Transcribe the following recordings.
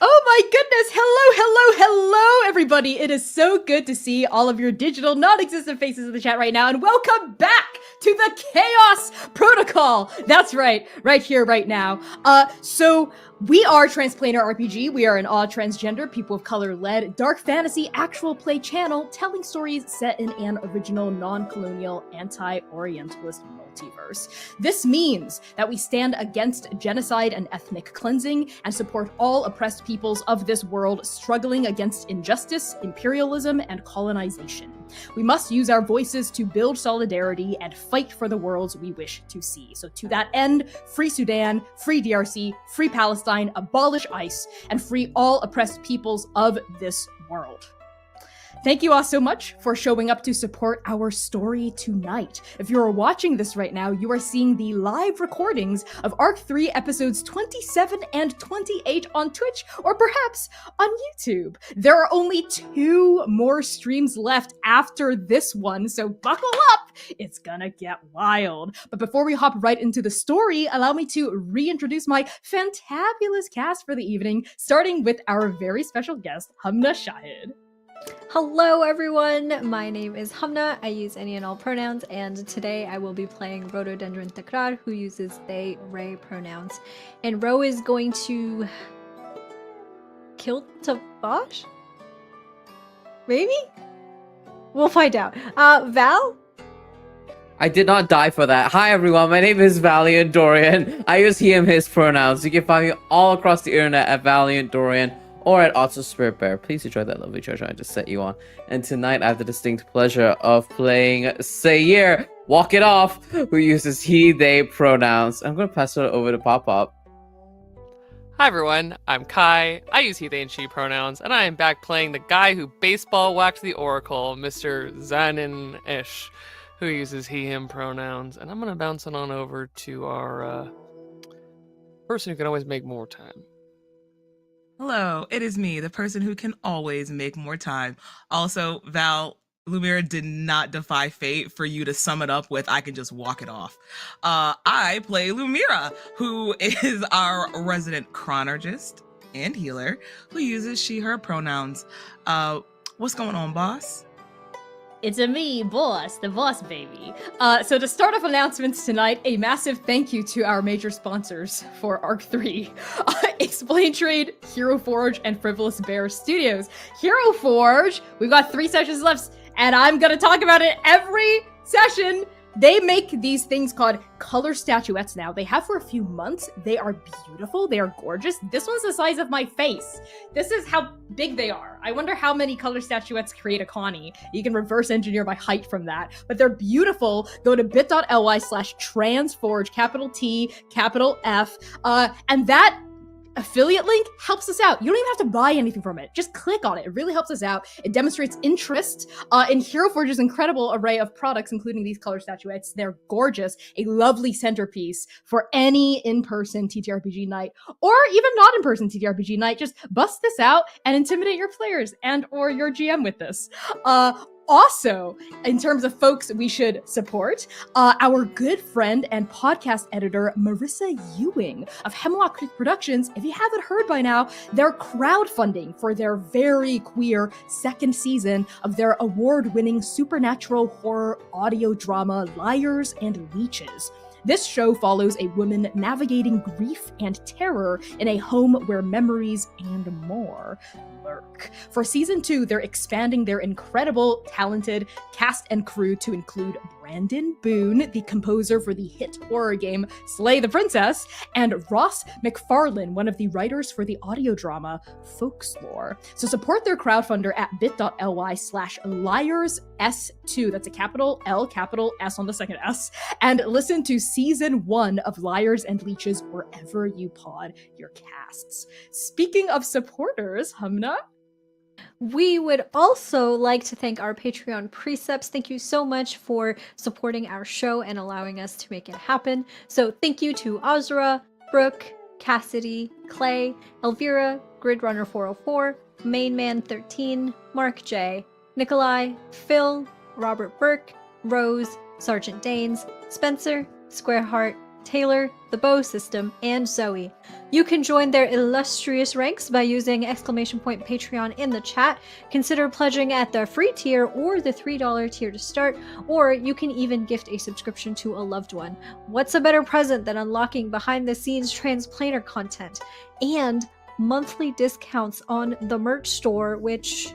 Oh my goodness! Hello, everybody! It is so good to see all of your digital, non-existent faces in the chat right now, and welcome back to the Chaos Protocol! That's right here, right now. So we are Transplanar RPG. We are an odd transgender, people of color-led, dark fantasy actual play channel telling stories set in an original, non-colonial, anti-orientalist multiverse. This means that we stand against genocide and ethnic cleansing and support all oppressed peoples of this world struggling against injustice, imperialism, and colonization. We must use our voices to build solidarity and fight for the worlds we wish to see. So to that end, free Sudan, free DRC, free Palestine, abolish ICE, and free all oppressed peoples of this world. Thank you all so much for showing up to support our story tonight. If you are watching this right now, you are seeing the live recordings of Arc 3 episodes 27 and 28 on Twitch, or perhaps on YouTube. There are only 2 more streams left after this one, so buckle up! It's gonna get wild. But before we hop right into the story, allow me to reintroduce my fantabulous cast for the evening, starting with our very special guest, Hamna Shahid. Hello everyone, my name is Hamna, I use any and all pronouns, and today I will be playing Rhododendron Takrar, who uses they, Ray pronouns. And Ro is going to kill Tavash? Maybe? We'll find out. Val? I did not die for that. Hi everyone, my name is Valiant Dorian. I use he, him, his pronouns. You can find me all across the internet at Valiant Dorian, or at Also Spirit Bear. Please enjoy that lovely treasure I just set you on. And tonight I have the distinct pleasure of playing Sayir, Walk It Off, who uses he, they pronouns. I'm going to pass it over to Pop-Pop. Hi everyone, I'm Kai. I use he, they, and she pronouns, and I am back playing the guy who baseball whacked the Oracle, Mr. Zanin-ish, who uses he, him pronouns. And I'm going to bounce it on over to our person who can always make more time. Hello, it is me, the person who can always make more time. Also, Val, Lumira did not defy fate for you to sum it up with, I can just walk it off. I play Lumira, who is our resident chronologist and healer, who uses she, her pronouns. What's going on, boss? It's a me, boss, the boss baby. So to start off announcements tonight, a massive thank you to our major sponsors for Arc 3. Explain Trade, Hero Forge, and Frivolous Bear Studios. Hero Forge, we've got 3 sessions left, and I'm gonna talk about it every session. They make these things called color statuettes now. They have for a few months. They are beautiful. They are gorgeous. This one's the size of my face. This is how big they are. I wonder how many color statuettes create a Connie. You can reverse engineer my height from that. But they're beautiful. Go to bit.ly/transforge, capital T, capital F. And that affiliate link helps us out. You don't even have to buy anything from it. Just click on it. It really helps us out. It demonstrates interest in Hero Forge's incredible array of products, including these color statuettes. They're gorgeous. A lovely centerpiece for any in-person TTRPG night, or even not in-person TTRPG night. Just bust this out and intimidate your players and or your GM with this. Also, in terms of folks we should support, our good friend and podcast editor, Marissa Ewing of Hemlock Creek Productions. If you haven't heard by now, they're crowdfunding for their very queer 2nd season of their award-winning supernatural horror audio drama, Liars and Leeches. This show follows a woman navigating grief and terror in a home where memories and more lurk. For season 2, they're expanding their incredible, talented cast and crew to include Brandon Boone, the composer for the hit horror game Slay the Princess, and Ross McFarlane, one of the writers for the audio drama Folklore. So support their crowdfunder at bit.ly/liarss2. That's a capital L, capital S on the second S. And listen to season 1 of Liars and Leeches wherever you pod your casts. Speaking of supporters, Hamna? We would also like to thank our Patreon precepts. Thank you so much for supporting our show and allowing us to make it happen. So thank you to Azra, Brooke, Cassidy, Clay, Elvira, Gridrunner404, Mainman13, Mark J, Nikolai, Phil, Robert Burke, Rose, Sergeant Danes, Spencer, Squareheart, Taylor, The Bow System, and Zoe. You can join their illustrious ranks by using !Patreon in the chat. Consider pledging at the free tier or the $3 tier to start, or you can even gift a subscription to a loved one. What's a better present than unlocking behind-the-scenes transplanar content and monthly discounts on the merch store, which,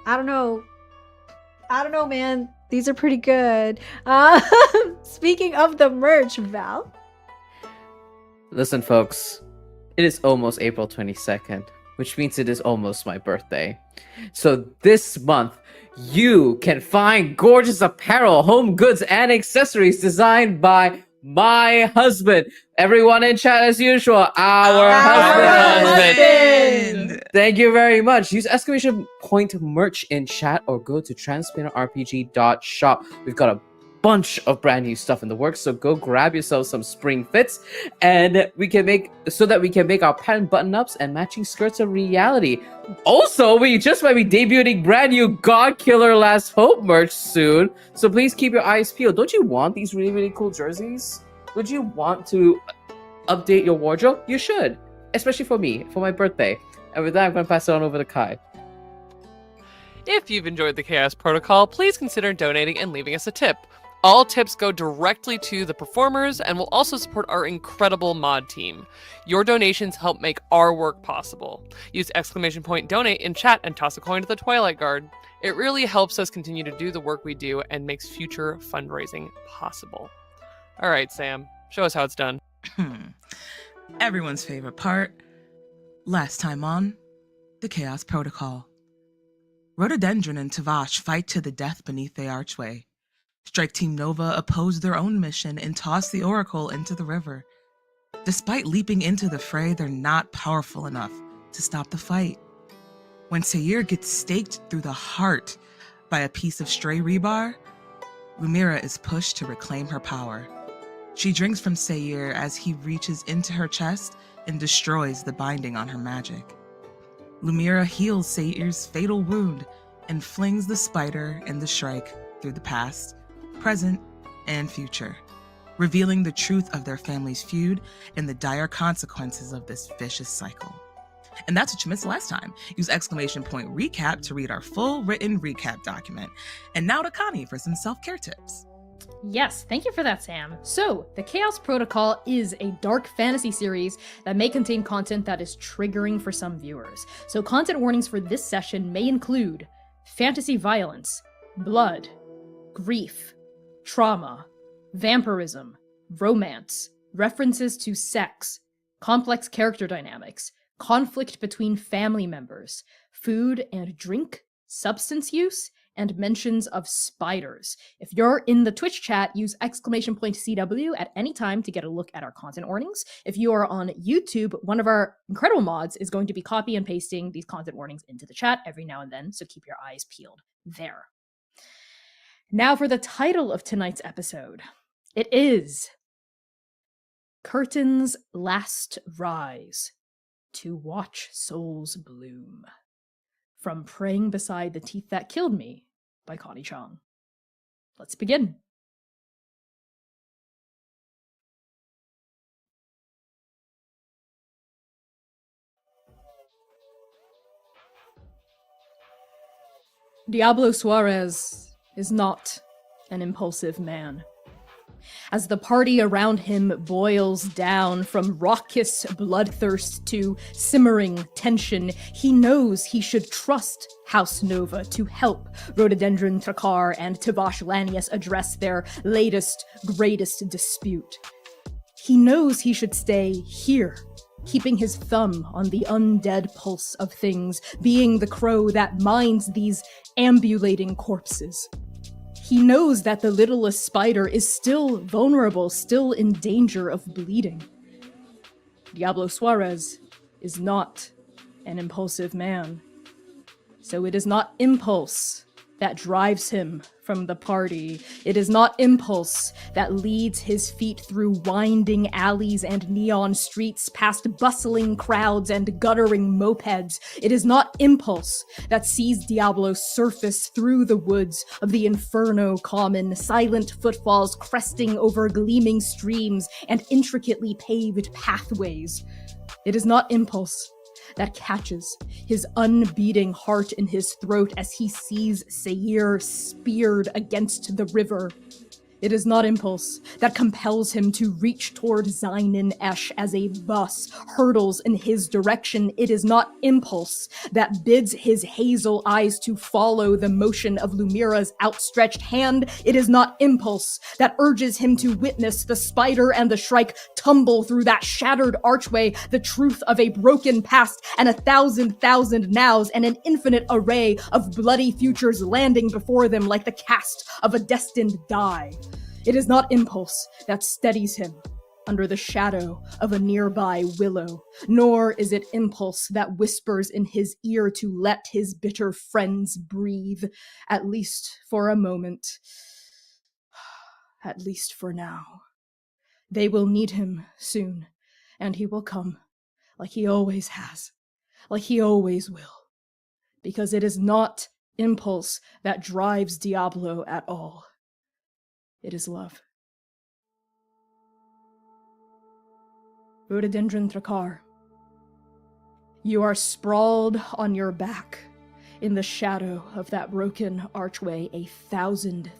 I don't know, man. These are pretty good. Speaking of the merch, Val. Listen, folks. It is almost April 22nd, which means it is almost my birthday. So this month, you can find gorgeous apparel, home goods, and accessories designed by my husband. Everyone in chat, as usual, our husband. Thank you very much. Use exclamation point merch in chat or go to transparentrpg.shop. We've got a bunch of brand new stuff in the works, so go grab yourself some spring fits and we can make our pattern button-ups and matching skirts a reality. Also, we just might be debuting brand new God Killer Last Hope merch soon, so please keep your eyes peeled. Don't you want these really, really cool jerseys? Would you want to update your wardrobe? You should, especially for me, for my birthday. And with that, I'm going to pass it on over to Kai. If you've enjoyed the Chaos Protocol, please consider donating and leaving us a tip. All tips go directly to the performers and will also support our incredible mod team. Your donations help make our work possible. Use exclamation point donate in chat and toss a coin to the Twilight Guard. It really helps us continue to do the work we do and makes future fundraising possible. All right, Sam, show us how it's done. Everyone's favorite part. Last time on the Chaos Protocol. Rhododendron and Tavash fight to the death beneath the archway. Strike Team Nova oppose their own mission and toss the Oracle into the river. Despite leaping into the fray, they're not powerful enough to stop the fight. When Sayir gets staked through the heart by a piece of stray rebar, Lumira is pushed to reclaim her power. She drinks from Sayir as he reaches into her chest and destroys the binding on her magic. Lumira heals Sayir's fatal wound and flings the spider and the shrike through the past, present, and future, revealing the truth of their family's feud and the dire consequences of this vicious cycle. And that's what you missed last time. Use exclamation point recap to read our full written recap document. And now to Connie for some self-care tips. Yes, thank you for that, Sam. So, the Chaos Protocol is a dark fantasy series that may contain content that is triggering for some viewers. So, content warnings for this session may include fantasy violence, blood, grief, trauma, vampirism, romance, references to sex, complex character dynamics, conflict between family members, food and drink, substance use, and mentions of spiders. If you're in the Twitch chat, use exclamation point CW at any time to get a look at our content warnings. If you are on YouTube, one of our incredible mods is going to be copy and pasting these content warnings into the chat every now and then, so keep your eyes peeled there. Now for the title of tonight's episode. It is Curtains Last Rise to Watch Souls Bloom. From Praying Beside the Teeth That Killed Me by Connie Chong. Let's begin. Diablo Suarez is not an impulsive man. As the party around him boils down from raucous bloodthirst to simmering tension, he knows he should trust House Nova to help Rhododendron Trakar and Tavash Lanius address their latest, greatest dispute. He knows he should stay here, keeping his thumb on the undead pulse of things, being the crow that minds these ambulating corpses. He knows that the littlest spider is still vulnerable, still in danger of bleeding. Diablo Suarez is not an impulsive man. So it is not impulse that drives him from the party. It is not impulse that leads his feet through winding alleys and neon streets, past bustling crowds and guttering mopeds. It is not impulse that sees Diablo surface through the woods of the Inferno Common, silent footfalls cresting over gleaming streams and intricately paved pathways. It is not impulse that catches his unbeating heart in his throat as he sees Sayir speared against the river. It It is not impulse that compels him to reach toward Zainin Esh as a bus hurtles in his direction. It is not impulse that bids his hazel eyes to follow the motion of Lumira's outstretched hand. It is not impulse that urges him to witness the spider and the shrike tumble through that shattered archway, the truth of a broken past and 1,000 nows and an infinite array of bloody futures landing before them like the cast of a destined die. It is not impulse that steadies him under the shadow of a nearby willow, nor is it impulse that whispers in his ear to let his bitter friends breathe, at least for a moment, at least for now. They will need him soon, and he will come, like he always has, like he always will, because it is not impulse that drives Diablo at all. It is love. Rhododendron Thrakar, you are sprawled on your back in the shadow of that broken archway, 1,000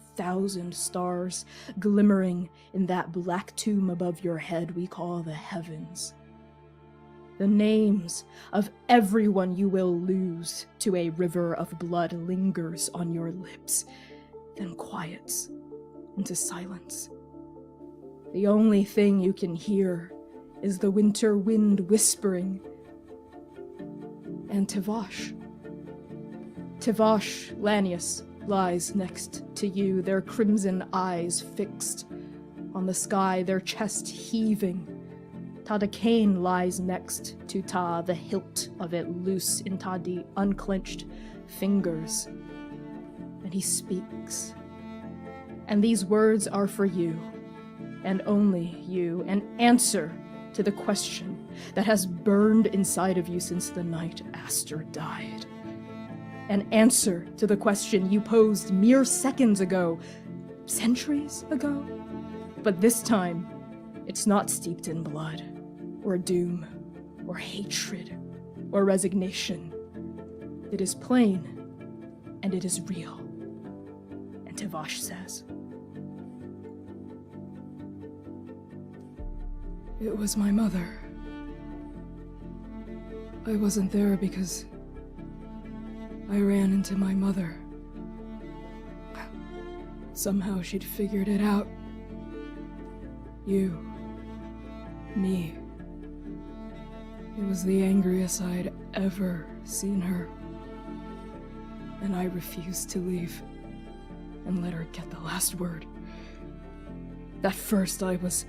stars glimmering in that black tomb above your head we call the heavens. The names of everyone you will lose to a river of blood lingers on your lips, then quiets into silence. The only thing you can hear is the winter wind whispering, and Tivash. Tivash Lanius lies next to you, their crimson eyes fixed on the sky, their chest heaving. Tadakane lies next to Ta, the hilt of it loose in Tadi unclenched fingers. And he speaks. And these words are for you, and only you, an answer to the question that has burned inside of you since the night Aster died. An answer to the question you posed mere seconds ago, centuries ago? But this time, it's not steeped in blood, or doom, or hatred, or resignation. It is plain, and it is real. And Tivash says, "It was my mother. I wasn't there because I ran into my mother. Somehow she'd figured it out. You. Me. It was the angriest I'd ever seen her. And I refused to leave and let her get the last word. At first I was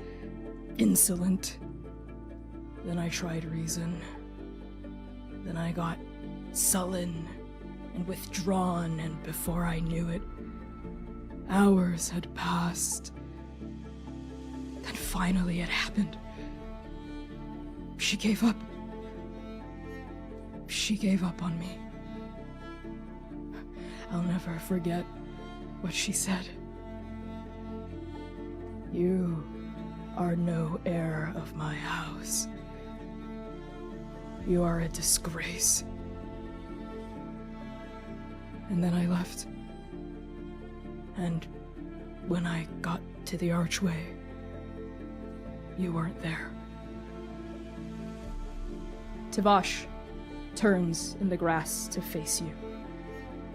insolent. Then I tried reason. Then I got sullen and withdrawn, and before I knew it, hours had passed. Then finally it happened. She gave up. She gave up on me. I'll never forget what she said. You are no heir of my house. You are a disgrace. And then I left. And when I got to the archway, you weren't there." Tivash turns in the grass to face you.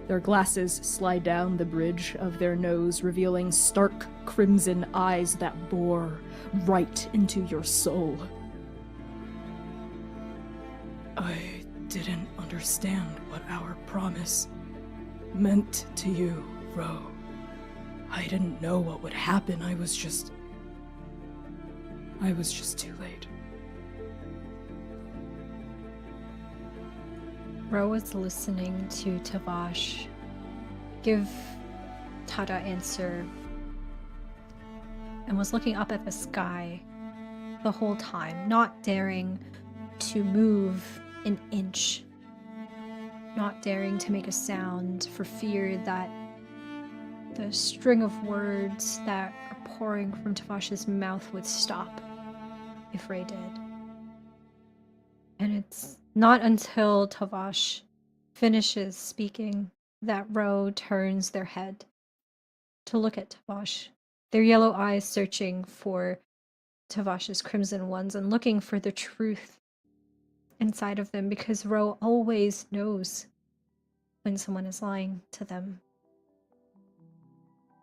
Their glasses slide down the bridge of their nose, revealing stark crimson eyes that bore right into your soul. "I didn't understand what our promise meant to you, Ro. I didn't know what would happen. I was just too late." Ro was listening to Tivash give Tada answer and was looking up at the sky the whole time, not daring to move an inch, not daring to make a sound for fear that the string of words that are pouring from Tavash's mouth would stop if Ray did. And it's not until Tavash finishes speaking that Ro turns their head to look at Tavash their yellow eyes searching for Tavash's crimson ones and looking for the truth inside of them, because Ro always knows when someone is lying to them.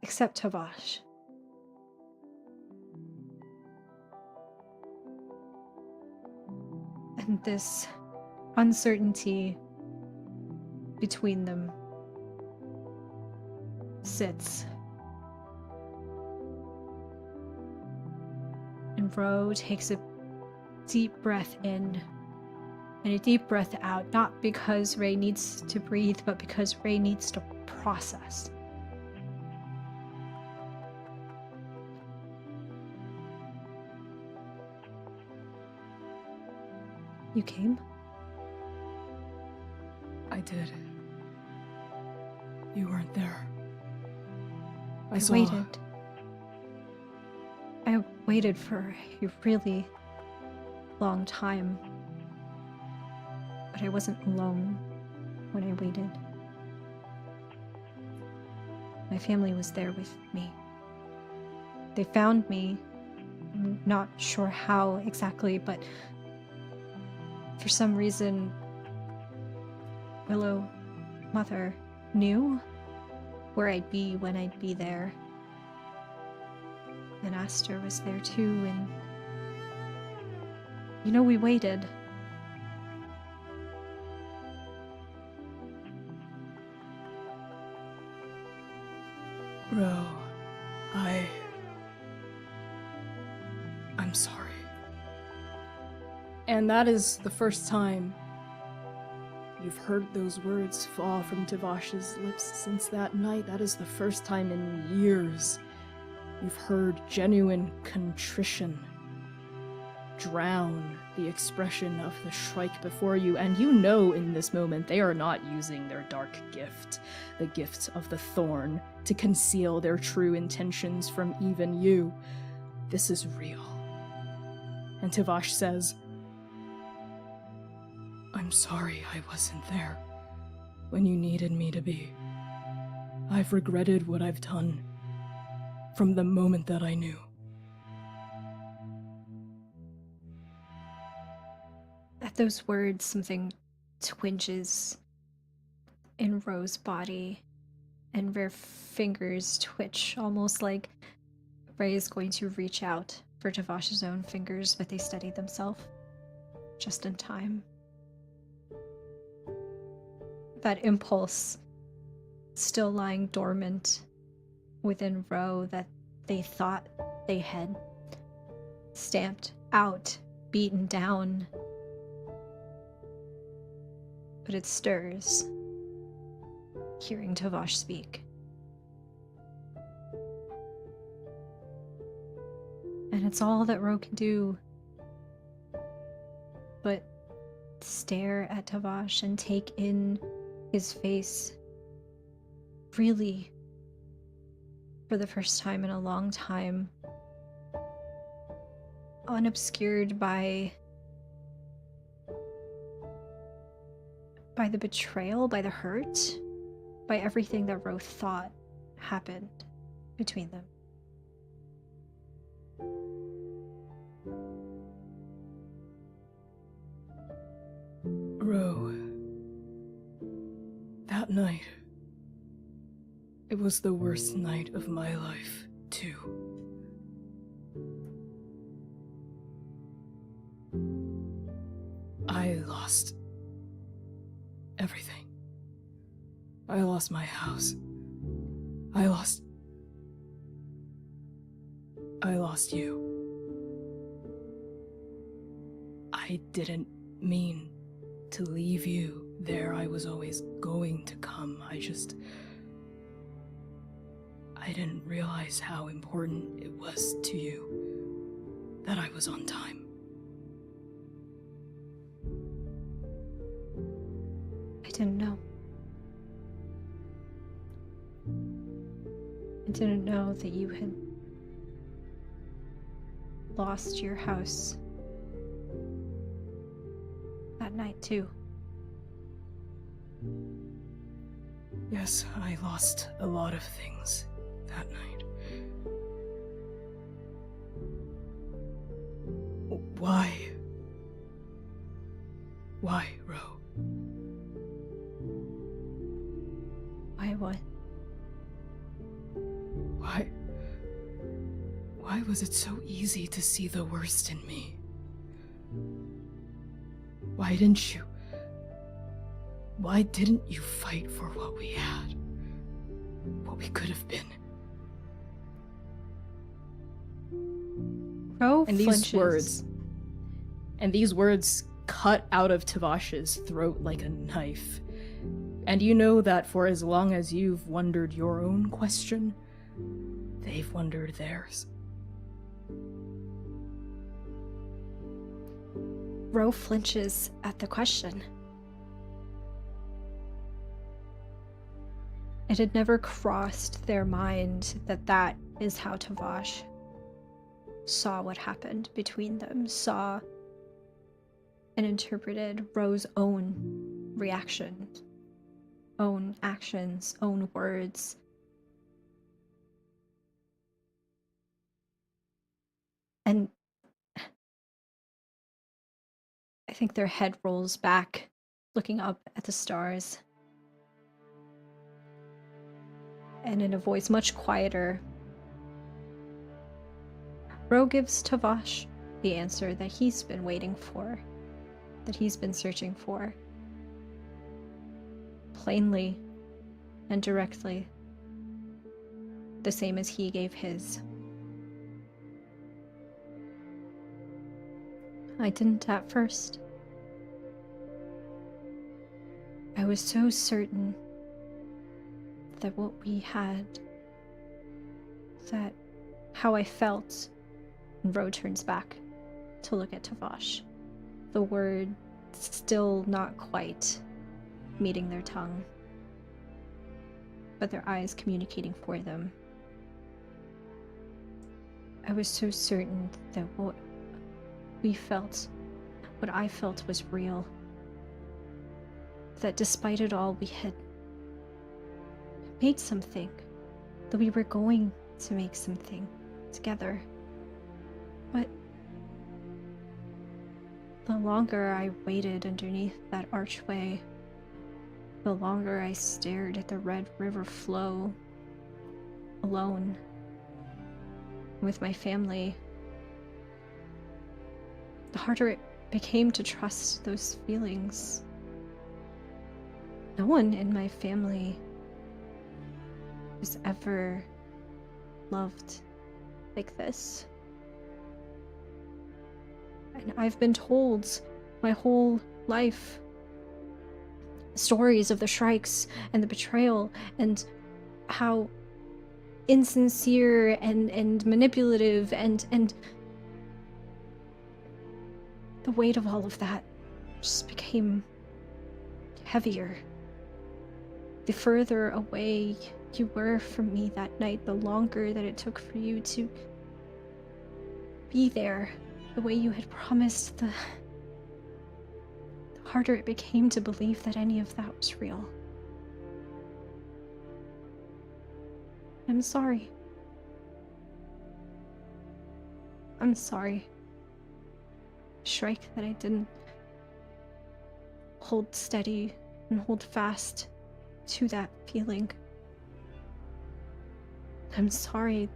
Except Tavash. And this uncertainty between them sits. And Ro takes a deep breath in and a deep breath out, not because Ray needs to breathe, but because Ray needs to process. You came? I did. You weren't there. I waited for a really long time. But I wasn't alone when I waited. My family was there with me. They found me. I'm not sure how exactly, but for some reason, Willow Mother knew where I'd be when I'd be there. And Aster was there too, and we waited. Ro, I'm sorry. And that is the first time you've heard those words fall from Tavash's lips since that night. That is the first time in years you've heard genuine contrition drown the expression of the Shrike before you, and you know in this moment they are not using their dark gift, the gift of the thorn, to conceal their true intentions from even you. This is real. And Tavash says, I'm sorry I wasn't there when you needed me to be. I've regretted what I've done from the moment that I knew. At those words, something twinges in Ro's body, and Ray's fingers twitch, almost like Ray is going to reach out for Tavash's own fingers, but they steady themselves just in time. That impulse still lying dormant within Ro that they thought they had stamped out, beaten down. But it stirs, hearing Tavash speak. And it's all that Ro can do but stare at Tavash and take in his face, really, for the first time in a long time, unobscured by the betrayal, by the hurt, by everything that Ro thought happened between them. Ro, that night, it was the worst night of my life, too. I lost everything. I lost my house. I lost you. I didn't mean to leave you there. I was always going to come. I didn't realize how important it was to you that I was on time. I didn't know. I didn't know that you had lost your house that night too. Yes, I lost a lot of things that night. Why? Why, Ro? Why what? Why was it so easy to see the worst in me? Why didn't you fight for what we had? What we could have been? Ro And flinches. these words cut out of Tavash's throat like a knife. And you know that for as long as you've wondered your own question, they've wondered theirs. Ro flinches at the question. It had never crossed their mind that that is how Tavash saw what happened between them, saw and interpreted Ro's own reactions, own actions, own words. And I think their head rolls back, looking up at the stars. And in a voice much quieter, Ro gives Tavash the answer that he's been waiting for, that he's been searching for. Plainly and directly, the same as he gave his. I didn't at first. I was so certain that what we had, that how I felt. And Ro turns back to look at Tavash, the word still not quite meeting their tongue, but their eyes communicating for them. I was so certain that what we felt, what I felt was real, that despite it all we had made something, that we were going to make something together. But the longer I waited underneath that archway, the longer I stared at the red river flow, alone, with my family, the harder it became to trust those feelings. No one in my family was ever loved like this. And I've been told my whole life stories of the Shrikes and the betrayal and how insincere and manipulative and the weight of all of that just became heavier. The further away you were from me that night, the longer that it took for you to be there the way you had promised, the harder it became to believe that any of that was real. I'm sorry. I'm sorry. Shrike, that I didn't hold steady and hold fast to that feeling. I'm sorry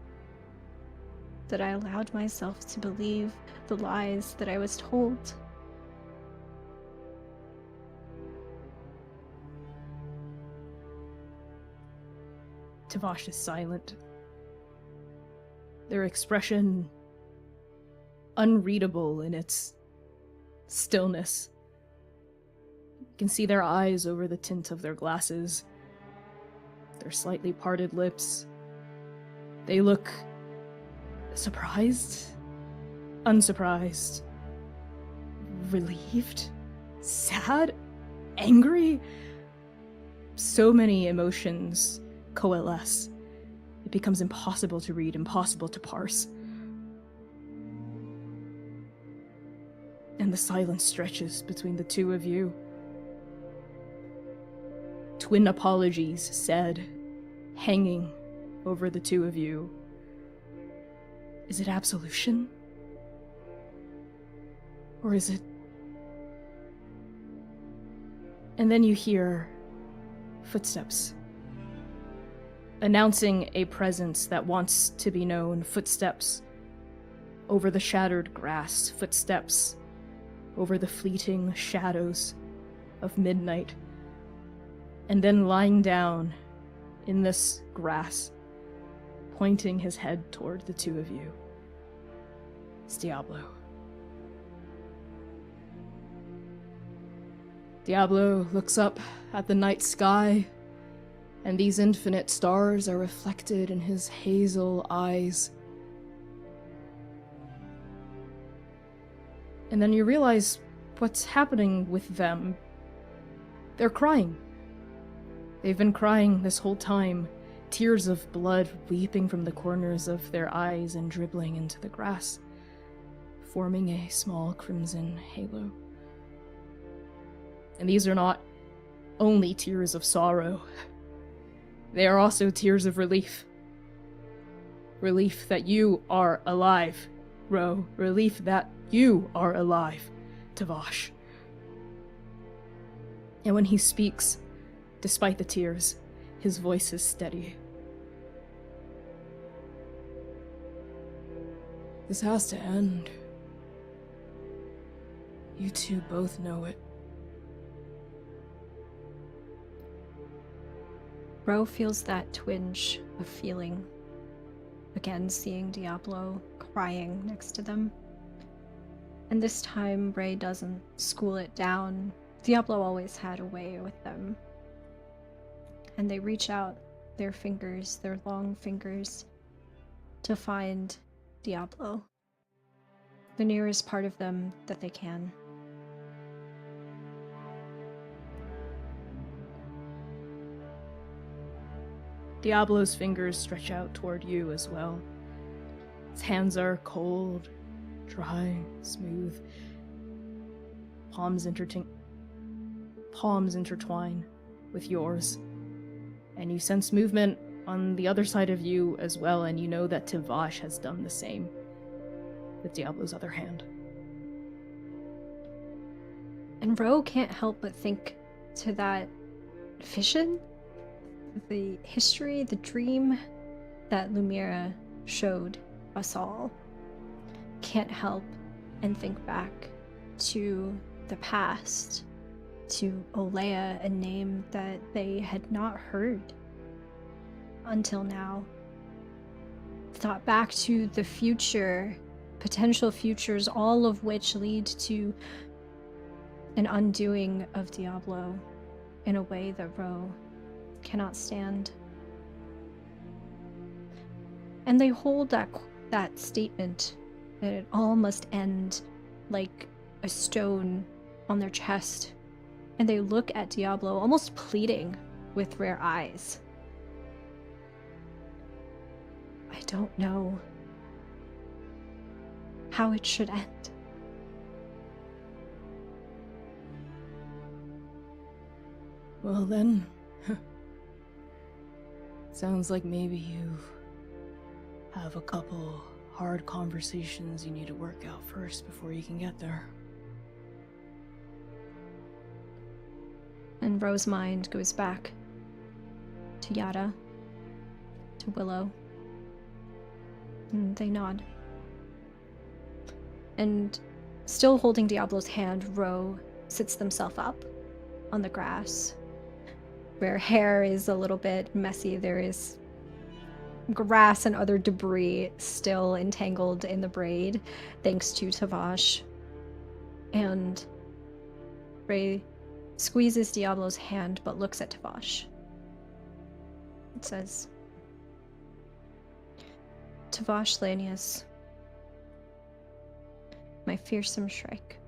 that I allowed myself to believe the lies that I was told. Tavash is silent. Their expression unreadable in its stillness. You can see their eyes over the tint of their glasses, their slightly parted lips. They look surprised, unsurprised, relieved, sad, angry. So many emotions coalesce. It becomes impossible to read, impossible to parse. And the silence stretches between the two of you. Twin apologies said, hanging over the two of you. Is it absolution? Or is it... And then you hear footsteps. Announcing a presence that wants to be known. Footsteps over the shattered grass. Footsteps over the fleeting shadows of midnight. And then lying down in this grass, pointing his head toward the two of you, is Diablo. Diablo looks up at the night sky, and these infinite stars are reflected in his hazel eyes. And then you realize what's happening with them. They're crying. They've been crying this whole time, tears of blood weeping from the corners of their eyes and dribbling into the grass, forming a small crimson halo. And these are not only tears of sorrow. They are also tears of relief. Relief that you are alive, Ro. Relief that you are alive, Tavash. And when he speaks, despite the tears, his voice is steady. This has to end. You two both know it. Ro feels that twinge of feeling. Again, seeing Diablo crying next to them. And this time, Ray doesn't school it down. Diablo always had a way with them. And they reach out their fingers, their long fingers, to find Diablo. The nearest part of them that they can. Diablo's fingers stretch out toward you as well. His hands are cold, dry, smooth. Palms intertwine with yours. And you sense movement on the other side of you as well, and you know that Tavash has done the same with Diablo's other hand. And Ro can't help but think to that vision, the history, the dream that Lumira showed us all. Can't help and think back to the past, to Olea, a name that they had not heard until now. Thought back to the future, potential futures, all of which lead to an undoing of Diablo in a way that Ro cannot stand. And they hold that statement that it all must end like a stone on their chest. And they look at Diablo, almost pleading with rare eyes. I don't know how it should end. Well then, sounds like maybe you have a couple hard conversations you need to work out first before you can get there. And Ro's mind goes back to Yara, to Willow. And they nod. And still holding Diablo's hand, Ro sits themselves up on the grass. Their hair is a little bit messy. There is grass and other debris still entangled in the braid, thanks to Tavash. And Ray squeezes Diablo's hand but looks at Tavash. It says, Tavash Lanius, my fearsome Shrike,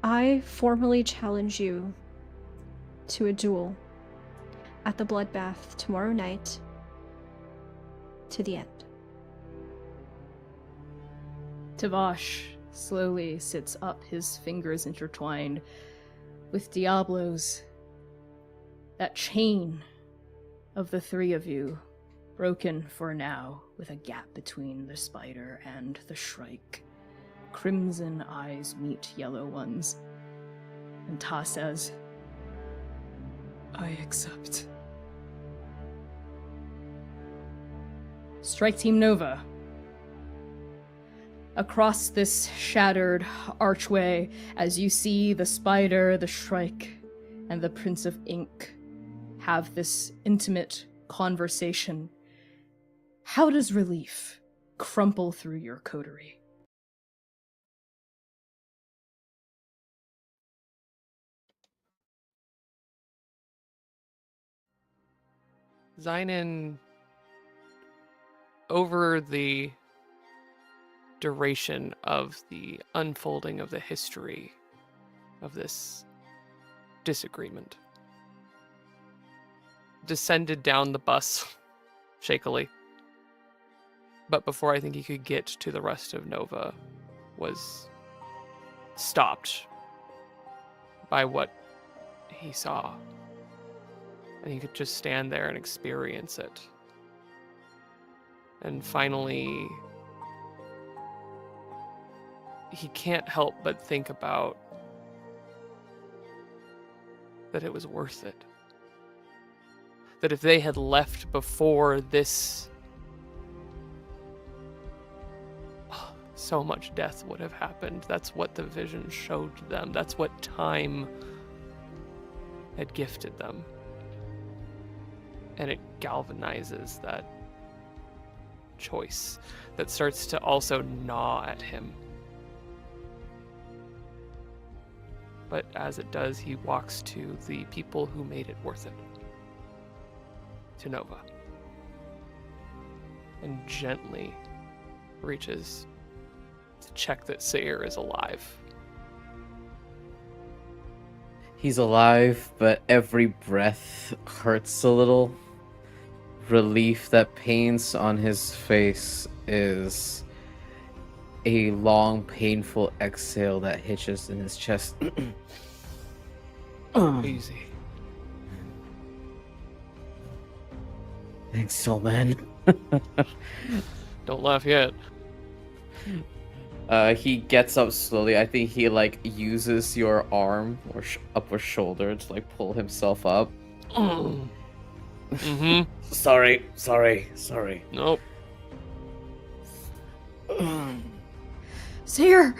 I formally challenge you to a duel at the bloodbath tomorrow night to the end. Tavash slowly sits up, his fingers intertwined with Diablo's. That chain of the three of you broken for now, with a gap between the spider and the shrike. Crimson eyes meet yellow ones. And Ta says, I accept. Strike Team Nova. Across this shattered archway, as you see the spider, the shrike, and the Prince of Ink have this intimate conversation, how does relief crumple through your coterie? Zynon, over the duration of the unfolding of the history of this disagreement, descended down the bus shakily. But before I think he could get to the rest of Nova, was stopped by what he saw. And he could just stand there and experience it. And finally, he can't help but think about that it was worth it. That if they had left before this, so much death would have happened. That's what the vision showed them. That's what time had gifted them. And it galvanizes that choice that starts to also gnaw at him. But as it does, he walks to the people who made it worth it. To Nova. And gently reaches to check that Sayre is alive. He's alive, but every breath hurts a little. Relief that paints on his face is a long, painful exhale that hitches in his chest. Easy. Thanks, soul man. Don't laugh yet. He gets up slowly. I think he uses your arm or upper shoulder to pull himself up. Mm-hmm. Sorry. Nope. Sayre!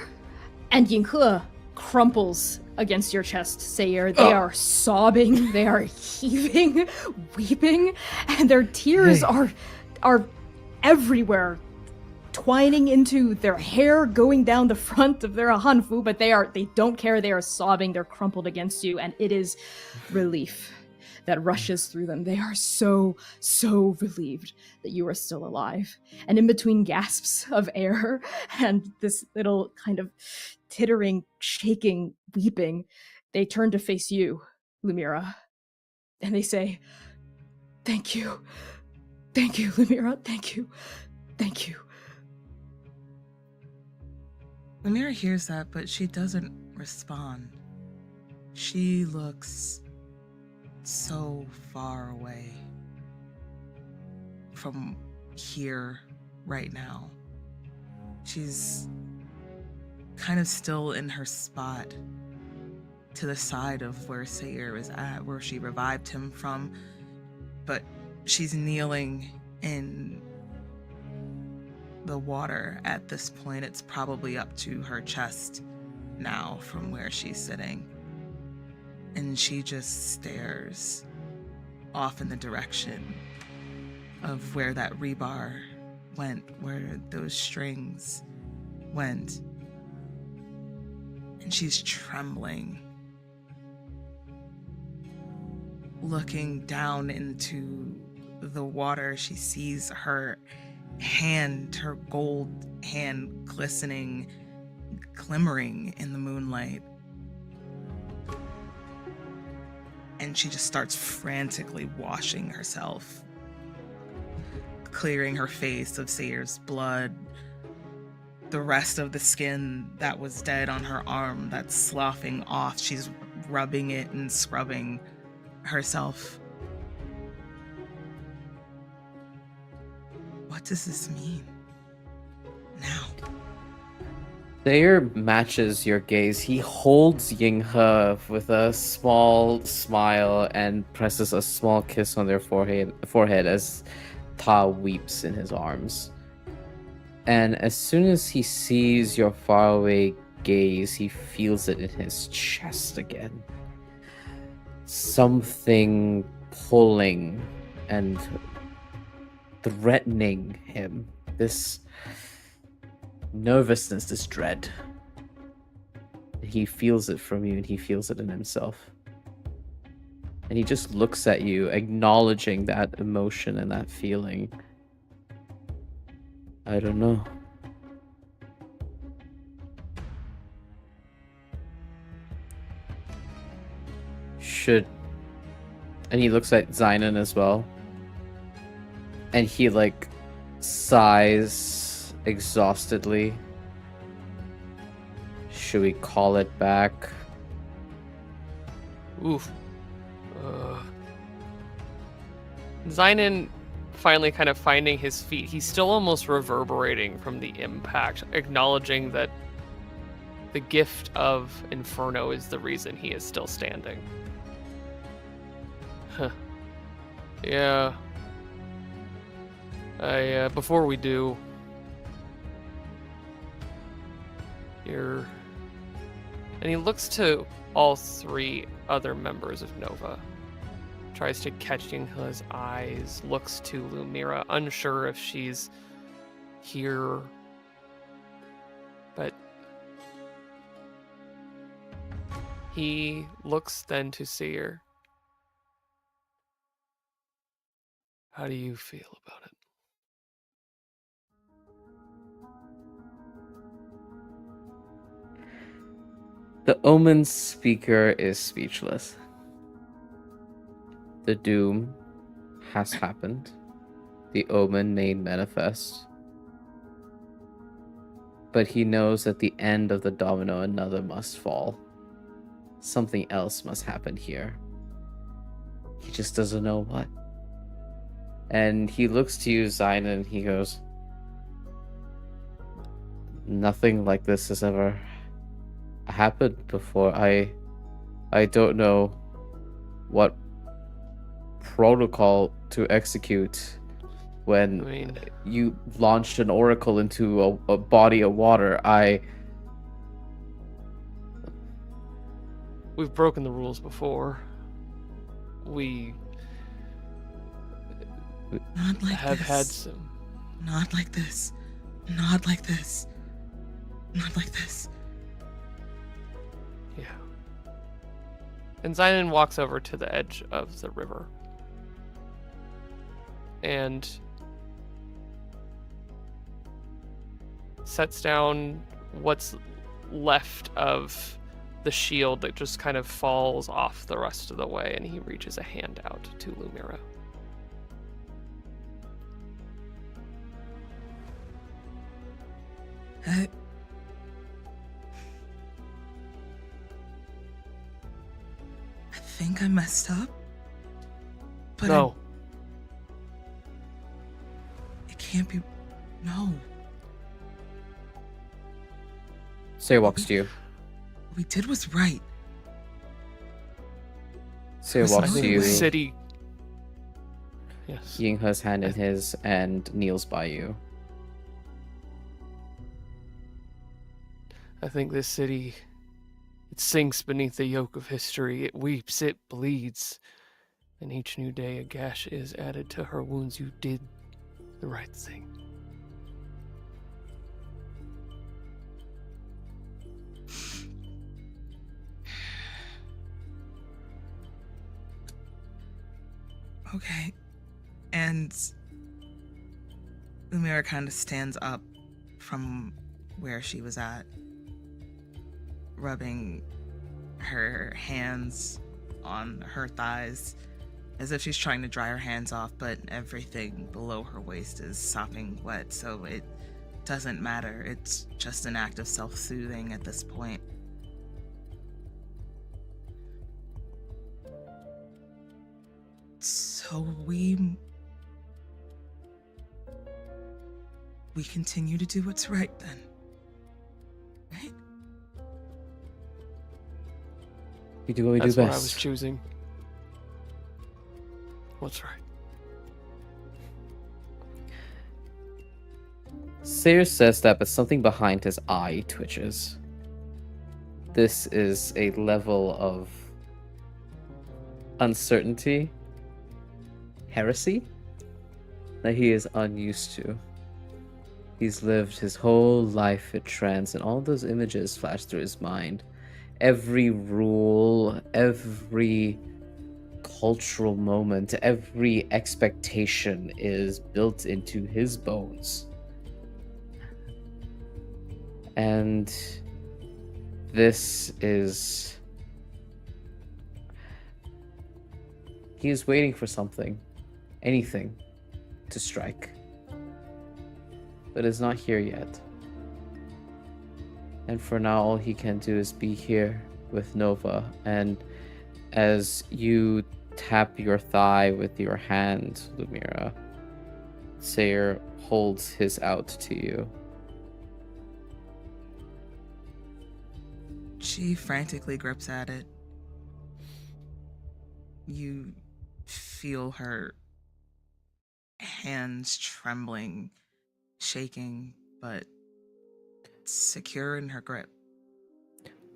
And Yinghe crumples against your chest, Sayre. They are sobbing, they are heaving, weeping, and their tears are everywhere, twining into their hair, going down the front of their hanfu, but they don't care. They are sobbing, they're crumpled against you, and it is relief that rushes through them. They are so relieved that you are still alive. And in between gasps of air and this little kind of tittering, shaking, weeping, they turn to face you, Lumira, and they say, Thank you, Lumira, thank you. Lumira hears that, but she doesn't respond. She looks so far away from here right now. She's kind of still in her spot to the side of where Sayre is at, where she revived him from, but she's kneeling in the water at this point. It's probably up to her chest now from where she's sitting. And she just stares off in the direction of where that rebar went, where those strings went. And she's trembling, looking down into the water. She sees her hand, her gold hand glimmering in the moonlight. And she just starts frantically washing herself, clearing her face of Sayre's blood, the rest of the skin that was dead on her arm that's sloughing off. She's rubbing it and scrubbing herself. What does this mean? Now. Thayer matches your gaze. He holds Yinghe with a small smile and presses a small kiss on their forehead as Ta weeps in his arms. And as soon as he sees your faraway gaze, he feels it in his chest again. Something pulling and threatening him. This nervousness, this dread. He feels it from you and he feels it in himself. And he just looks at you, acknowledging that emotion and that feeling. I don't know. And he looks at Zynon as well. And he like sighs exhaustedly. Should we call it back? Oof. Zynon finally kind of finding his feet. He's still almost reverberating from the impact, acknowledging that the gift of Inferno is the reason he is still standing. Huh. Yeah. Before we do, and he looks to all three other members of Nova. Tries to catch Yinghe's eyes, looks to Lumira, unsure if she's here. But he looks then to Seer. How do you feel about it? The Omen speaker is speechless. The doom has happened. The Omen made manifest. But he knows at the end of the domino another must fall. Something else must happen here. He just doesn't know what. And he looks to you, Zynon, and he goes, nothing like this has ever happened before. I don't know what protocol to execute when you launched an oracle into a body of water. We've broken the rules before. We Not like have this. had some. Not like this. Not like this. Not like this. Yeah. And Zynon walks over to the edge of the river. And sets down what's left of the shield that just kind of falls off the rest of the way, and he reaches a hand out to Lumira. I think I messed up. But No. it can't be. No. Say walks to you. What we did was right. Say I walks think to the you. City. Yes. Yinghe's hand in his and kneels by you. I think this city, it sinks beneath the yoke of history. It weeps, it bleeds. And each new day a gash is added to her wounds. You did the right thing. Okay. And Lumira kind of stands up from where she was at, rubbing her hands on her thighs as if she's trying to dry her hands off, but everything below her waist is sopping wet, so it doesn't matter. It's just an act of self-soothing at this point. So we continue to do what's right then. Right? We do what we That's do what I was best. choosing. What's right? Sayre says that, but something behind his eye twitches. This is a level of uncertainty, heresy, that he is unused to. He's lived his whole life in trance, and all those images flash through his mind. Every rule, every cultural moment, every expectation is built into his bones. And this is... he is waiting for something, anything, to strike. But is not here yet. And for now, all he can do is be here with Nova. And as you tap your thigh with your hand, Lumira, Sayre holds his out to you. She frantically grips at it. You feel her hands trembling, shaking, but secure in her grip.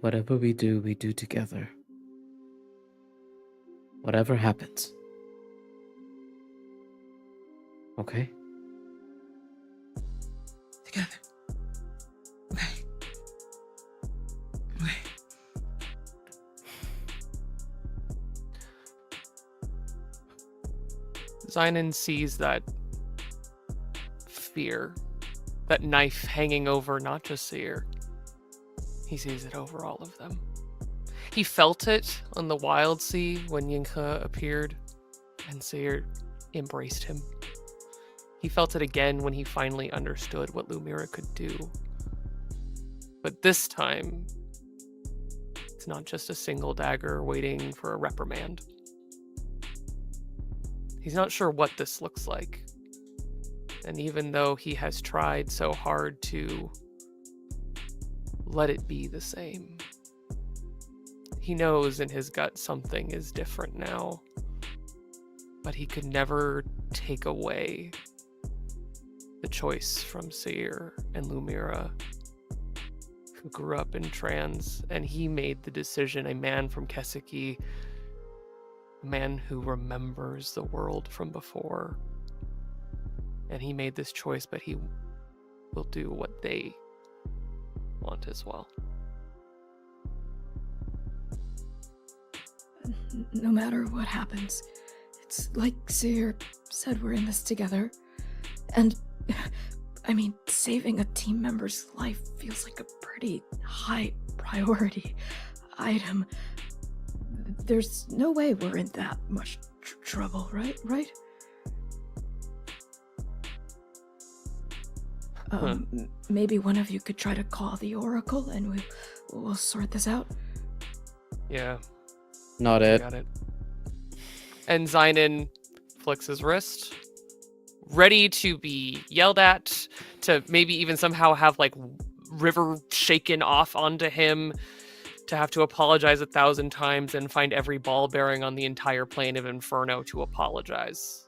Whatever we do together. Whatever happens. Okay? Together. Okay. Okay. Zynon sees that fear, that knife hanging over not just Sayre. He sees it over all of them. He felt it on the Wild Sea when Yinka appeared, and Sayre embraced him. He felt it again when he finally understood what Lumira could do. But this time, it's not just a single dagger waiting for a reprimand. He's not sure what this looks like. And even though he has tried so hard to let it be the same, he knows in his gut something is different now. But he could never take away the choice from Sayre and Lumira, who grew up in trans, and he made the decision, a man from Kesiki, a man who remembers the world from before. And he made this choice, but he will do what they want as well. No matter what happens, it's like Sayre said, we're in this together. And, I mean, saving a team member's life feels like a pretty high priority item. There's no way we're in that much trouble, right? Maybe one of you could try to call the Oracle and we'll sort this out. Yeah. Not I it. got it. And Zynon flicks his wrist, ready to be yelled at, to maybe even somehow have like river shaken off onto him, to have to apologize 1,000 times and find every ball bearing on the entire plane of Inferno to apologize.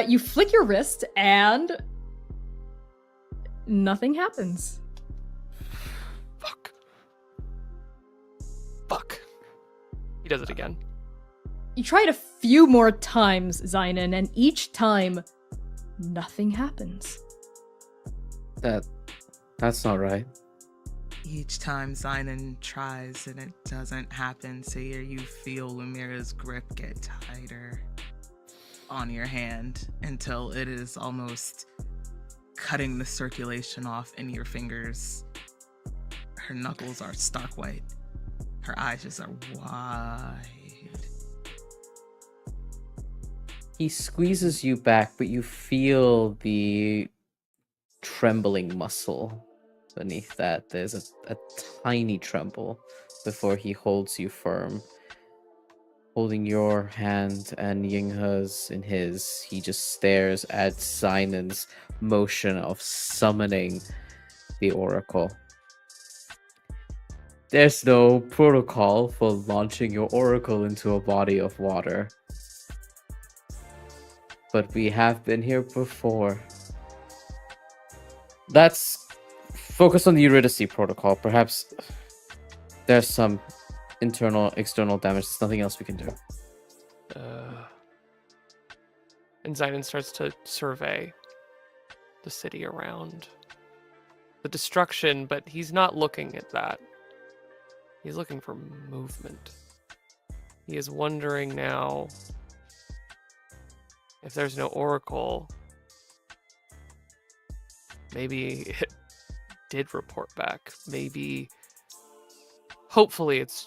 You flick your wrist and nothing happens. Fuck. He does it again. You try it a few more times, Zynon, and each time, nothing happens. That's not right. Each time Zynon tries and it doesn't happen, Sayre, you feel Lumira's grip get tighter on your hand until it is almost cutting the circulation off in your fingers. Her knuckles are stark white. Her eyes just are wide. He squeezes you back, but you feel the trembling muscle beneath that. There's a tiny tremble before he holds you firm. holding your hand and Yinghe's in his, he just stares at Sinan's motion of summoning the Oracle. There's no protocol for launching your Oracle into a body of water. But we have been here before. Let's focus on the Eurydice protocol. Perhaps there's some internal, external damage. There's nothing else we can do. And Zidon starts to survey the city around the destruction, but he's not looking at that. He's looking for movement. He is wondering now if there's no oracle, maybe it did report back. Maybe, hopefully it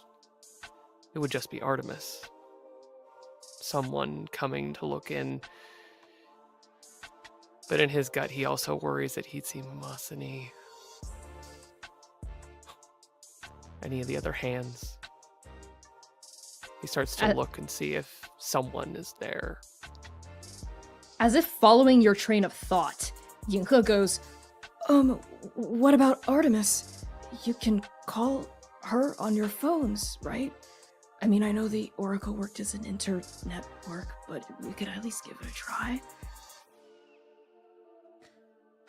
would just be Artemis. Someone coming to look in. But in his gut, he also worries that he'd see Masani. Any of the other hands. He starts to look and see if someone is there. As if following your train of thought, Yinghe goes, what about Artemis? You can call her on your phones, right? I mean, I know the Oracle worked as an internet work, but we could at least give it a try.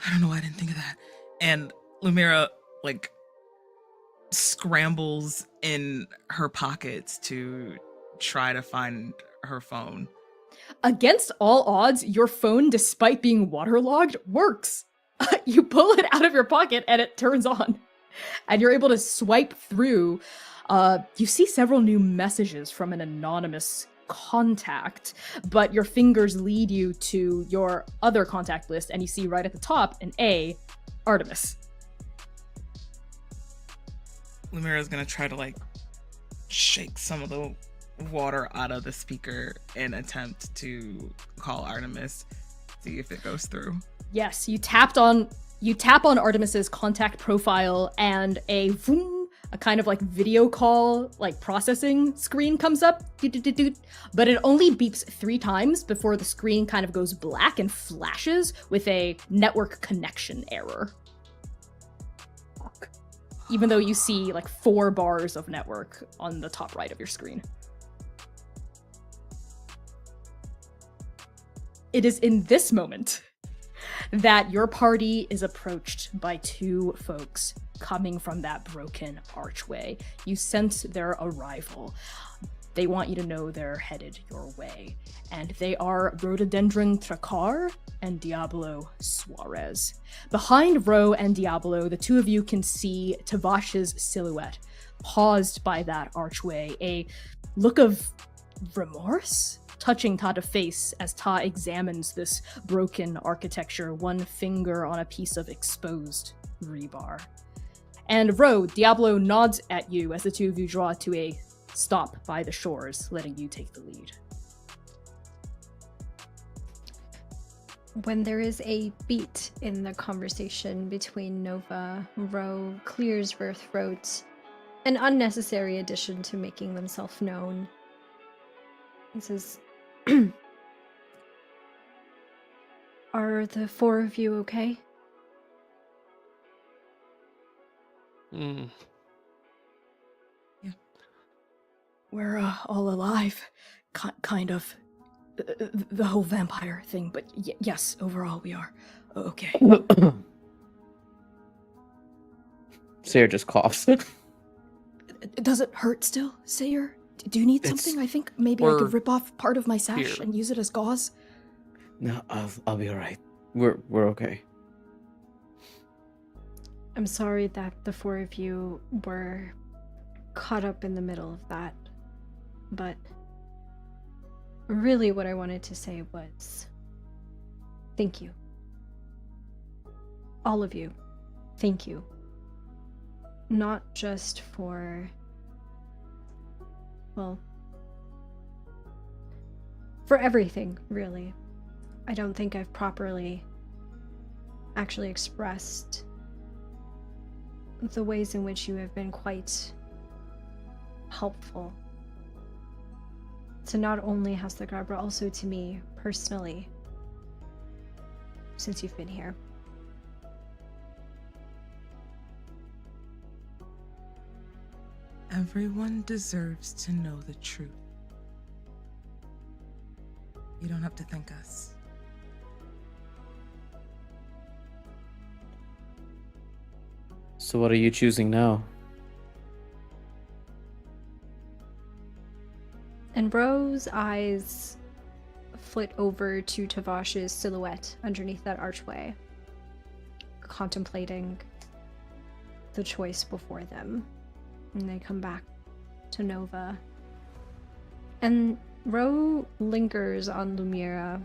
I don't know why I didn't think of that. And Lumira, scrambles in her pockets to try to find her phone. Against all odds, your phone, despite being waterlogged, works. You pull it out of your pocket and it turns on. And you're able to swipe through. You see several new messages from an anonymous contact, but your fingers lead you to your other contact list, and you see right at the top an A, Artemis. Lumira's gonna try to shake some of the water out of the speaker and attempt to call Artemis, see if it goes through. Yes, you tap on Artemis's contact profile, and a kind of video call processing screen comes up, but it only beeps 3 times before the screen kind of goes black and flashes with a network connection error. Even though you see 4 bars of network on the top right of your screen. It is in this moment that your party is approached by 2 folks coming from that broken archway. You sense their arrival. They want you to know they're headed your way. And they are Rhododendron Tracar and Diablo Suarez. Behind Ro and Diablo, the 2 of you can see Tavash's silhouette, paused by that archway, a look of remorse touching Ta to face as Ta examines this broken architecture, one finger on a piece of exposed rebar. And Ro, Diablo nods at you as the 2 of you draw to a stop by the shores, letting you take the lead. When there is a beat in the conversation between Nova, Ro clears her throat, an unnecessary addition to making themselves known. He says, "Are the 4 of you okay?" Yeah. We're all alive. Kind of. The whole vampire thing, but yes, overall we are okay. Sayer just coughs. Does it hurt still, Sayer? Do you need something? I think maybe I could rip off part of my sash here. and use it as gauze. No, I'll be alright. We're okay. I'm sorry that the 4 of you were caught up in the middle of that, but really what I wanted to say was thank you. All of you, thank you. Not just for, well, for everything, really. I don't think I've properly actually expressed the ways in which you have been quite helpful. to not only House the Guard, but also to me personally, since you've been here. Everyone deserves to know the truth. You don't have to thank us. So what are you choosing now? And Bro's eyes flit over to Tavash's silhouette underneath that archway, contemplating the choice before them. And they come back to Nova. And Ro lingers on Lumira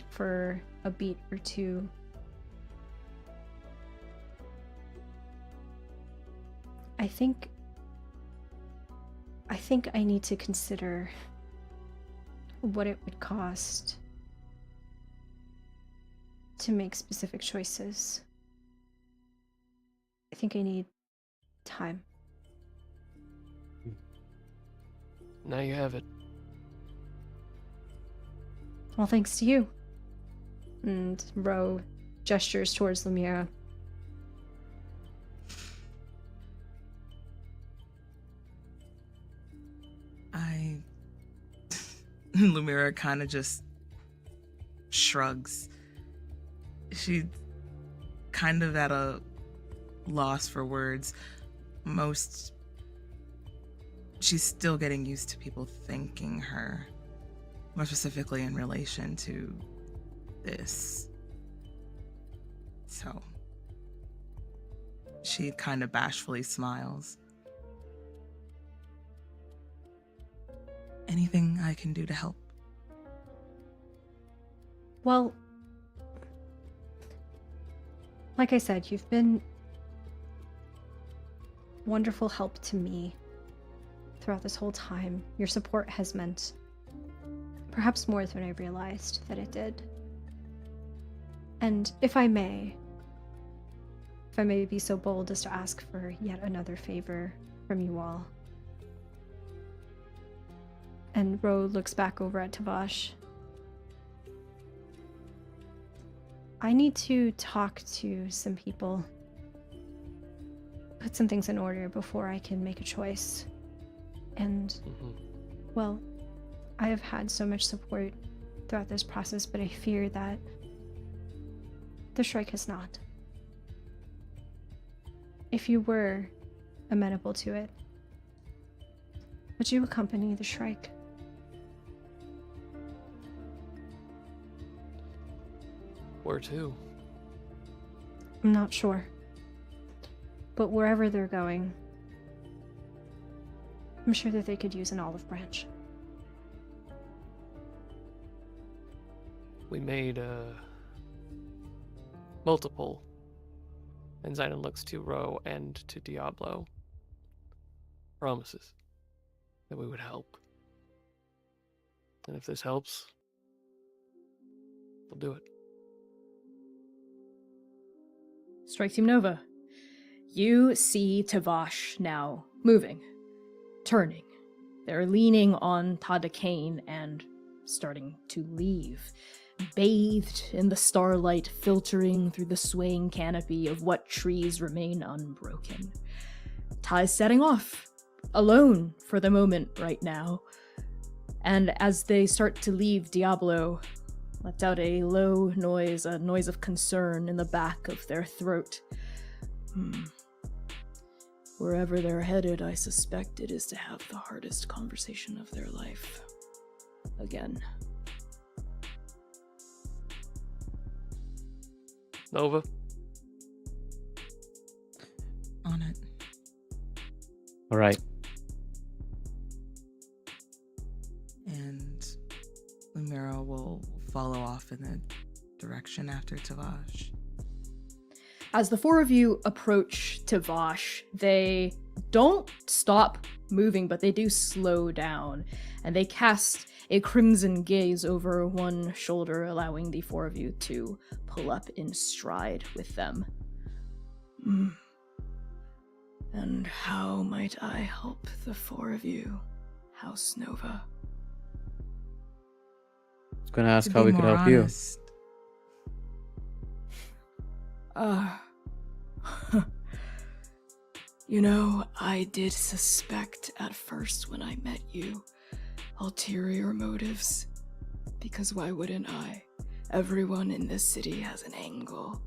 for a beat or two. I think I need to consider what it would cost to make specific choices. I think I need time. Now you have it. Well, thanks to you. And Ro gestures towards Lumira. Lumira kind of just shrugs. She's kind of at a loss for words. She's still getting used to people thanking her, more specifically in relation to this. So she kind of bashfully smiles. Anything I can do to help? Well, like I said, you've been wonderful help to me throughout this whole time. Your support has meant perhaps more than I realized that it did. And if I may be so bold as to ask for yet another favor from you all. And Ro looks back over at Tavash. I need to talk to some people, put some things in order before I can make a choice. And, well, I have had so much support throughout this process, but I fear that the Shrike has not. If you were amenable to it, would you accompany the Shrike? Where to? I'm not sure. But wherever they're going, I'm sure that they could use an olive branch. We made multiple. And Zidon looks to Ro and to Diablo. Promises that we would help. And if this helps, we'll do it. Strike Team Nova. You see Tavash now moving, turning. They're leaning on Tadakane and starting to leave, bathed in the starlight filtering through the swaying canopy of what trees remain unbroken. Ty's setting off, alone for the moment right now. And as they start to leave, Diablo lets out a low noise, a noise of concern in the back of their throat. Wherever they're headed, I suspect it is to have the hardest conversation of their life. Again. Nova? On it. All right. And Lumira will follow off in the direction after Tavash. As the four of you approach Tavash, they don't stop moving, but they do slow down, and they cast a crimson gaze over one shoulder, allowing the four of you to pull up in stride with them. And how might I help the four of you, House Nova? gonna ask To how be we could more help you. honest, You know, I did suspect at first when I met you ulterior motives. Because why wouldn't I? Everyone in this city has an angle.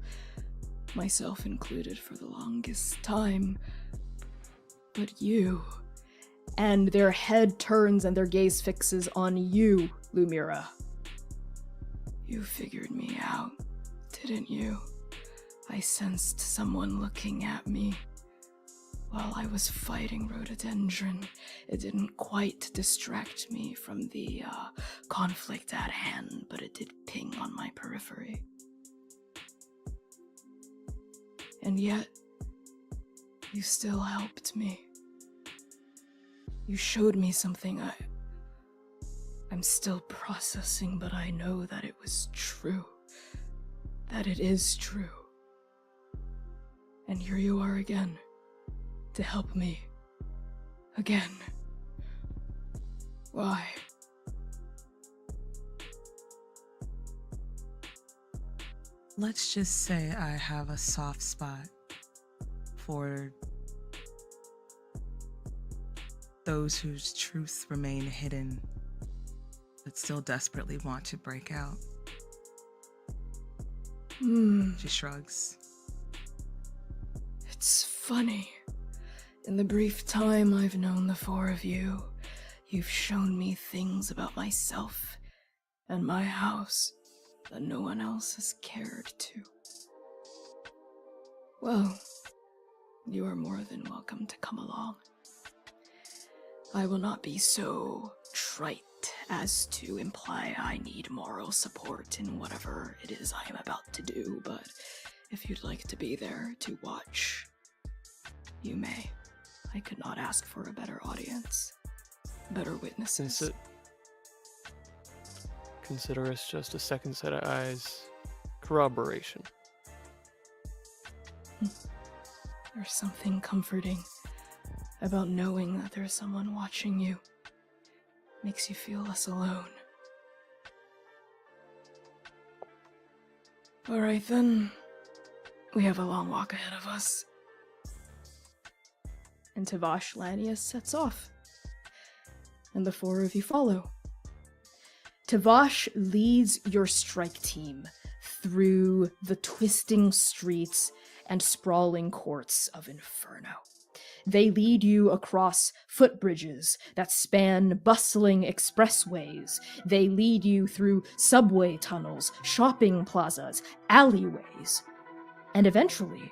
Myself included for the longest time. But you... And their head turns and their gaze fixes on you, Lumira. You figured me out, didn't you? I sensed someone looking at me. While I was fighting rhododendron, it didn't quite distract me from the conflict at hand, but it did ping on my periphery. And yet, you still helped me. You showed me something I'm still processing, but I know that it was true. That it is true. And here you are again. To help me. Again. Why? let's just say I have a soft spot for those whose truths remain hidden, but still desperately want to break out. She shrugs. It's funny. In the brief time I've known the four of you, you've shown me things about myself and my house that no one else has cared to. Well, you are more than welcome to come along. I will not be so trite as to imply I need moral support in whatever it is I am about to do, but if you'd like to be there to watch, you may. I could not ask for a better audience, better witnesses. Consider us just a second set of eyes. Corroboration. There's something comforting about knowing that there's someone watching you. Makes you feel less alone. Alright then, we have a long walk ahead of us. And Tavash Lanius sets off. And the four of you follow. Tavash leads your strike team through the twisting streets and sprawling courts of Inferno. They lead you across footbridges that span bustling expressways. They lead you through subway tunnels, shopping plazas, alleyways. And eventually,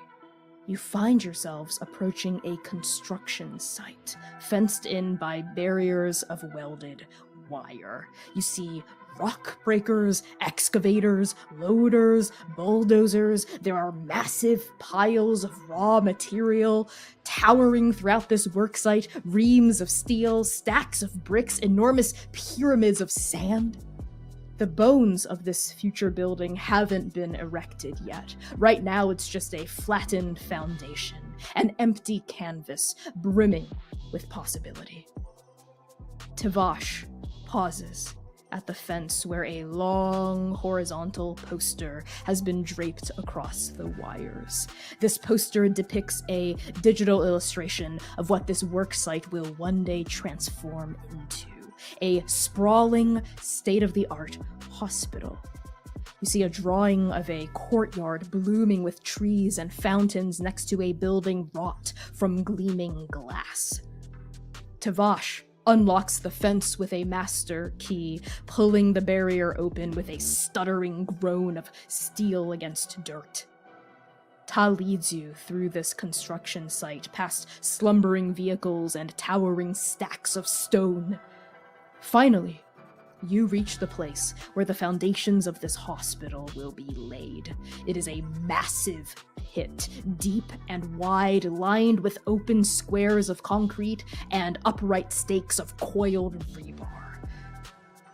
you find yourselves approaching a construction site, fenced in by barriers of welded wire. You see rock breakers, excavators, loaders, bulldozers. There are massive piles of raw material towering throughout this worksite, reams of steel, stacks of bricks, enormous pyramids of sand. The bones of this future building haven't been erected yet. Right now, it's just a flattened foundation, an empty canvas brimming with possibility. Tavash pauses at the fence where a long horizontal poster has been draped across the wires. This poster depicts a digital illustration of what this worksite will one day transform into. A sprawling, state-of-the-art hospital. You see a drawing of a courtyard blooming with trees and fountains next to a building wrought from gleaming glass. Tavash unlocks the fence with a master key, pulling the barrier open with a stuttering groan of steel against dirt. Ta leads you through this construction site, past slumbering vehicles and towering stacks of stone. Finally, you reach the place where the foundations of this hospital will be laid. It is a massive pit, deep and wide, lined with open squares of concrete and upright stakes of coiled rebar.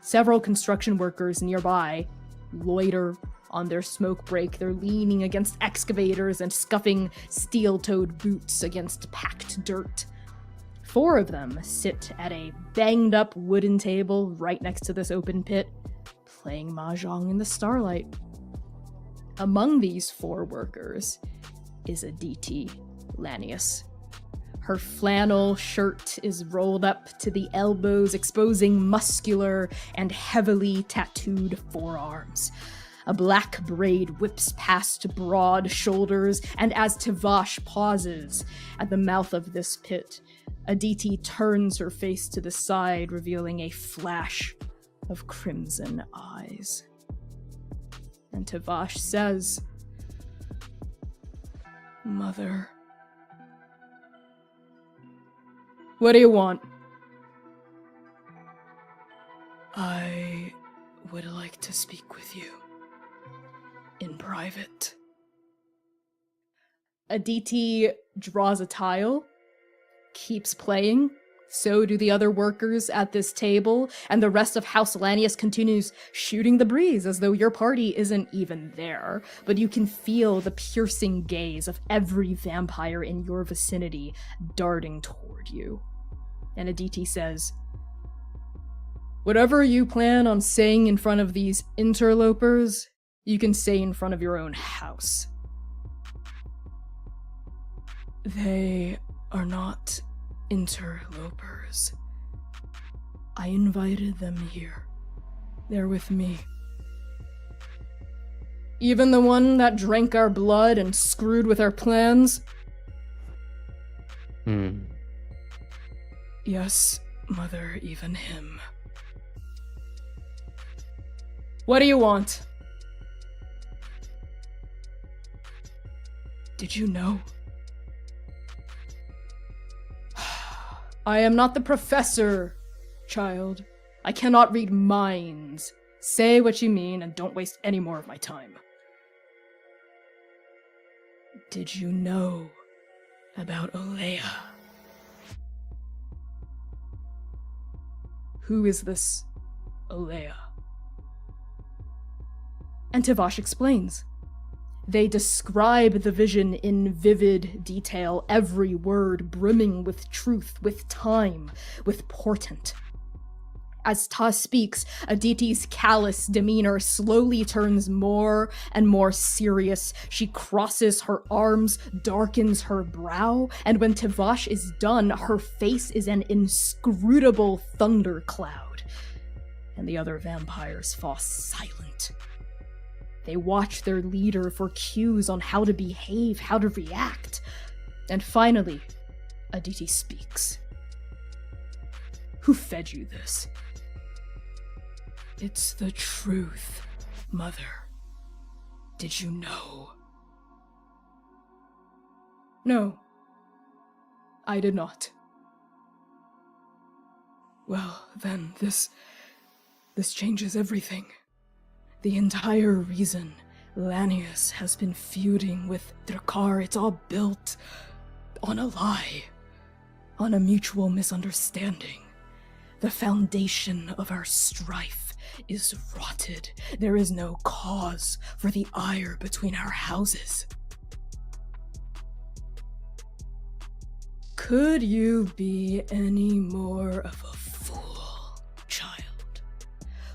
Several construction workers nearby loiter on their smoke break. They're leaning against excavators and scuffing steel-toed boots against packed dirt. 4 of them sit at a banged-up wooden table right next to this open pit, playing mahjong in the starlight. Among these 4 workers is Aditi Lanius. Her flannel shirt is rolled up to the elbows, exposing muscular and heavily tattooed forearms. A black braid whips past broad shoulders, and as Tavash pauses at the mouth of this pit, Aditi turns her face to the side, revealing a flash of crimson eyes. And Tavash says, "Mother, what do you want?" "I would like to speak with you in private." Aditi draws a tile, keeps playing. So do the other workers at this table, and the rest of House Lanius continues shooting the breeze as though your party isn't even there. But you can feel the piercing gaze of every vampire in your vicinity darting toward you. And Aditi says, "Whatever you plan on saying in front of these interlopers, you can say in front of your own house." "They are not interlopers. I invited them here. They're with me." "Even the one that drank our blood and screwed with our plans?" "Yes, Mother, even him." "What do you want?" "Did you know? I am not the professor, child. I cannot read minds. Say what you mean and don't waste any more of my time." "Did you know about Olea?" "Who is this Olea?" And Tavash explains. They describe the vision in vivid detail, every word brimming with truth, with time, with portent. As Ta speaks, Aditi's callous demeanor slowly turns more and more serious. She crosses her arms, darkens her brow, and when Tavash is done, her face is an inscrutable thundercloud. And the other vampires fall silent. They watch their leader for cues on how to behave, how to react. And finally, Aditi speaks. "Who fed you this?" "It's the truth, Mother. Did you know?" "No, I did not." "Well, then, this changes everything. The entire reason Lanius has been feuding with Drakkar, it's all built on a lie, on a mutual misunderstanding. The foundation of our strife is rotted. There is no cause for the ire between our houses." "Could you be any more of a fool, child?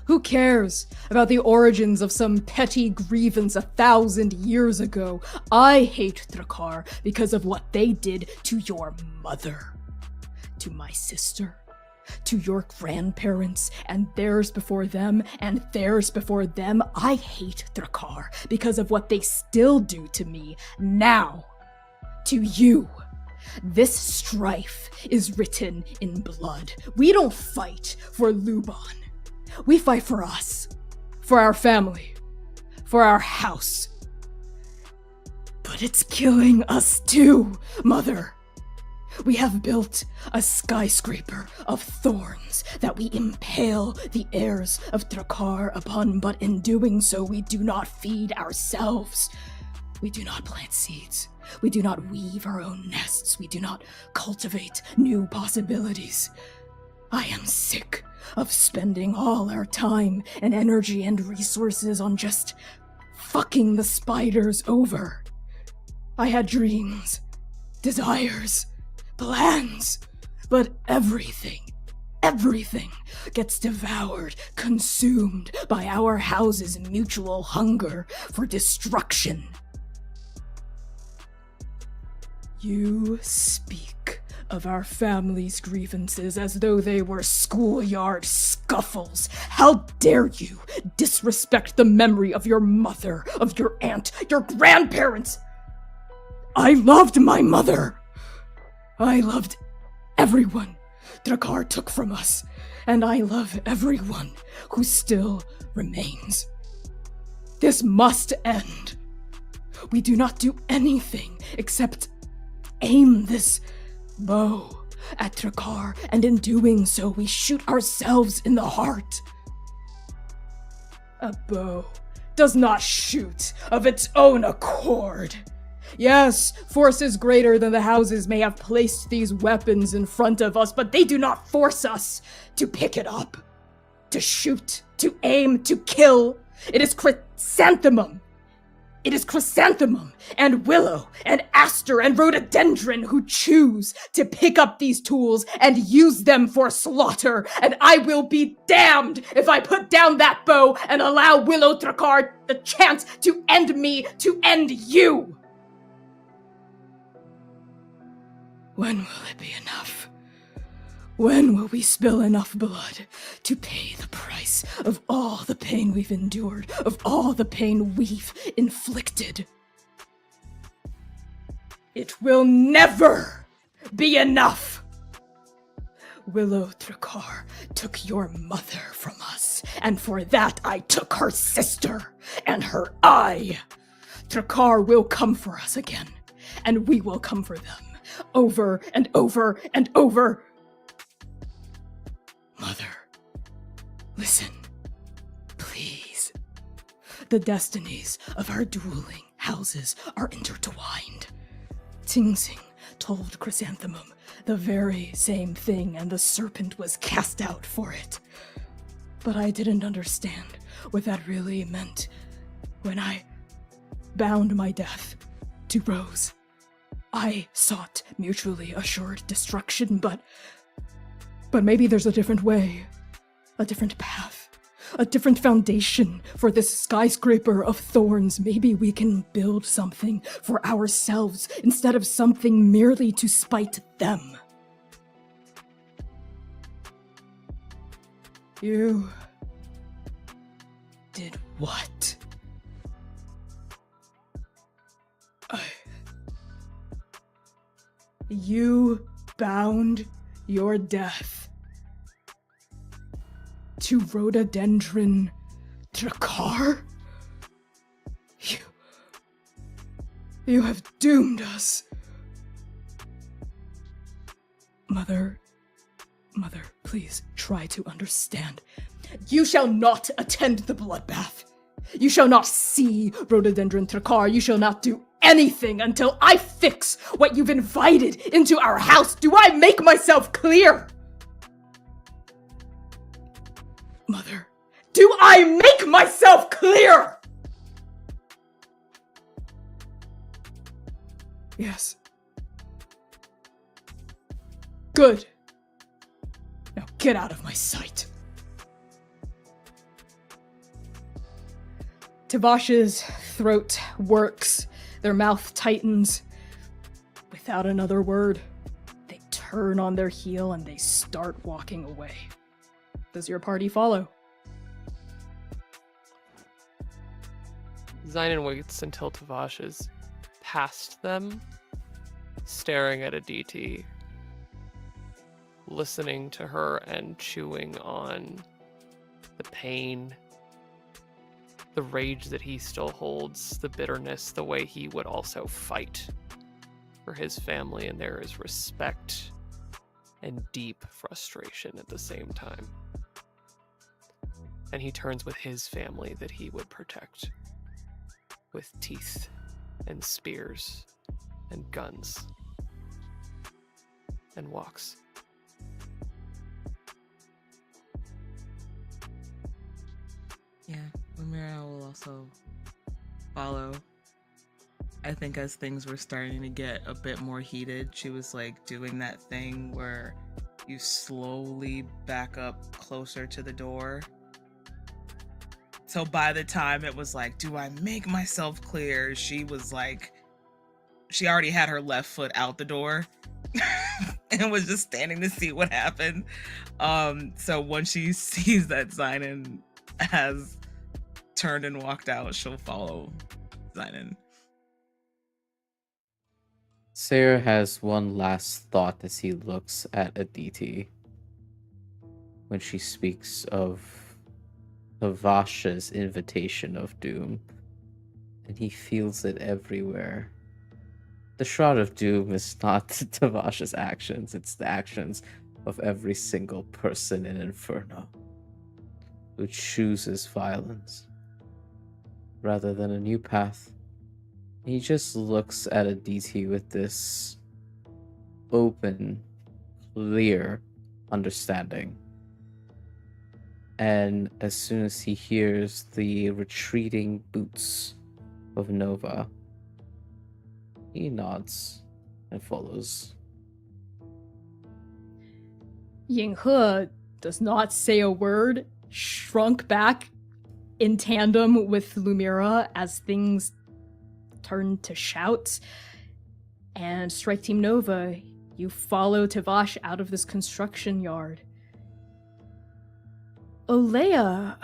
Who cares about the origins of some petty grievance 1,000 years ago? I hate Drakkar because of what they did to your mother, to my sister, to your grandparents, and theirs before them, and theirs before them. I hate Drakkar because of what they still do to me now, to you. This strife is written in blood. We don't fight for Luban. We fight for us, for our family, for our house. But it's killing us too, Mother. We have built a skyscraper of thorns that we impale the heirs of Drakkar upon, but in doing so we do not feed ourselves. We do not plant seeds. We do not weave our own nests. We do not cultivate new possibilities. I am sick of spending all our time and energy and resources on just fucking the spiders over. I had dreams, desires, plans, but everything everything gets devoured, consumed by our house's mutual hunger for destruction. You speak of our family's grievances as though they were schoolyard scuffles. How dare you disrespect the memory of your mother, of your aunt, your grandparents? I loved my mother. I loved everyone Drakkar took from us, and I love everyone who still remains. This must end. We do not do anything except aim this bow at Drakkar, and in doing so, we shoot ourselves in the heart. A bow does not shoot of its own accord. Yes, forces greater than the houses may have placed these weapons in front of us, but they do not force us to pick it up, to shoot, to aim, to kill. It is chrysanthemum. It is chrysanthemum and willow and aster and rhododendron who choose to pick up these tools and use them for slaughter, and I will be damned if I put down that bow and allow Willow Drakkar the chance to end me, to end you. When will it be enough? When will we spill enough blood to pay the price of all the pain we've endured, of all the pain we've inflicted? It will never be enough! Willow Drakkar took your mother from us, and for that I took her sister and her eye. Drakkar will come for us again, and we will come for them, over and over and over. Mother, listen, please. The destinies of our dueling houses are intertwined. Tingsing told Chrysanthemum the very same thing, and the serpent was cast out for it. But I didn't understand what that really meant when I bound my death to Rose. I sought mutually assured destruction, but maybe there's a different way, a different path, a different foundation for this skyscraper of thorns. Maybe we can build something for ourselves instead of something merely to spite them. You did what? You bound your death to rhododendron Drakkar? You have doomed us. Mother, please try to understand. You shall not attend the bloodbath. You shall not see rhododendron Drakkar. You shall not do anything until I fix what you've invited into our house. Do I make myself clear? Mother, do I make myself clear? Yes. Good. Now get out of my sight. Tavash's throat works. Their mouth tightens. Without another word, they turn on their heel and they start walking away. Does your party follow? Zynon waits until Tavash is past them, staring at Aditi, listening to her and chewing on the pain, the rage that he still holds, the bitterness, the way he would also fight for his family, and there is respect and deep frustration at the same time. And he turns with his family that he would protect, with teeth and spears and guns, and walks. Yeah, Lumira will also follow. I think as things were starting to get a bit more heated, she was like doing that thing where You slowly back up closer to the door. So by the time it was like, do I make myself clear? She was like, she already had her left foot out the door and was just standing to see what happened. So once she sees that Zynon has turned and walked out, she'll follow Zynon. Sarah has one last thought as he looks at Aditi when she speaks of Avasha's invitation of doom, and he feels it everywhere. The Shroud of Doom is not Tavasha's actions, it's the actions of every single person in Inferno who chooses violence rather than a new path. He just looks at Aditi with this open, clear understanding. And as soon as he hears the retreating boots of Nova, he nods and follows. Yinghe does not say a word, shrunk back in tandem with Lumira as things turn to shout. And Strike Team Nova, you follow Tavash out of this construction yard. Olea,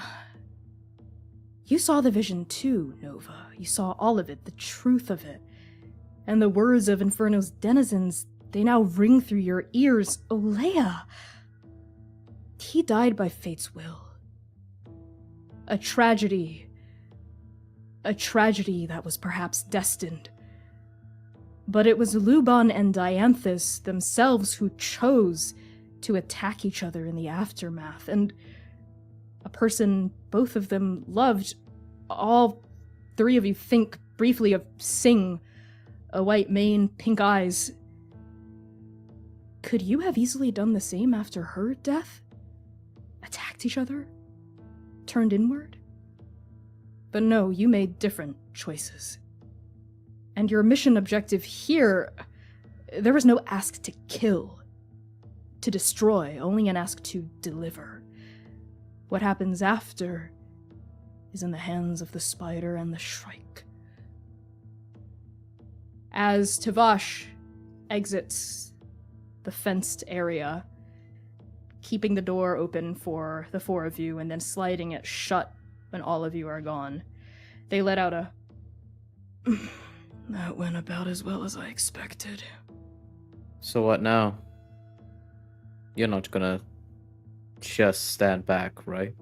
you saw the vision too, Nova. You saw all of it, the truth of it. And the words of Inferno's denizens, they now ring through your ears. Olea, he died by fate's will. A tragedy that was perhaps destined. But it was Luban and Dianthus themselves who chose to attack each other in the aftermath, and a person both of them loved. All three of you think briefly of Sing, a white mane, pink eyes. Could you have easily done the same after her death? Attacked each other? Turned inward? But no, you made different choices. And your mission objective here, there was no ask to kill, to destroy, only an ask to deliver. What happens after is in the hands of the spider and the shrike. As Tavash exits the fenced area, keeping the door open for the four of you and then sliding it shut when all of you are gone, they let out a that went about as well as I expected. So what now? You're not gonna just stand back, right?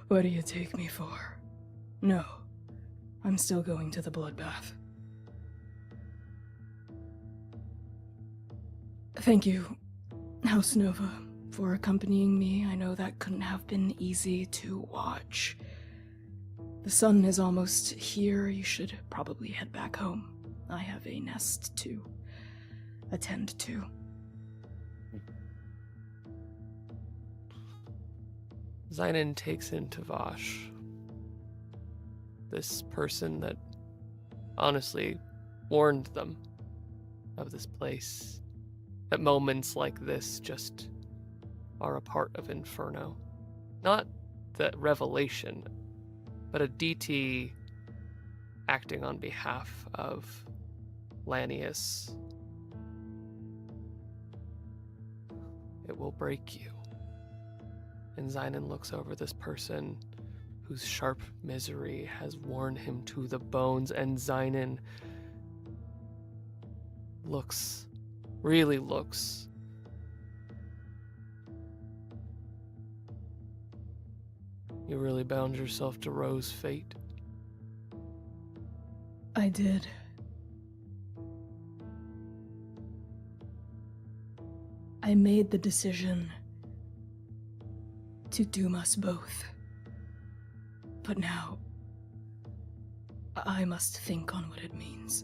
What do you take me for? No, I'm still going to the bloodbath. Thank you, House Nova, for accompanying me. I know that couldn't have been easy to watch. The sun is almost here. You should probably head back home. I have a nest to attend to. Zynon takes in Tavash, this person that honestly warned them of this place, that moments like this just are a part of Inferno. Not the revelation, but a DT acting on behalf of Lanius. It will break you. And Zynon looks over this person whose sharp misery has worn him to the bones, and Zynon really looks. You really bound yourself to Rose's fate. I did. I made the decision to doom us both. But now, I must think on what it means.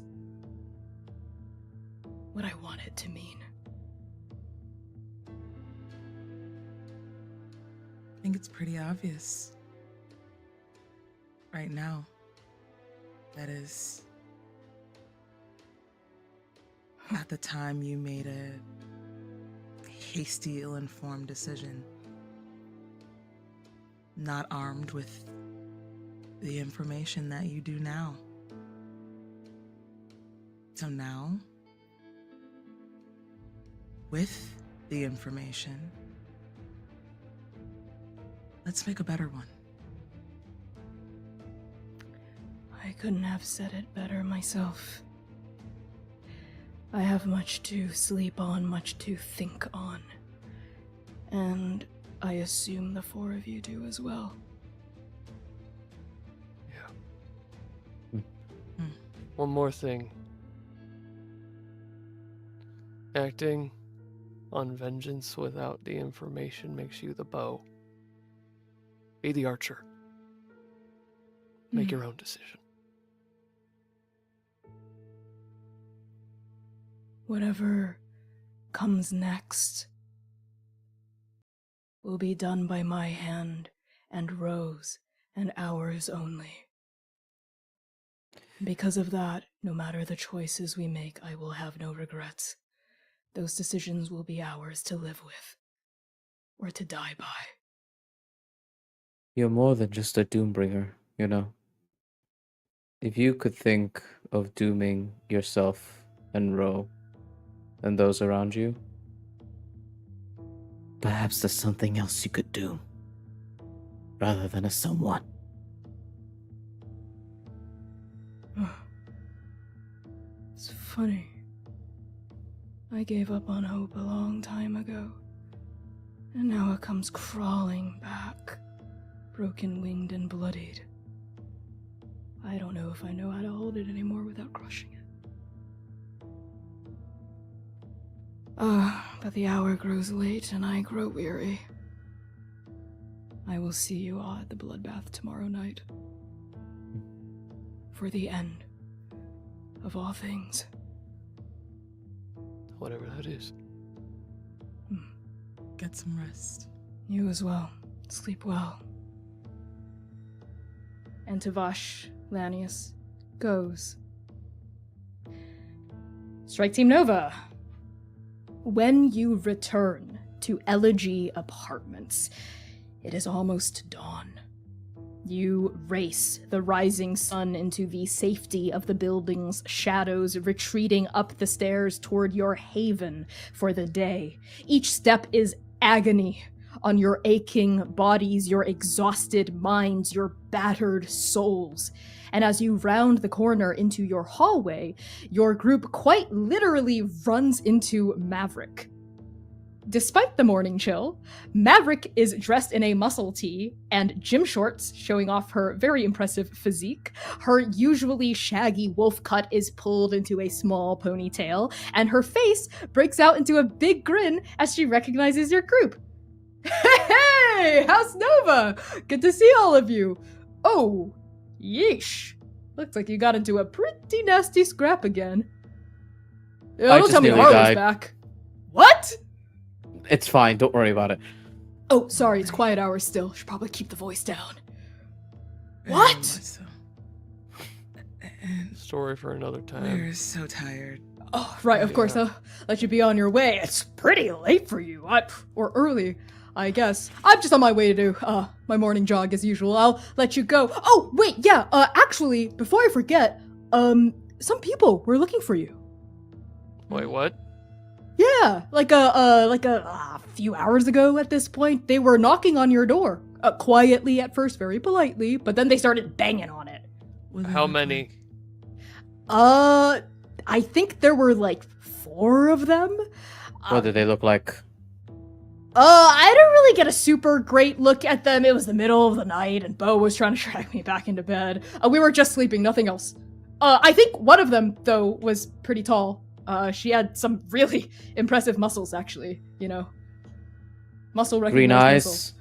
What I want it to mean. I think it's pretty obvious right now. That is, at the time you made a hasty, ill-informed decision. Not armed with the information that you do now. So now, with the information, let's make a better one. I couldn't have said it better myself. I have much to sleep on, much to think on. And I assume the four of you do as well. Yeah. One more thing. Acting on vengeance without the information makes you the bow. Be the archer. Make your own decision. Whatever comes next will be done by my hand and Rose and ours only. Because of that, no matter the choices we make, I will have no regrets. Those decisions will be ours to live with, or to die by. You're more than just a doombringer, you know. If you could think of dooming yourself and Ro and those around you, perhaps there's something else you could do, rather than a someone. It's funny. I gave up on hope a long time ago, and now it comes crawling back, broken-winged and bloodied. I don't know if I know how to hold it anymore without crushing it. But the hour grows late and I grow weary. I will see you all at the bloodbath tomorrow night. For the end of all things. Whatever that is. Get some rest. You as well. Sleep well. And Tavash Lanius goes. Strike Team Nova. When you return to Elegy Apartments, it is almost dawn. You race the rising sun into the safety of the building's shadows, retreating up the stairs toward your haven for the day. Each step is agony on your aching bodies, your exhausted minds, your battered souls. And as you round the corner into your hallway, your group quite literally runs into Maverick. Despite the morning chill, Maverick is dressed in a muscle tee and gym shorts, showing off her very impressive physique. Her usually shaggy wolf cut is pulled into a small ponytail, and her face breaks out into a big grin as she recognizes your group. Hey! House Nova! Good to see all of you! Oh, yeesh. Looks like you got into a pretty nasty scrap again. Don't tell me Harlow's back. What? It's fine, don't worry about it. Oh, sorry, it's quiet hours still. Should probably keep the voice down. What? Story for another time. We're so tired. Oh, right, of course. I'll let you be on your way. It's pretty late for you. Or early, I guess. I'm just on my way to do my morning jog as usual. I'll let you go. Oh, wait, yeah. Actually, before I forget, some people were looking for you. Wait, what? Yeah, like a few hours ago at this point, they were knocking on your door. Quietly at first, very politely, but then they started banging on it. How many? I think there were like 4 of them. What did they look like? I didn't really get a super great look at them. It was the middle of the night, and Bo was trying to drag me back into bed. We were just sleeping, nothing else. I think one of them, though, was pretty tall. She had some really impressive muscles, actually, you know. Muscle recognized Green eyes. muscles.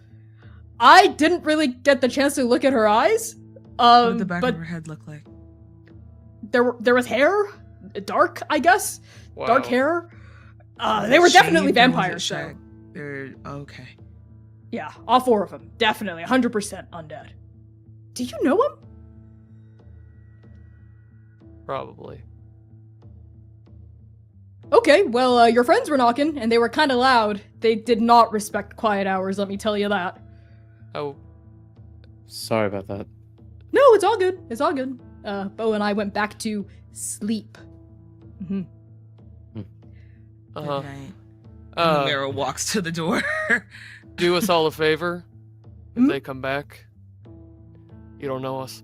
I didn't really get the chance to look at her eyes. What did the back but of her head look like? there was hair, dark, I guess. Wow. Dark hair. They were definitely Shaved or was it vampires, so. shag? They're okay. Yeah, all 4 of them. Definitely, 100% undead. Do you know him? Probably. Okay, well, your friends were knocking, and they were kind of loud. They did not respect quiet hours, let me tell you that. Oh, Sorry about that. No, it's all good. It's all good. Bo and I went back to sleep. Good uh-huh. night. And Uh, Lumira walks to the door. do us all a favor. If Hmm? they come back, you don't know us.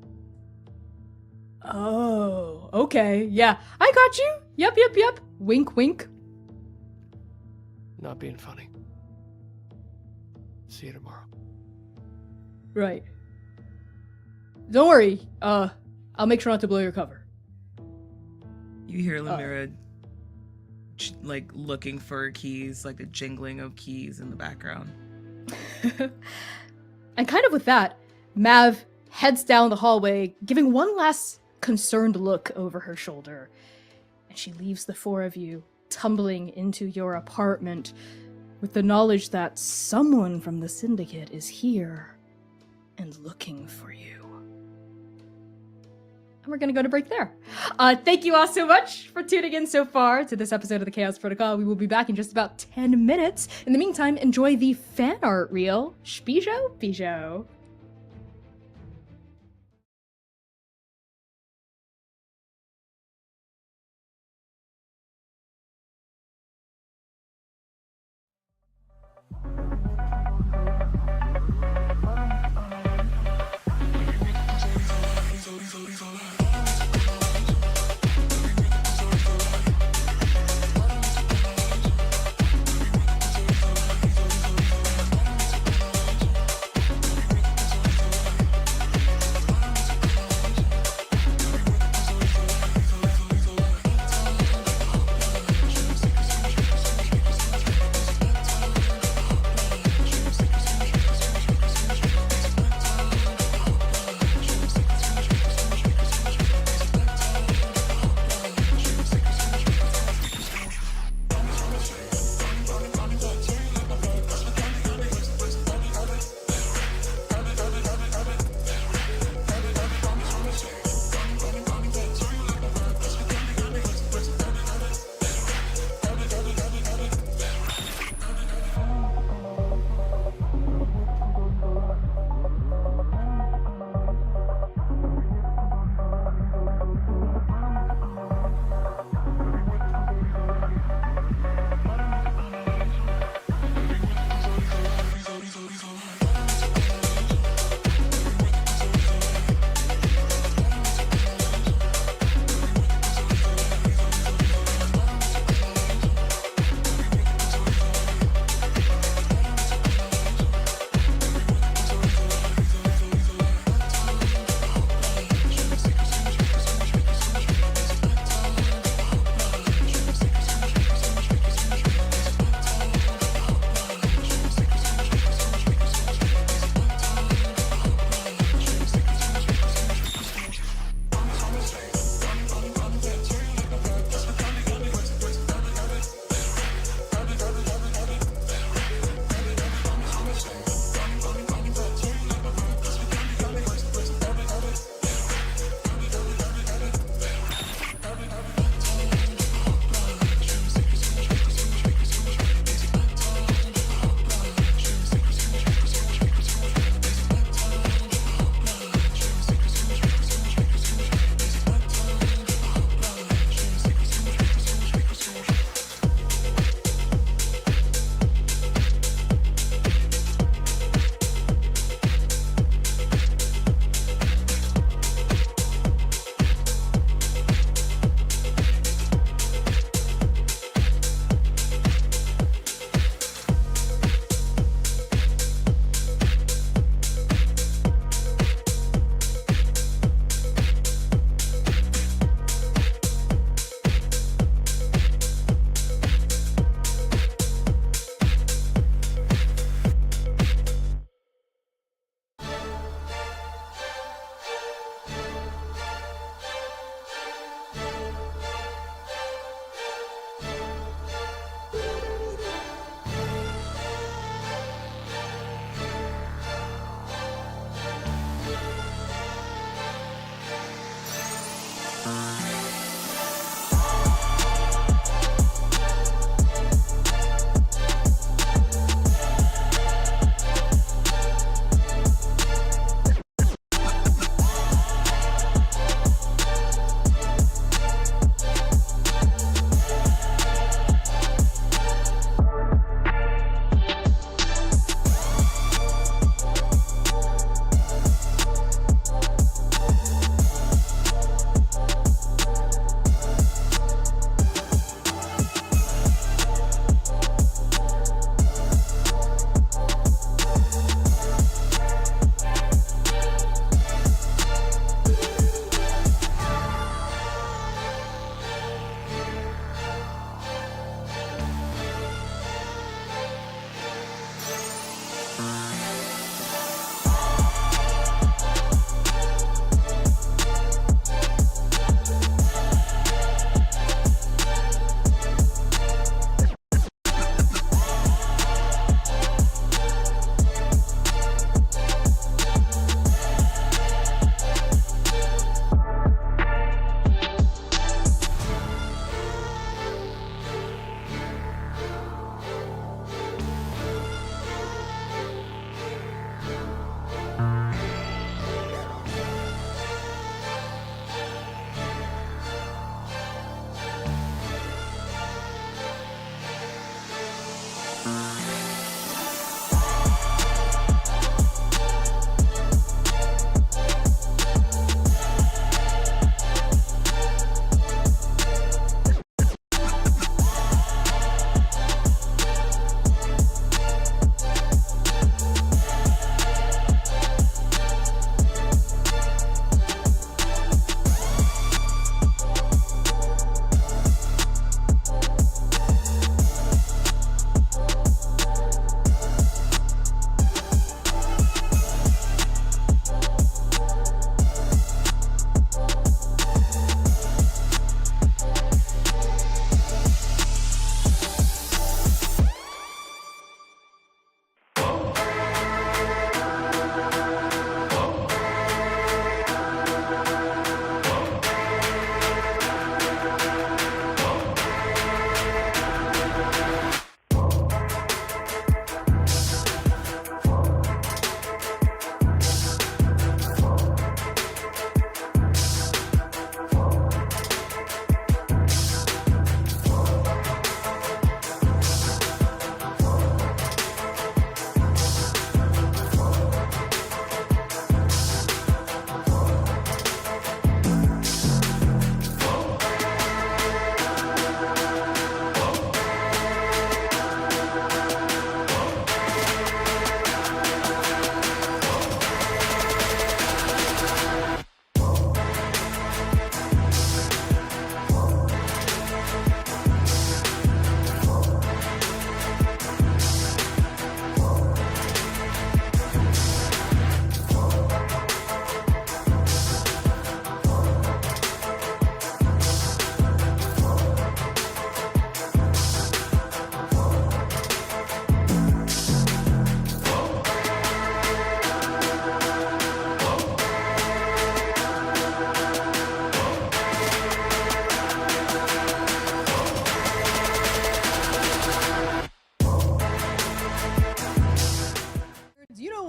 Oh, okay. Yeah, I got you. Yep. Wink, wink. Not being funny. See you tomorrow. Right. Don't worry. I'll make sure not to blow your cover. You hear Lumira like looking for keys, like the jingling of keys in the background. And kind of with that, Mav heads down the hallway, giving one last concerned look over her shoulder. And she leaves the four of you tumbling into your apartment with the knowledge that someone from the Syndicate is here and looking for you. And we're going to go to break there. Thank you all so much for tuning in so far to this episode of the Chaos Protocol. We will be back in just about 10 minutes. In the meantime, enjoy the fan art reel. Spijo.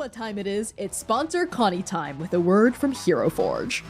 what time it is. It's sponsor Connie time with a word from Hero Forge.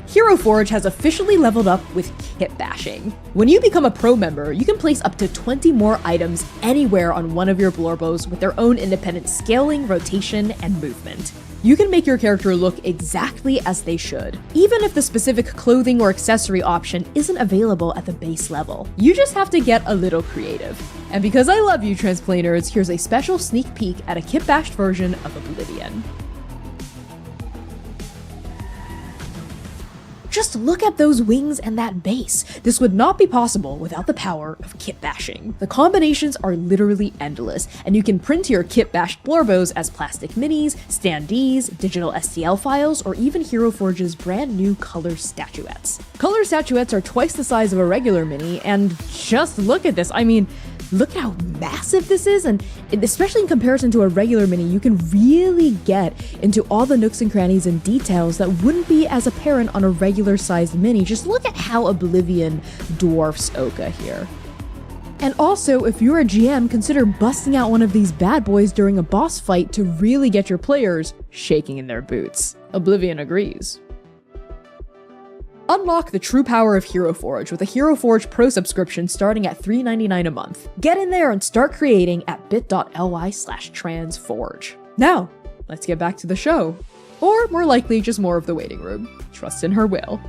Hero Forge has officially leveled up with kit bashing. When you become a pro member, you can place up to 20 more items anywhere on one of your Blorbos with their own independent scaling, rotation, and movement. You can make your character look exactly as they should, even if the specific clothing or accessory option isn't available at the base level. You just have to get a little creative. And because I love you, Transplaners, here's a special sneak peek at a kit-bashed version of Oblivion. Just look at those wings and that base. This would not be possible without the power of kit bashing. The combinations are literally endless, and you can print your kit bashed Blorbos as plastic minis, standees, digital STL files, or even Hero Forge's brand new color statuettes. Color statuettes are twice the size of a regular mini, and just look at this. I mean, look how massive this is, and especially in comparison to a regular mini, you can really get into all the nooks and crannies and details that wouldn't be as apparent on a regular sized mini. Just look at how Oblivion dwarfs Oka here. And also, if you're a GM, consider busting out one of these bad boys during a boss fight to really get your players shaking in their boots. Oblivion agrees. Unlock the true power of Hero Forge with a Hero Forge Pro subscription starting at $3.99 a month. Get in there and start creating at bit.ly/transforge. Now, let's get back to the show. Or more likely, just more of the waiting room. Trust in her will.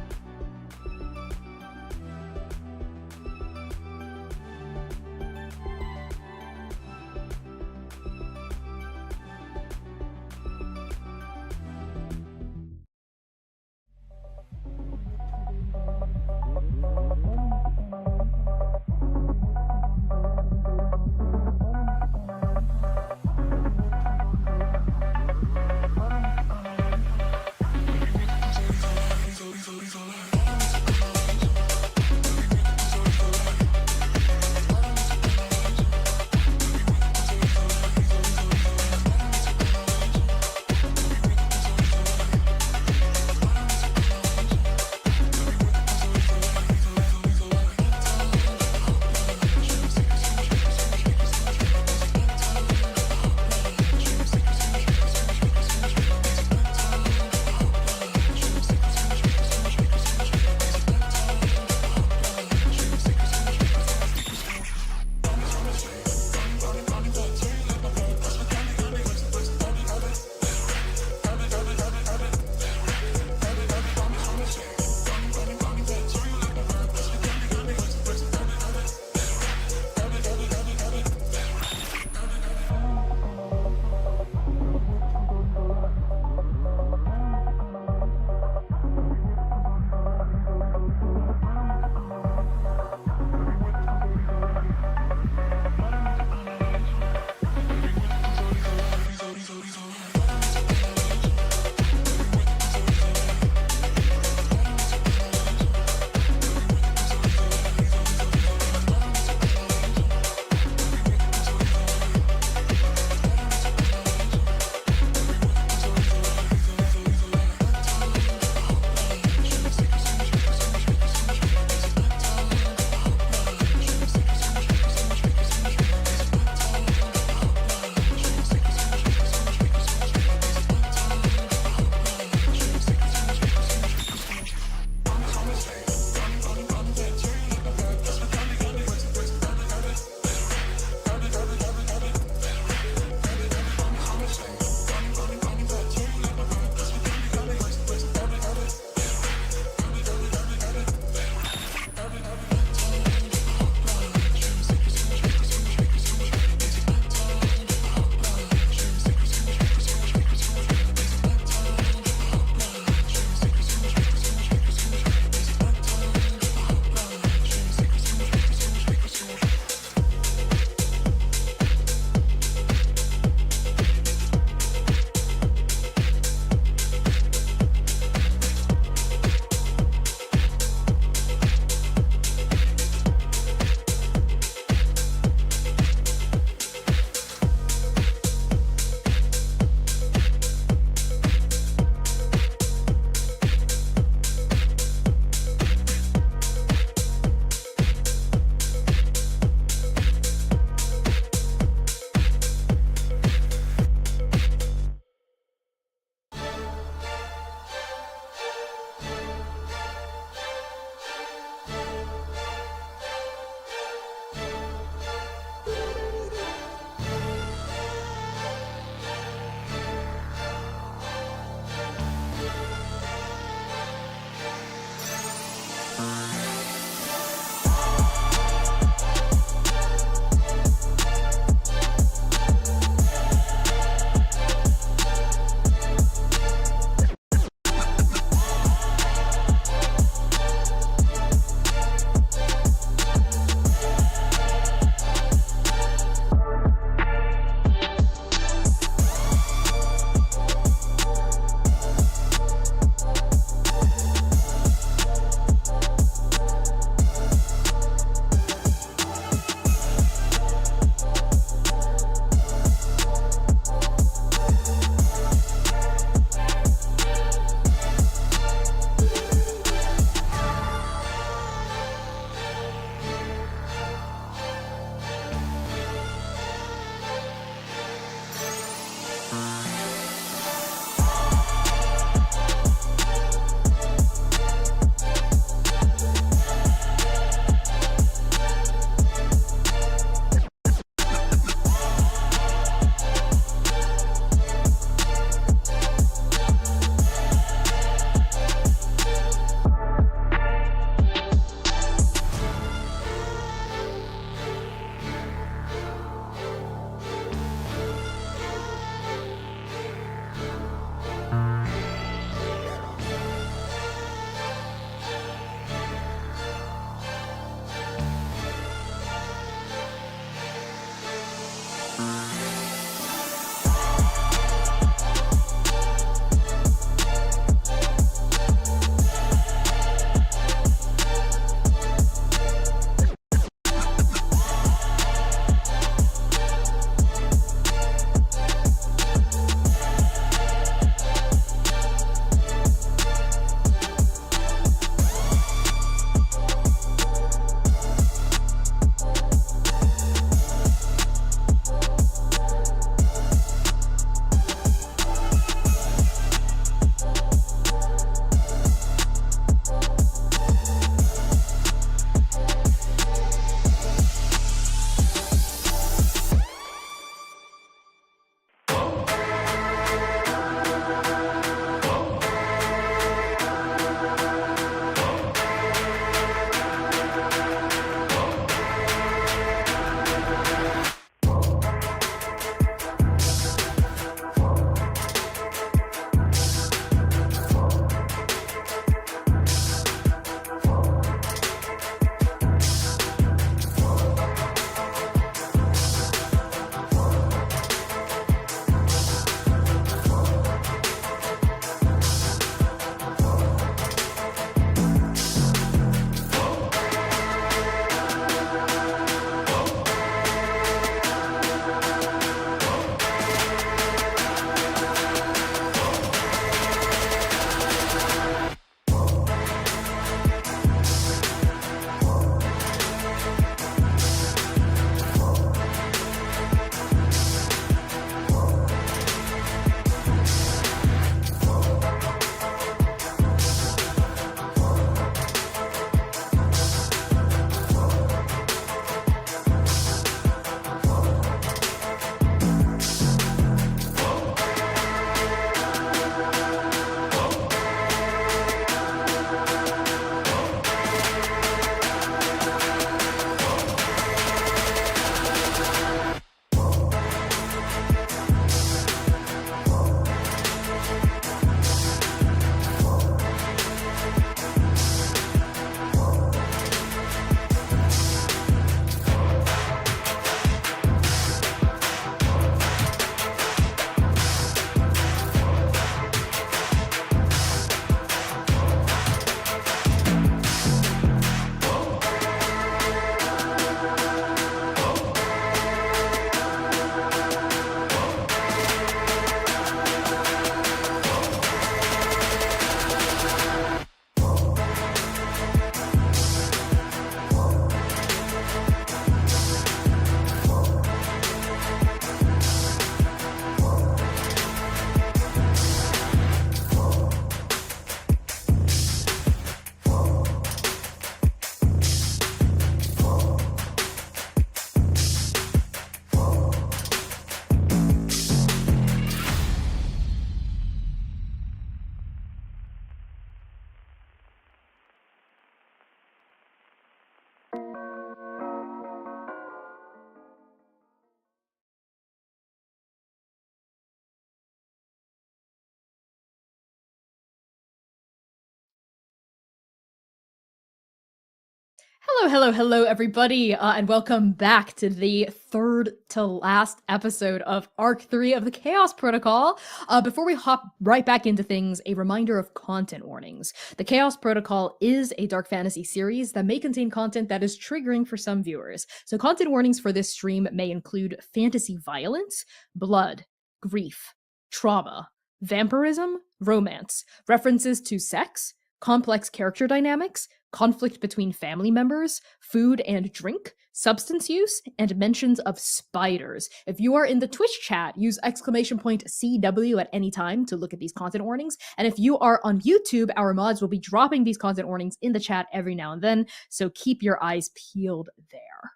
Hello, everybody, and welcome back to the third to last episode of Arc 3 of the Chaos Protocol. Before we hop right back into things, a reminder of content warnings. The Chaos Protocol is a dark fantasy series that may contain content that is triggering for some viewers. So content warnings for this stream may include fantasy violence, blood, grief, trauma, vampirism, romance, references to sex, complex character dynamics, conflict between family members, food and drink, substance use, and mentions of spiders. If you are in the Twitch chat, use !CW at any time to look at these content warnings. And if you are on YouTube, our mods will be dropping these content warnings in the chat every now and then, so keep your eyes peeled there.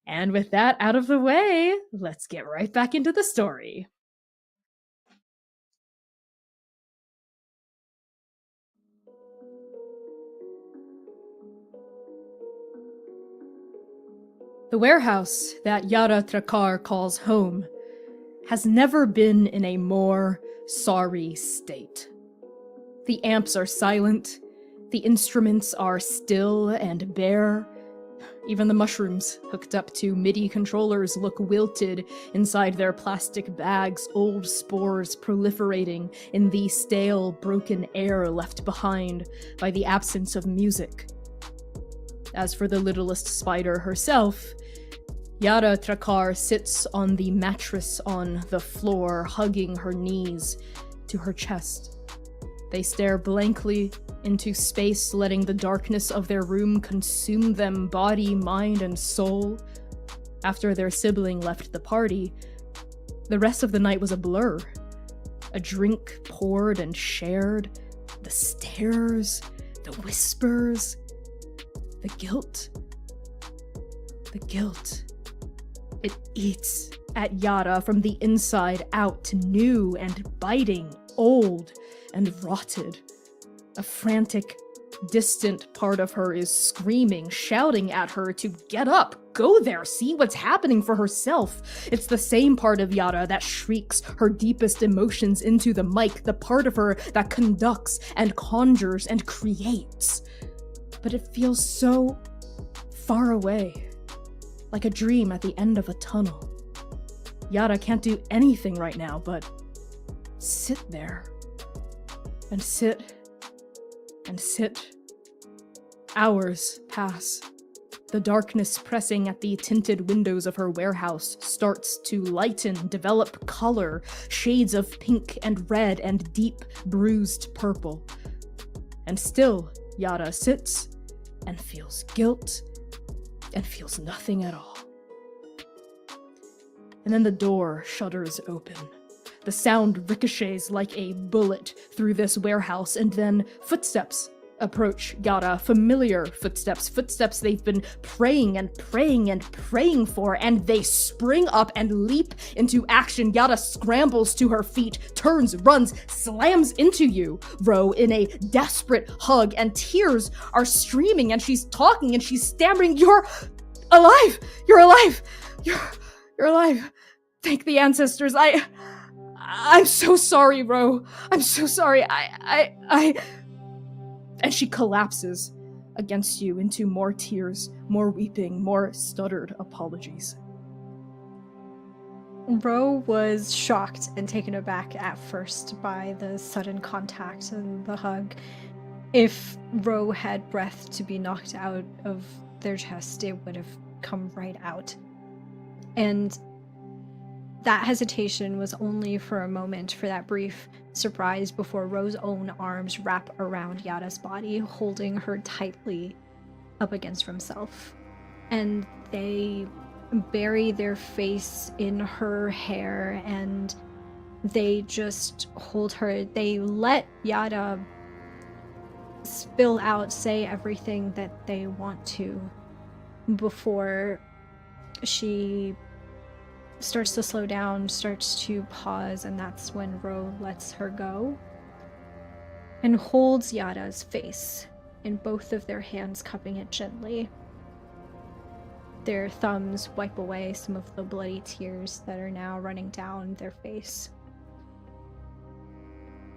And with that out of the way, let's get right back into the story. The warehouse that Yara Trakar calls home has never been in a more sorry state. The amps are silent, the instruments are still and bare. Even the mushrooms hooked up to MIDI controllers look wilted inside their plastic bags, old spores proliferating in the stale, broken air left behind by the absence of music. As for the littlest spider herself, Yara Trakar sits on the mattress on the floor, hugging her knees to her chest. They stare blankly into space, letting the darkness of their room consume them, body, mind, and soul. After their sibling left the party, the rest of the night was a blur. A drink poured and shared, the stares, the whispers, the guilt. The guilt. It eats at Yara from the inside out, new and biting, old and rotted. A frantic, distant part of her is screaming, shouting at her to get up, go there, see what's happening for herself. It's the same part of Yara that shrieks her deepest emotions into the mic, the part of her that conducts and conjures and creates. But it feels so far away. Like a dream at the end of a tunnel. Yara can't do anything right now but sit there. And sit. And sit. Hours pass. The darkness pressing at the tinted windows of her warehouse starts to lighten, develop color, shades of pink and red and deep bruised purple. And still, Yara sits and feels guilt and feels nothing at all. And then the door shudders open. The sound ricochets like a bullet through this warehouse, and then footsteps approach Yara. Familiar footsteps. Footsteps they've been praying and praying and praying for, and they spring up and leap into action. Yara scrambles to her feet, turns, runs, slams into you, Ro, in a desperate hug, and tears are streaming, and she's talking and she's stammering, "You're alive! You're alive! You're alive! Thank the ancestors! I'm so sorry, Ro. I'm so sorry. And she collapses against you into more tears, more weeping, more stuttered apologies. Ro was shocked and taken aback at first by the sudden contact and the hug. If Ro had breath to be knocked out of their chest, it would have come right out. And that hesitation was only for a moment, for that brief surprise, before Ro's own arms wrap around Yara's body, holding her tightly up against himself. And they bury their face in her hair, and they just hold her. They let Yara spill out, say everything that they want to, before she starts to slow down, starts to pause, and that's when Ro lets her go and holds Yara's face in both of their hands, cupping it gently. Their thumbs wipe away some of the bloody tears that are now running down their face.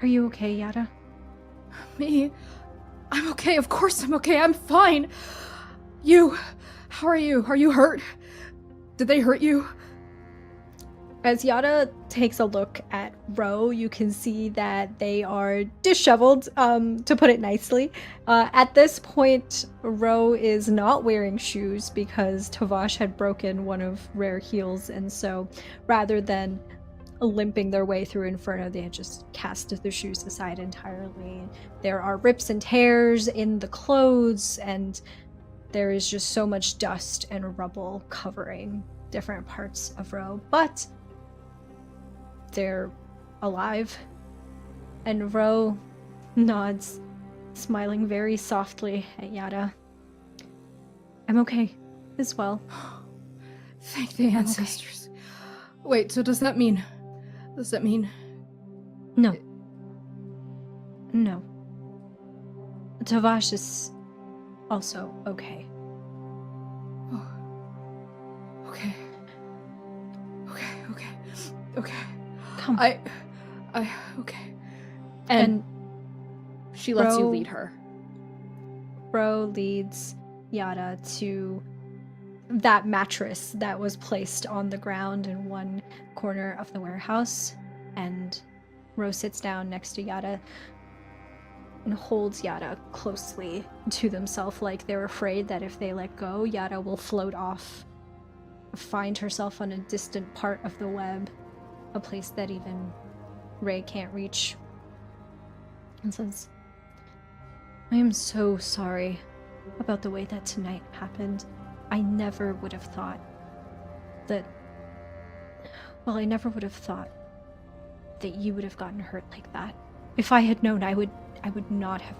Are you okay, Yara? Me? I'm okay. Of course I'm okay. I'm fine. How are you? Are you hurt? Did they hurt you? As Yara takes a look at Ro, you can see that they are disheveled, to put it nicely. At this point, Ro is not wearing shoes because Tavash had broken one of Rare heels, and so rather than limping their way through Inferno, they had just cast the shoes aside entirely. There are rips and tears in the clothes, and there is just so much dust and rubble covering different parts of Ro, but they're alive. And Ro nods, smiling very softly at Yara. I'm okay as well. Thank the ancestors. Wait, so does that mean... No. No. Tavash is also okay. Oh. Okay. Okay. Come. Okay. And she lets you Ro- lead her. Ro leads Yara to that mattress that was placed on the ground in one corner of the warehouse, and Ro sits down next to Yara and holds Yara closely to themselves, like they're afraid that if they let go, Yara will float off, find herself on a distant part of the web, a place that even Ray can't reach. And says, I am so sorry about the way that tonight happened. I never would have thought that... Well, I never would have thought that you would have gotten hurt like that. If I had known, I would not have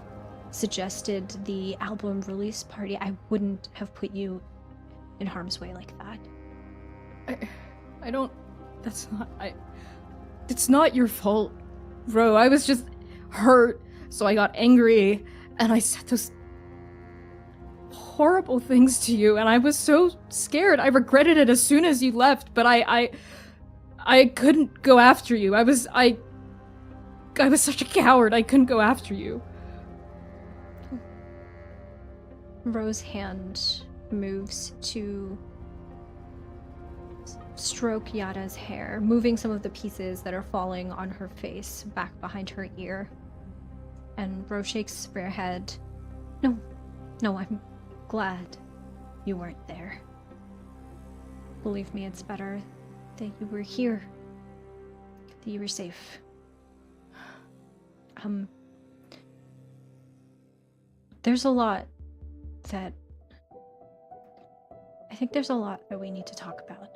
suggested the album release party. I wouldn't have put you in harm's way like that. I don't... That's not... It's not your fault, Ro. I was just hurt, so I got angry, and I said those horrible things to you, and I was so scared. I regretted it as soon as you left, but I couldn't go after you. I was such a coward. I couldn't go after you. Ro's hand moves to stroke Yara's hair, moving some of the pieces that are falling on her face back behind her ear. And Ro shakes her head. No, I'm glad you weren't there. Believe me, it's better that you were here, that you were safe. There's a lot that... I think there's a lot that we need to talk about.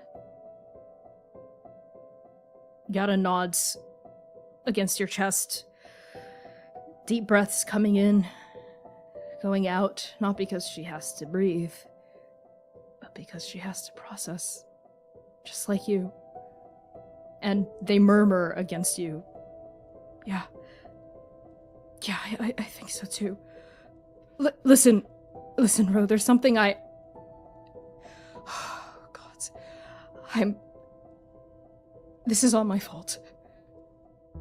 Yara nods against your chest. Deep breaths coming in, going out, not because she has to breathe, but because she has to process, just like you. And they murmur against you. Yeah, I think so too. Listen, Ro, there's something oh, God. This is all my fault.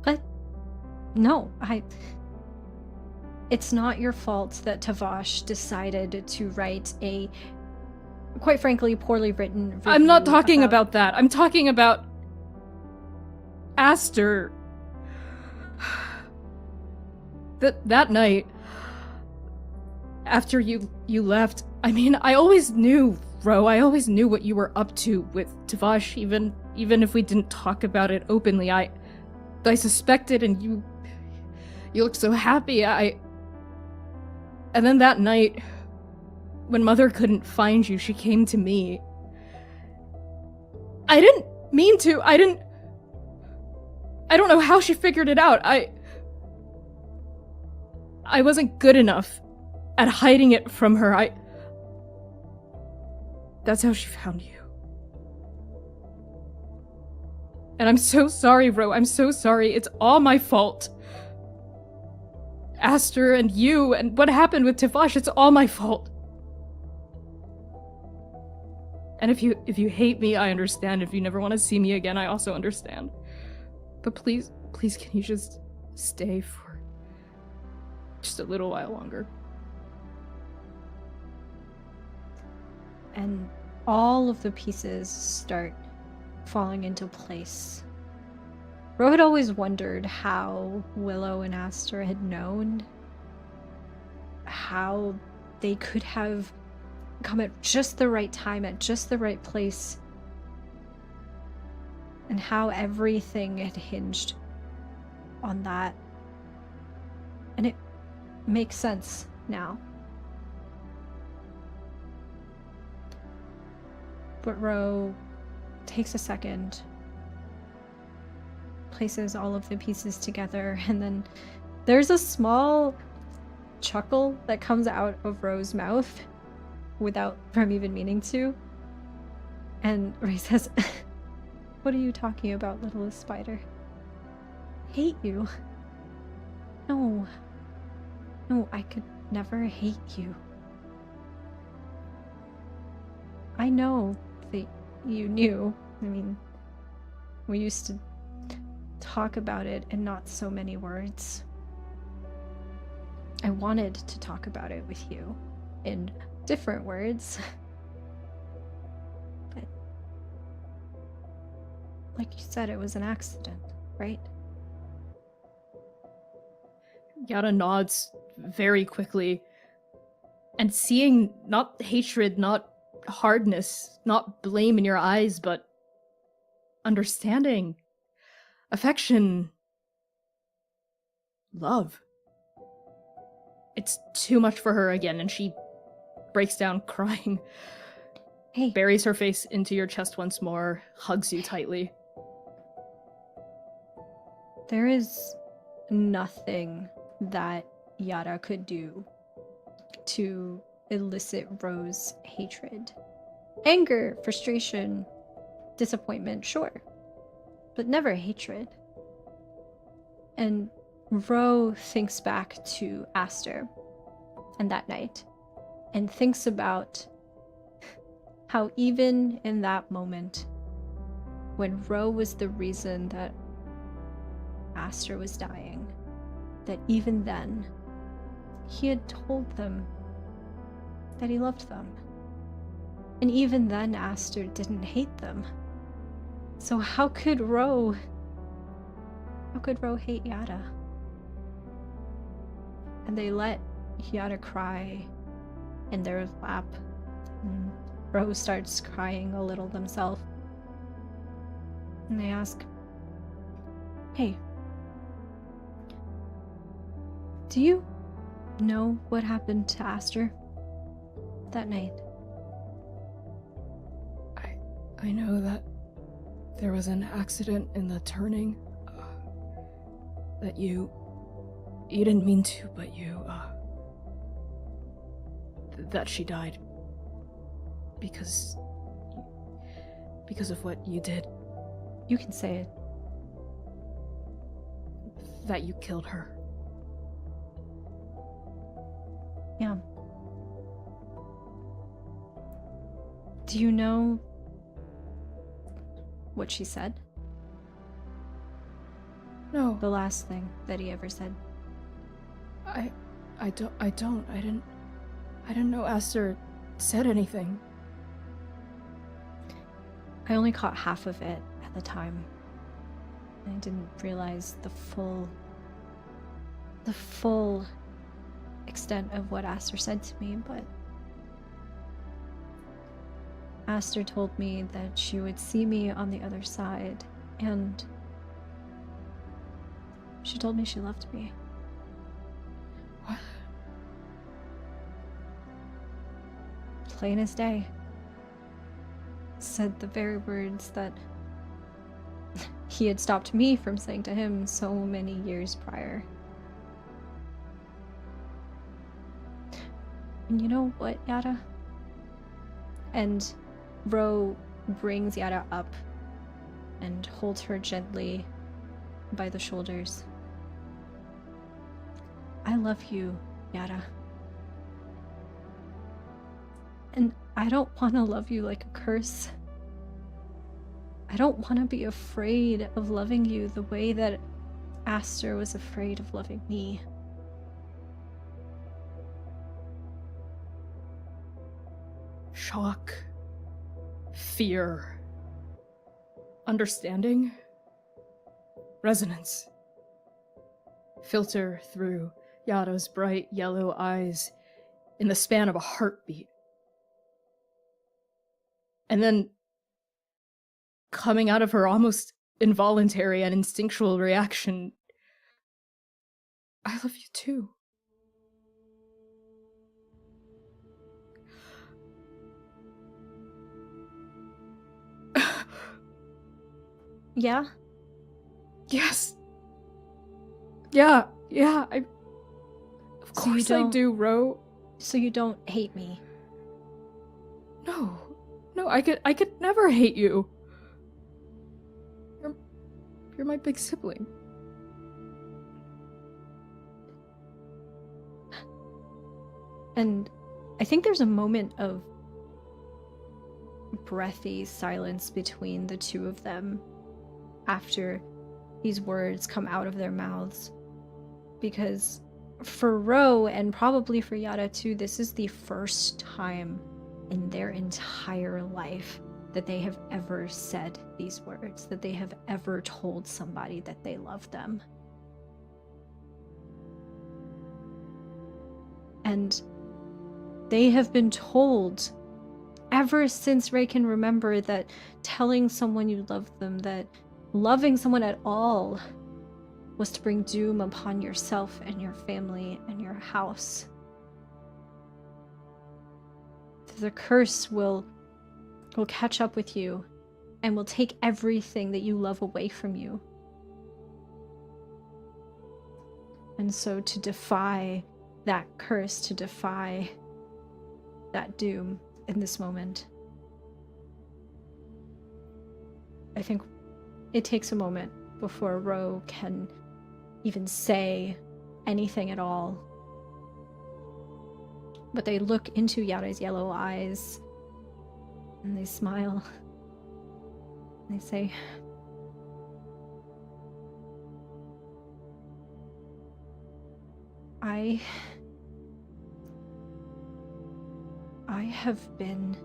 But no, it's not your fault that Tavash decided to write a, quite frankly, poorly written review. I'm not talking about that. I'm talking about Aster. That night, after you left, I mean, I always knew, Ro, I always knew what you were up to with Tavash, even if we didn't talk about it openly. I suspected, and you looked so happy. And then that night, when Mother couldn't find you, she came to me. I didn't mean to. I don't know how she figured it out. I wasn't good enough at hiding it from her. That's how she found you. And I'm so sorry, Ro. I'm so sorry. It's all my fault. Aster and you and what happened with Tavash, it's all my fault. And if you hate me, I understand. If you never want to see me again, I also understand. But please can you just stay just a little while longer. And all of the pieces start falling into place. Ro had always wondered how Willow and Aster had known, how they could have come at just the right time, at just the right place, and how everything had hinged on that. And it makes sense now. But Ro takes a second, places all of the pieces together, and then there's a small chuckle that comes out of Ro's mouth without from even meaning to. And Ray says, "What are you talking about, littlest spider? Hate you? No. No, I could never hate you. I know that you knew. I mean, we used to talk about it in not so many words. I wanted to talk about it with you in different words. But like you said, it was an accident, right?" Yara nods very quickly, and seeing not hatred, not hardness, not blame in your eyes, but understanding, affection, love. It's too much for her again, and she breaks down crying, Hey, buries her face into your chest once more, hugs you tightly. there is nothing that Yara could do to elicit Ro's hatred. Anger, frustration, disappointment, sure, but never hatred. And Ro thinks back to Aster and that night, and thinks about how even in that moment, when Ro was the reason that Aster was dying, that even then, he had told them that he loved them. And even then, Aster didn't hate them. So how could Ro hate Yara? And they let Yara cry in their lap. And Ro starts crying a little themselves. And they ask, "Hey, do you know what happened to Aster that night?" I know that there was an accident in the turning. That you didn't mean to, but that she died. Because of what you did. You can say it. That you killed her. Yeah. Do you know what she said? No, The last thing that he ever said. I don't. I didn't know Aster said anything. I only caught half of it at the time. I didn't realize the full extent of what Aster said to me, but Aster told me that she would see me on the other side, and she told me she loved me. What? Plain as day. Said the very words that he had stopped me from saying to him so many years prior. And you know what, Yara? And Ro brings Yara up and holds her gently by the shoulders. I love you, Yara. And I don't want to love you like a curse. I don't want to be afraid of loving you the way that Aster was afraid of loving me. shock, fear, understanding, resonance filter through Yara's bright yellow eyes in the span of a heartbeat. And then, coming out of her almost involuntary and instinctual reaction, I love you too. Yeah? Yes. Yeah, of So you course I don't- do, Ro. So you don't hate me? No, I could never hate you. You're my big sibling. And I think there's a moment of breathy silence between the two of them after these words come out of their mouths. Because for Ro, and probably for Yara too, this is the first time in their entire life that they have ever said these words, that they have ever told somebody that they love them. And they have been told ever since Ray can remember that telling someone you love them, that loving someone at all, was to bring doom upon yourself and your family and your house. The curse will catch up with you and will take everything that you love away from you. And so to defy that curse, to defy that doom in this moment, I think it takes a moment before Ro can even say anything at all. But they look into Yara's yellow eyes and they smile. They say, I have been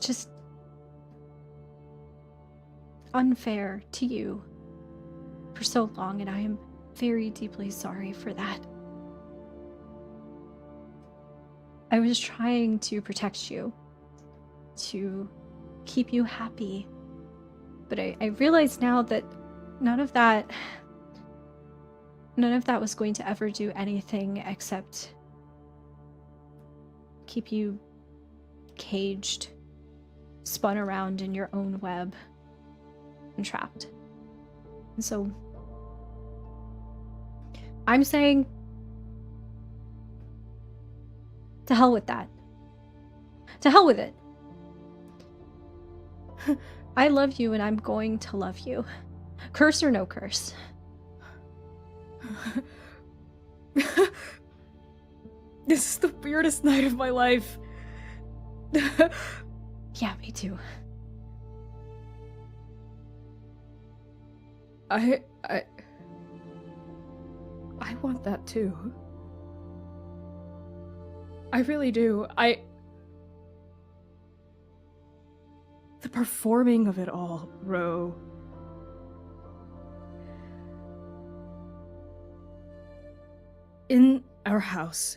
just unfair to you for so long, and I am very deeply sorry for that. I was trying to protect you, to keep you happy, but I realize now that none of that was going to ever do anything except keep you caged, spun around in your own web, and trapped. And so I'm saying, to hell with that. To hell with it. I love you and I'm going to love you. Curse or no curse. This is the weirdest night of my life. Yeah, me too. I want that too. I really do. The performing of it all, Ro. In our house,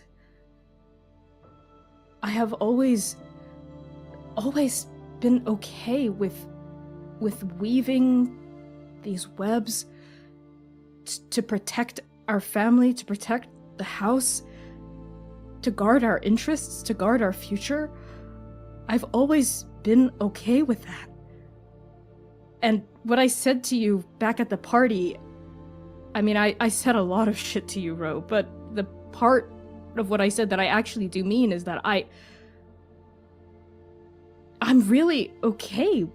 I have always been okay with weaving these webs to protect our family, to protect the house, to guard our interests, to guard our future. I've always been okay with that. And what I said to you back at the party, I mean, I said a lot of shit to you, Ro, but the part of what I said that I actually do mean is that I'm really okay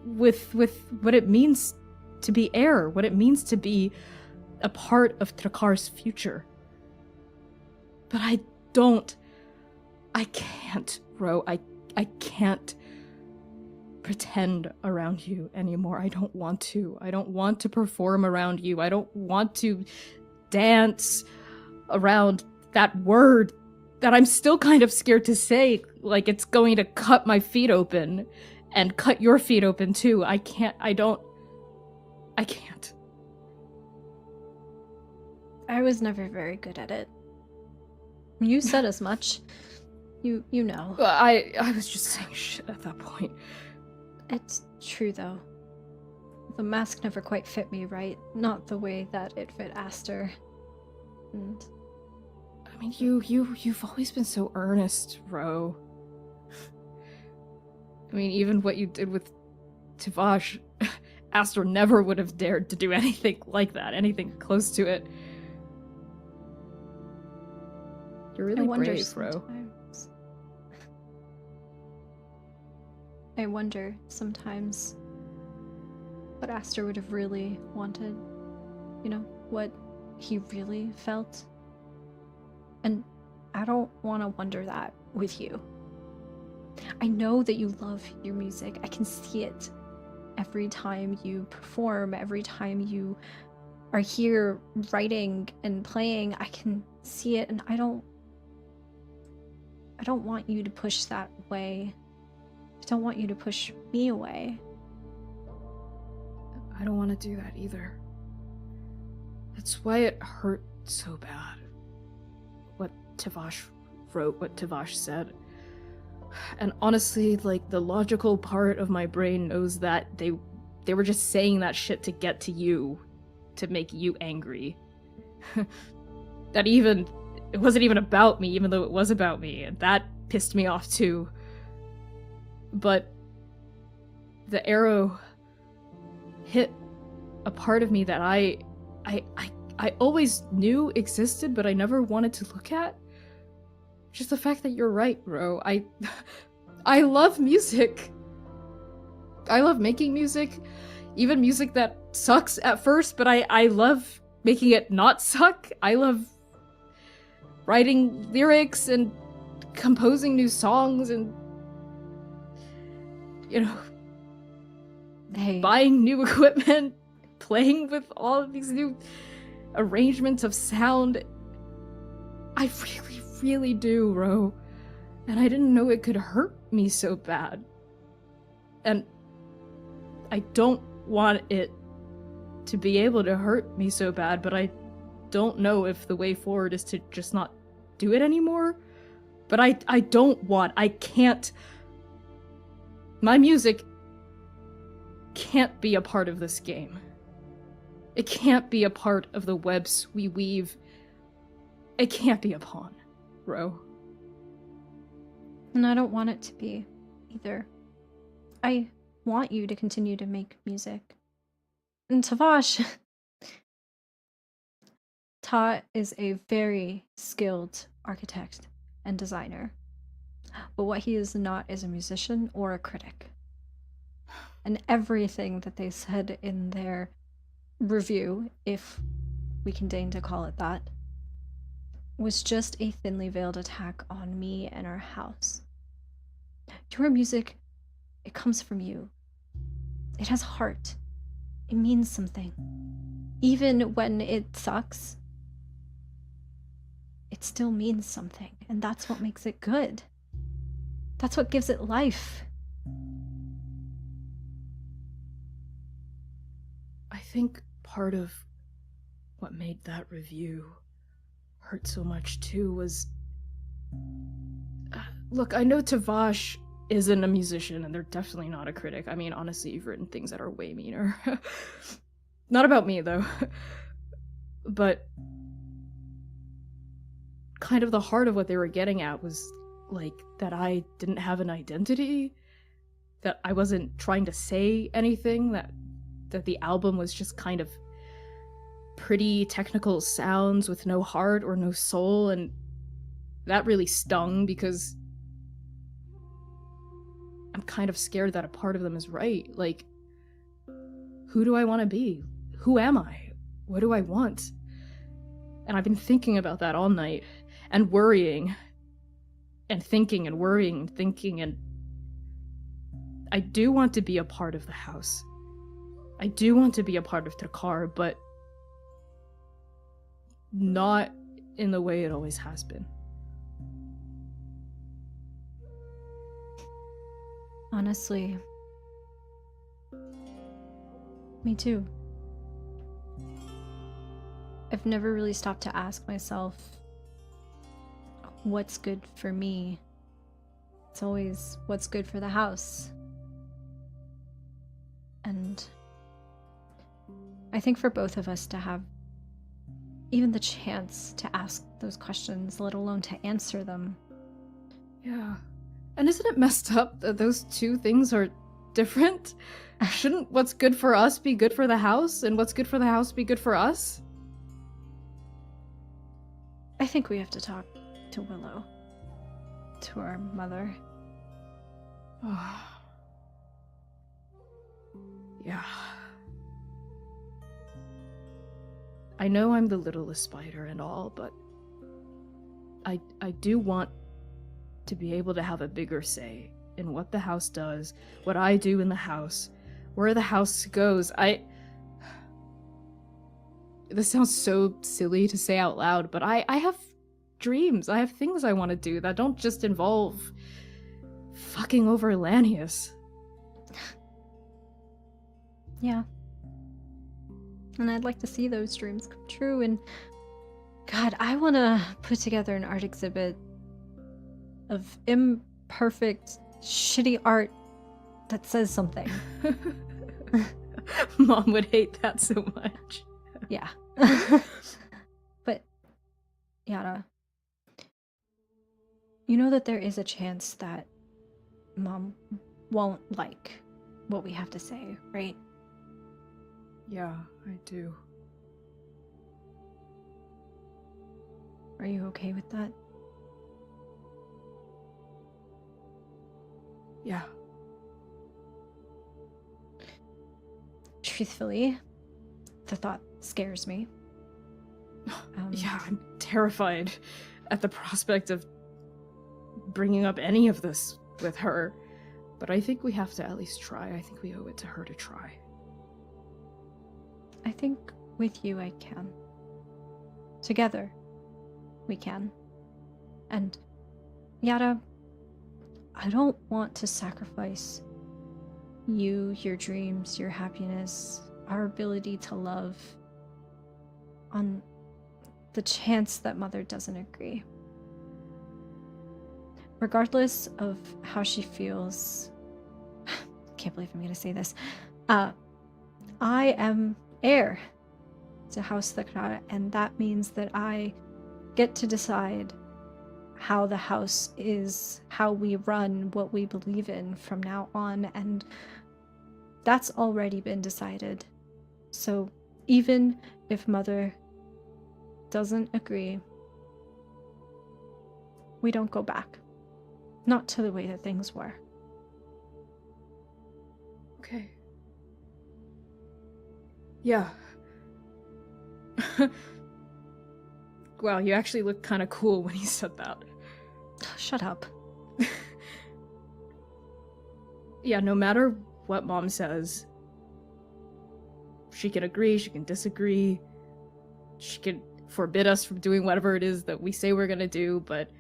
with what it means to be heir, what it means to be a part of Trakar's future. But I can't, Ro, I can't pretend around you anymore. I don't want to. I don't want to perform around you. I don't want to dance around that word that I'm still kind of scared to say, like, it's going to cut my feet open and cut your feet open too. I can't. I was never very good at it. You said as much. You know. I was just saying shit at that point. It's true, though. The mask never quite fit me right. Not the way that it fit Aster. And I mean, you've always been so earnest, Ro. I mean, even what you did with Tivash, Aster never would have dared to do anything like that, anything close to it. You're really brave, Ro. I wonder sometimes what Aster would have really wanted. You know, what he really felt. And I don't want to wonder that with you. I know that you love your music. I can see it every time you perform, every time you are here writing and playing. I can see it, and I don't want you to push that away. I don't want you to push me away. I don't want to do that either. That's why it hurt so bad. What Tivash wrote, what Tivash said. And honestly, like, the logical part of my brain knows that they were just saying that shit to get to you, to make you angry. That it wasn't even about me, even though it was about me, and that pissed me off too. But the arrow hit a part of me that I always knew existed, but I never wanted to look at. Just the fact that you're right, Ro. I love music. I love making music. Even music that sucks at first, but I love making it not suck. I love writing lyrics and composing new songs and, you know, buying new equipment, playing with all of these new arrangements of sound. I really do, Ro. And I didn't know it could hurt me so bad. And I don't want it to be able to hurt me so bad, but I don't know if the way forward is to just not do it anymore. But I can't. My music can't be a part of this game. It can't be a part of the webs we weave. It can't be a pawn, Ro. And I don't want it to be, either. I want you to continue to make music. And Tivash... Ta is a very skilled architect and designer. But what he is not is a musician or a critic. And everything that they said in their review, if we can deign to call it that, was just a thinly veiled attack on me and our house. Your music, it comes from you. It has heart. It means something. Even when it sucks, it still means something, and that's what makes it good. That's what gives it life. I think part of what made that review hurt so much too was... Look, I know Tivash isn't a musician, and they're definitely not a critic. I mean, honestly, you've written things that are way meaner. Not about me, though. But kind of the heart of what they were getting at was, like, that I didn't have an identity, that I wasn't trying to say anything, that the album was just kind of pretty technical sounds with no heart or no soul, and that really stung because I'm kind of scared that a part of them is right. Like, who do I want to be? Who am I? What do I want? And I've been thinking about that all night, and worrying, and thinking, and worrying, and thinking, and I do want to be a part of the house. I do want to be a part of Trakar, but not in the way it always has been. Honestly, me too. I've never really stopped to ask myself what's good for me. It's always what's good for the house. And I think for both of us to have even the chance to ask those questions, let alone to answer them. Yeah. And isn't it messed up that those two things are different? Shouldn't what's good for us be good for the house, and what's good for the house be good for us? I think we have to talk to Willow, to our mother. Yeah. I know I'm the littlest spider and all, but I do want to be able to have a bigger say in what the house does, what I do in the house, where the house goes. This sounds so silly to say out loud, but I have dreams. I have things I want to do that don't just involve fucking over Lanius. Yeah. And I'd like to see those dreams come true, and God, I want to put together an art exhibit of imperfect, shitty art that says something. Mom would hate that so much. Yeah. But, Yara, you know that there is a chance that Mom won't like what we have to say, right? Yeah, I do. Are you okay with that? Yeah. Truthfully, the thought scares me. Yeah, I'm terrified at the prospect of bringing up any of this with her. But I think we have to at least try. I think we owe it to her to try. I think with you I can. Together, we can. And, Yara, I don't want to sacrifice you, your dreams, your happiness, our ability to love on the chance that Mother doesn't agree. Regardless of how she feels, can't believe I'm gonna say this, I am heir to House Thakra, and that means that I get to decide how the house is, how we run, what we believe in from now on, and that's already been decided. So even if Mother doesn't agree, we don't go back. Not to the way that things were. Okay. Yeah. Wow, you actually look kind of cool when you said that. Shut up. Yeah, no matter what Mom says, she can agree, she can disagree, she can forbid us from doing whatever it is that we say we're gonna do, but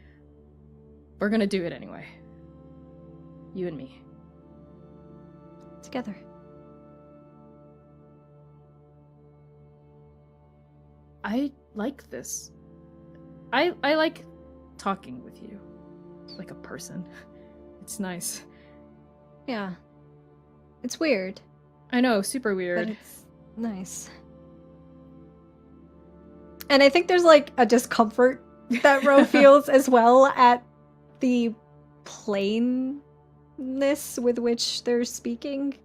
we're gonna do it anyway. You and me. Together. I like this. I like talking with you. Like a person. It's nice. Yeah. It's weird, I know, super but weird. it's nice. And I think there's like a discomfort that Ro feels as well at the plainness with which they're speaking.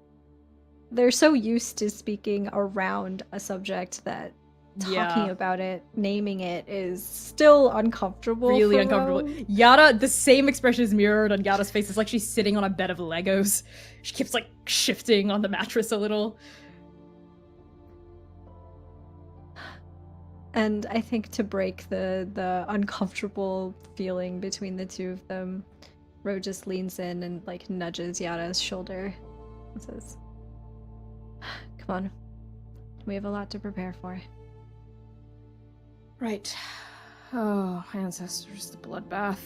They're so used to speaking around a subject that talking about it, naming it, is still uncomfortable. Really for uncomfortable. Ro. Yara, the same expression is mirrored on Yara's face. It's like she's sitting on a bed of Legos. She keeps like shifting on the mattress a little. And I think to break the uncomfortable feeling between the two of them, Ro just leans in and like nudges Yara's shoulder and says, "Come on, we have a lot to prepare for." Right. Oh, ancestors, the bloodbath.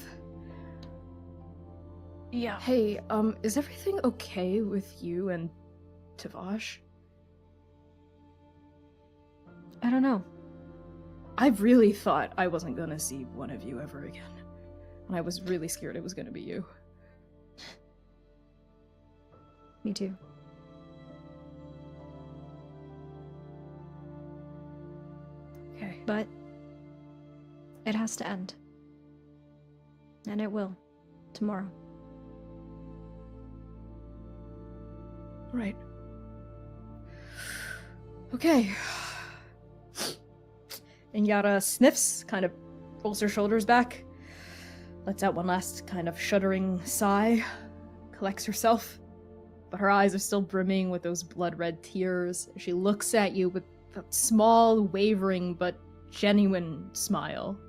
Yeah. Hey, is everything okay with you and Tavash? I don't know. I really thought I wasn't gonna see one of you ever again. And I was really scared it was gonna be you. Me too. Okay. But it has to end. And it will. Tomorrow. Right. Okay. And Yara sniffs, kind of pulls her shoulders back, lets out one last kind of shuddering sigh, collects herself, but her eyes are still brimming with those blood-red tears. She looks at you with a small, wavering, but genuine smile.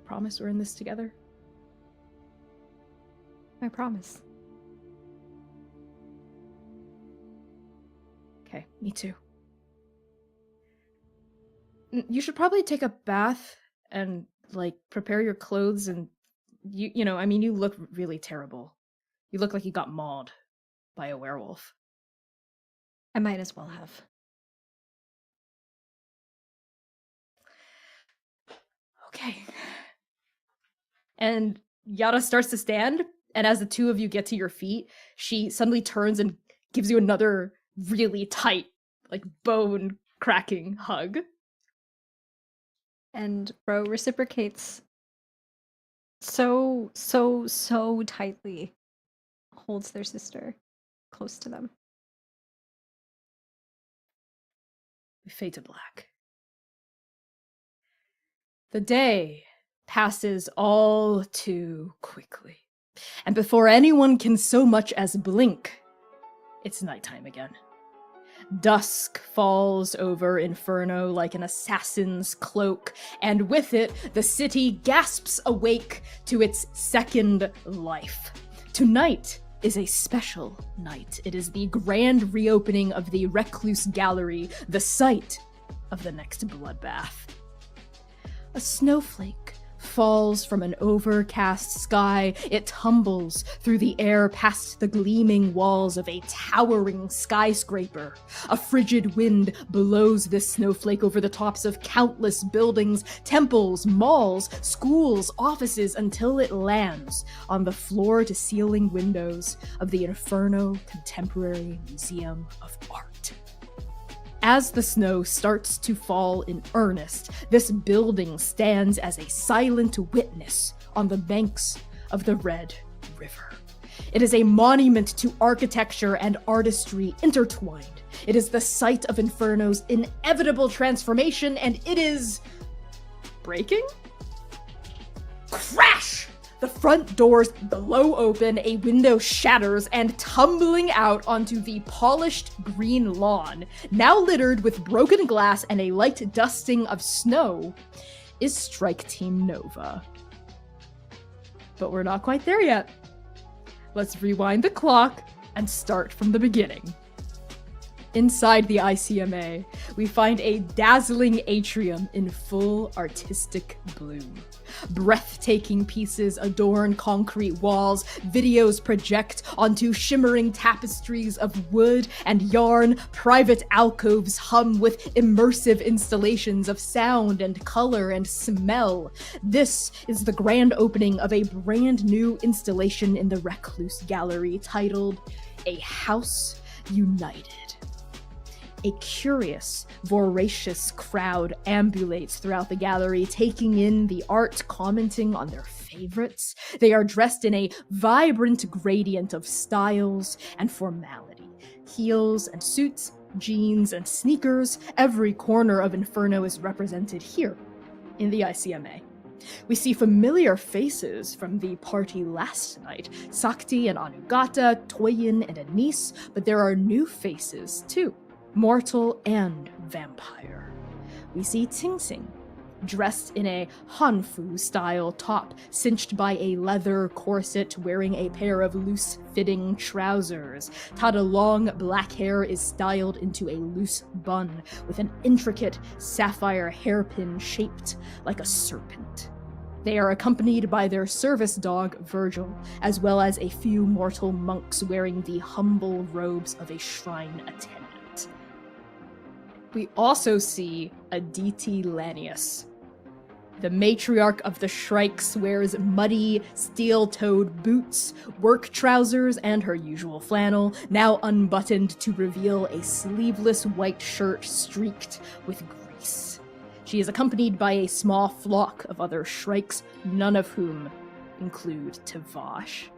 Promise we're in this together? I promise. Okay, me too. You should probably take a bath and, like, prepare your clothes and, you know, I mean, you look really terrible. You look like you got mauled by a werewolf. I might as well have. Okay. And Yara starts to stand, and as the two of you get to your feet, she suddenly turns and gives you another really tight, like, bone-cracking hug. And Bro reciprocates so tightly. Holds their sister close to them. We fade to black. The day passes all too quickly, and before anyone can so much as blink, it's nighttime again. Dusk falls over Inferno like an assassin's cloak, and with it, the city gasps awake to its second life. Tonight is a special night. It is the grand reopening of the Recluse Gallery, the site of the next bloodbath. A snowflake falls from an overcast sky. It tumbles through the air past the gleaming walls of a towering skyscraper. A frigid wind blows this snowflake over the tops of countless buildings, temples, malls, schools, offices, until it lands on the floor-to-ceiling windows of the Inferno Contemporary Museum of Art. As the snow starts to fall in earnest, this building stands as a silent witness on the banks of the Red River. It is a monument to architecture and artistry intertwined. It is the site of Inferno's inevitable transformation, and it is breaking? Crash! The front doors blow open, a window shatters, and tumbling out onto the polished green lawn, now littered with broken glass and a light dusting of snow, is Strike Team Nova. But we're not quite there yet. Let's rewind the clock and start from the beginning. Inside the ICMA, we find a dazzling atrium in full artistic bloom. Breathtaking pieces adorn concrete walls, videos project onto shimmering tapestries of wood and yarn, private alcoves hum with immersive installations of sound and color and smell. This is the grand opening of a brand new installation in the Recluse Gallery titled A House United. A curious, voracious crowd ambulates throughout the gallery, taking in the art, commenting on their favorites. They are dressed in a vibrant gradient of styles and formality. Heels and suits, jeans and sneakers, every corner of Inferno is represented here in the ICMA. We see familiar faces from the party last night, Sakti and Anugata, Toyin and Anise, but there are new faces too. Mortal and vampire. We see Tingsing, dressed in a Hanfu-style top, cinched by a leather corset, wearing a pair of loose-fitting trousers. Tada long black hair is styled into a loose bun, with an intricate sapphire hairpin shaped like a serpent. They are accompanied by their service dog, Virgil, as well as a few mortal monks wearing the humble robes of a shrine attendant. We also see Aditi Lanius. The matriarch of the Shrikes wears muddy, steel-toed boots, work trousers, and her usual flannel, now unbuttoned to reveal a sleeveless white shirt streaked with grease. She is accompanied by a small flock of other Shrikes, none of whom include Tavash.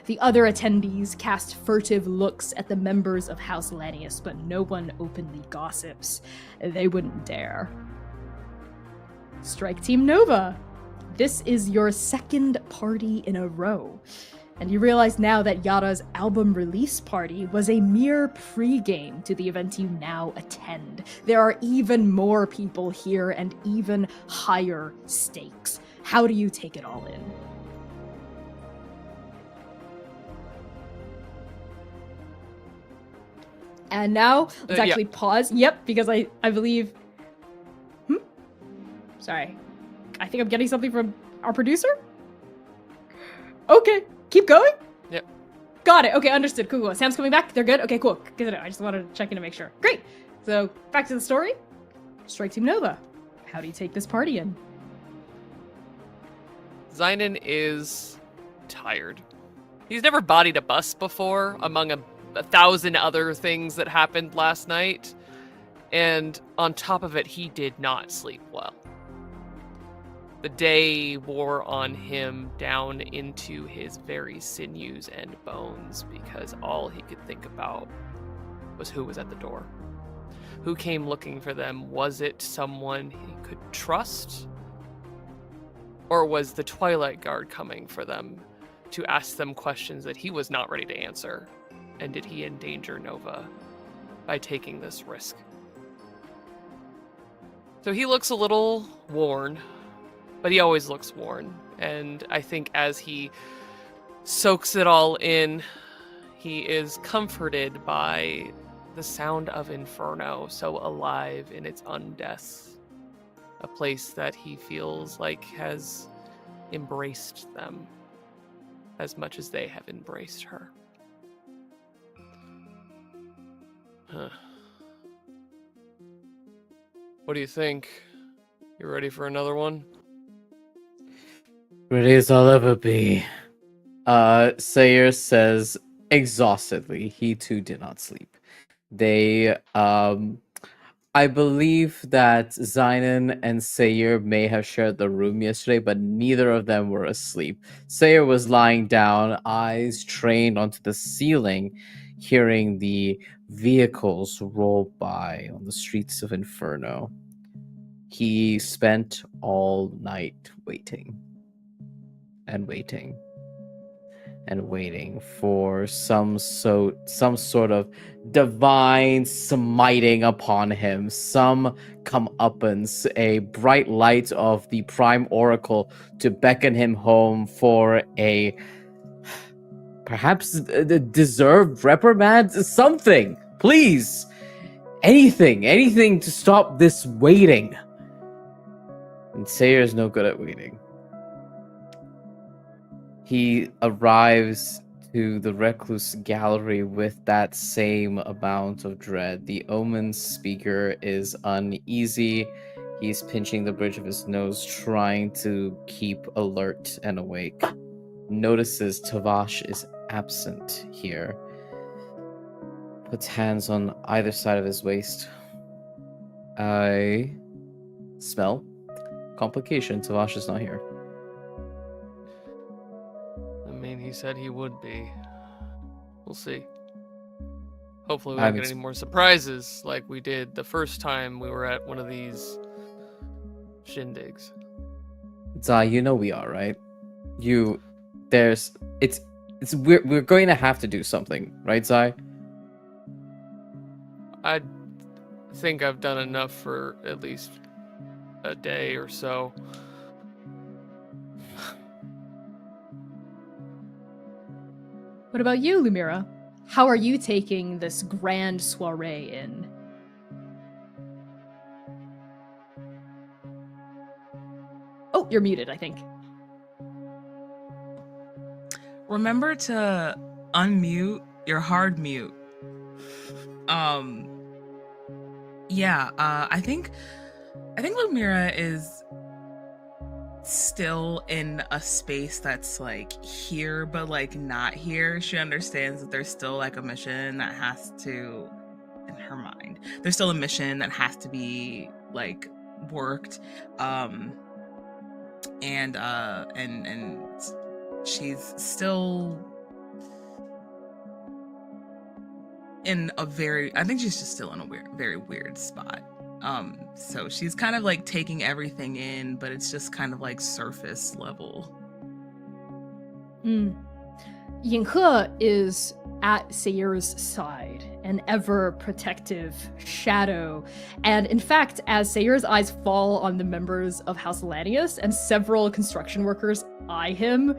The other attendees cast furtive looks at the members of House Lanius, but no one openly gossips. They wouldn't dare. Strike Team Nova. This is your second party in a row. And you realize now that Yara's album release party was a mere pre-game to the event you now attend. There are even more people here and even higher stakes. How do you take it all in? And now, let's actually pause. Yep, because I believe... Sorry. I think I'm getting something from our producer? Okay, keep going? Yep. Got it. Okay, understood. Cool. Sam's coming back? They're good? Okay, cool. Good. I just wanted to check in to make sure. Great. So, back to the story. Strike Team Nova. How do you take this party in? Zynon is tired. He's never bodied a bus before, among a 1,000 other things that happened last night. And on top of it, he did not sleep well. The day wore on him down into his very sinews and bones because all he could think about was who was at the door. Who came looking for them? Was it someone he could trust? Or was the Twilight Guard coming for them to ask them questions that he was not ready to answer? And did he endanger Nova by taking this risk? So he looks a little worn, but he always looks worn. And I think as he soaks it all in, he is comforted by the sound of Inferno, so alive in its undeath. A place that he feels like has embraced them as much as they have embraced her. Huh. What do you think? You ready for another one? Ready as I'll ever be. Sayer says exhaustedly. He too did not sleep. They, I believe that Zynon and Sayer may have shared the room yesterday, but neither of them were asleep. Sayer was lying down, eyes trained onto the ceiling, hearing the vehicles roll by on the streets of Inferno. He spent all night waiting and waiting and waiting for some sort of divine smiting upon him, some comeuppance, a bright light of the Prime Oracle to beckon him home for a perhaps deserved reprimand, something, please, anything to stop this waiting. And Sayer is no good at waiting. He arrives to the Recluse Gallery with that same amount of dread. The Omen speaker is uneasy. He's pinching the bridge of his nose, trying to keep alert and awake. Notices Tavash is absent here. Puts hands on either side of his waist. I smell complication. Tavash is not here. He said he would be. We'll see. Hopefully we don't get any more surprises like we did the first time we were at one of these shindigs. Zai, you know we are, right? We're going to have to do something, right, Zai? I think I've done enough for at least a day or so. What about you, Lumira? How are you taking this grand soiree in? Oh, you're muted, I think. remember to unmute your hard mute. Yeah, I think Lumira is still in a space that's like here but like not here. She understands that there's still like a mission that has to, in her mind, there's still a mission that has to be like worked. And she's still in a I think she's just still in a very weird spot. So she's kind of like taking everything in, but it's just kind of like surface level. Yinghe is at Sayir's side, an ever protective shadow. And in fact, as Sayir's eyes fall on the members of House Lanius and several construction workers eye him,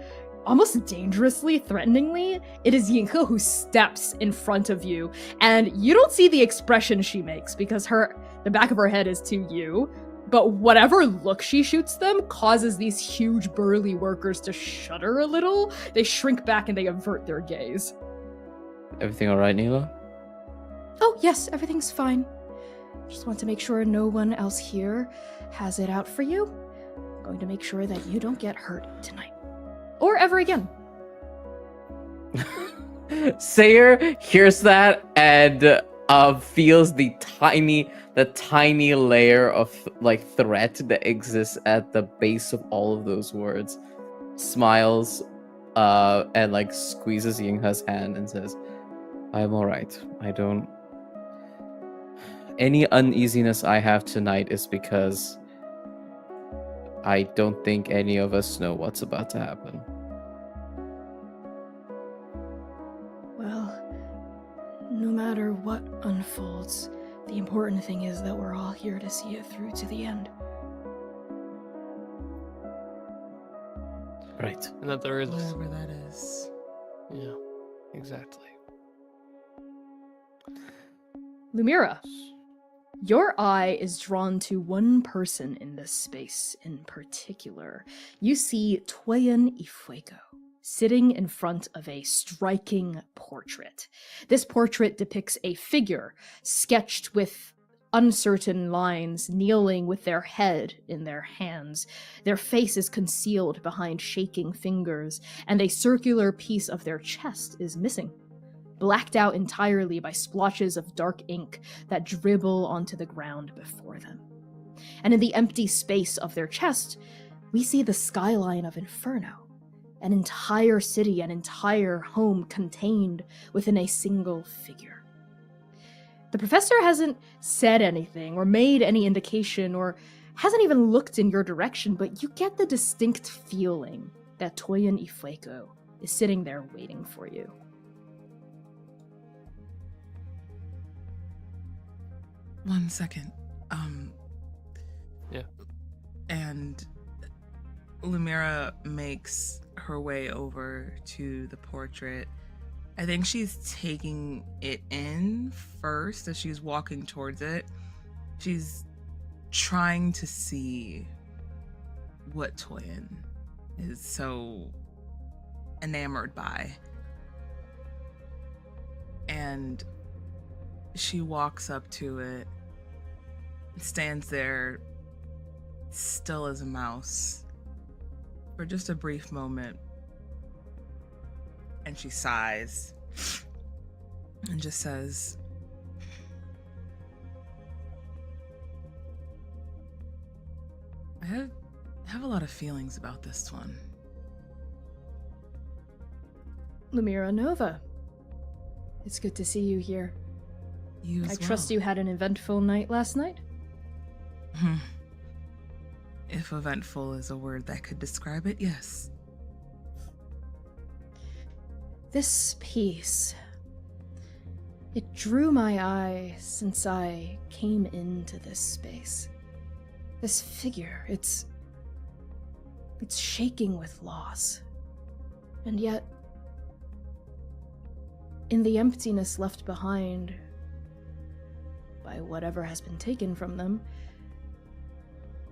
almost dangerously, threateningly, it is Yinghe who steps in front of you. And you don't see the expression she makes because the back of her head is to you. But whatever look she shoots them causes these huge burly workers to shudder a little. They shrink back and they avert their gaze. Everything alright, Neela? Oh, yes, everything's fine. Just want to make sure no one else here has it out for you. I'm going to make sure that you don't get hurt tonight. Or ever again. Sayir hears that and feels the tiny layer of like threat that exists at the base of all of those words. Smiles and like squeezes Yinghe's hand and says, I'm alright. Any uneasiness I have tonight is because I don't think any of us know what's about to happen. Well, no matter what unfolds, the important thing is that we're all here to see it through to the end. Right. And that there is. Whatever that is. Yeah, exactly. Lumira, your eye is drawn to one person in this space in particular. You see Toyin Ifuego sitting in front of a striking portrait. This portrait depicts a figure sketched with uncertain lines, kneeling with their head in their hands. Their face is concealed behind shaking fingers, and a circular piece of their chest is missing, blacked out entirely by splotches of dark ink that dribble onto the ground before them. And in the empty space of their chest, we see the skyline of Inferno, an entire city, an entire home contained within a single figure. The professor hasn't said anything or made any indication or hasn't even looked in your direction, but you get the distinct feeling that Toyin Ifuego is sitting there waiting for you. One second. Yeah. And Lumira makes her way over to the portrait. I think she's taking it in first as she's walking towards it. She's trying to see what Toyin is so enamored by. And she walks up to it, stands there, still as a mouse, for just a brief moment. And she sighs and just says, I have a lot of feelings about this one. Lumira Nova, it's good to see you here. You as I well. trust you had an eventful night last night? If eventful is a word that could describe it, yes. This piece, it drew my eye since I came into this space. This figure, it's shaking with loss. And yet, in the emptiness left behind by whatever has been taken from them,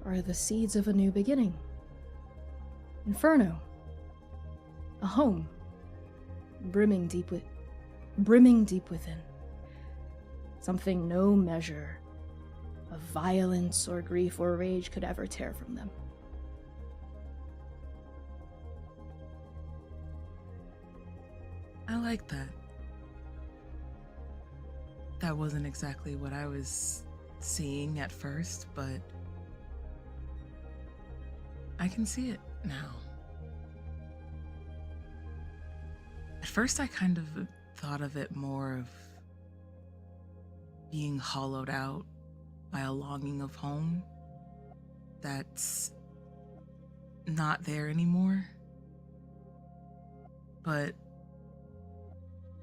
are the seeds of a new beginning. Inferno. A home. brimming deep within. Something no measure of violence or grief or rage could ever tear from them. I like that. That wasn't exactly what I was seeing at first, but I can see it now. At first, I kind of thought of it more of being hollowed out by a longing of home that's not there anymore. But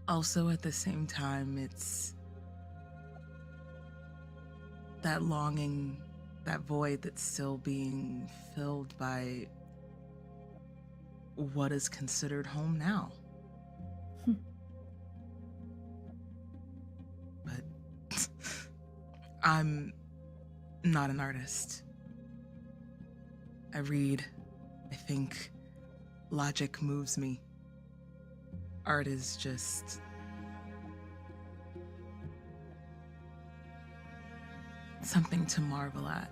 also at the same time, it's that longing, that void that's still being filled by what is considered home now. But I'm not an artist. I read, I think, logic moves me. Art is just something to marvel at.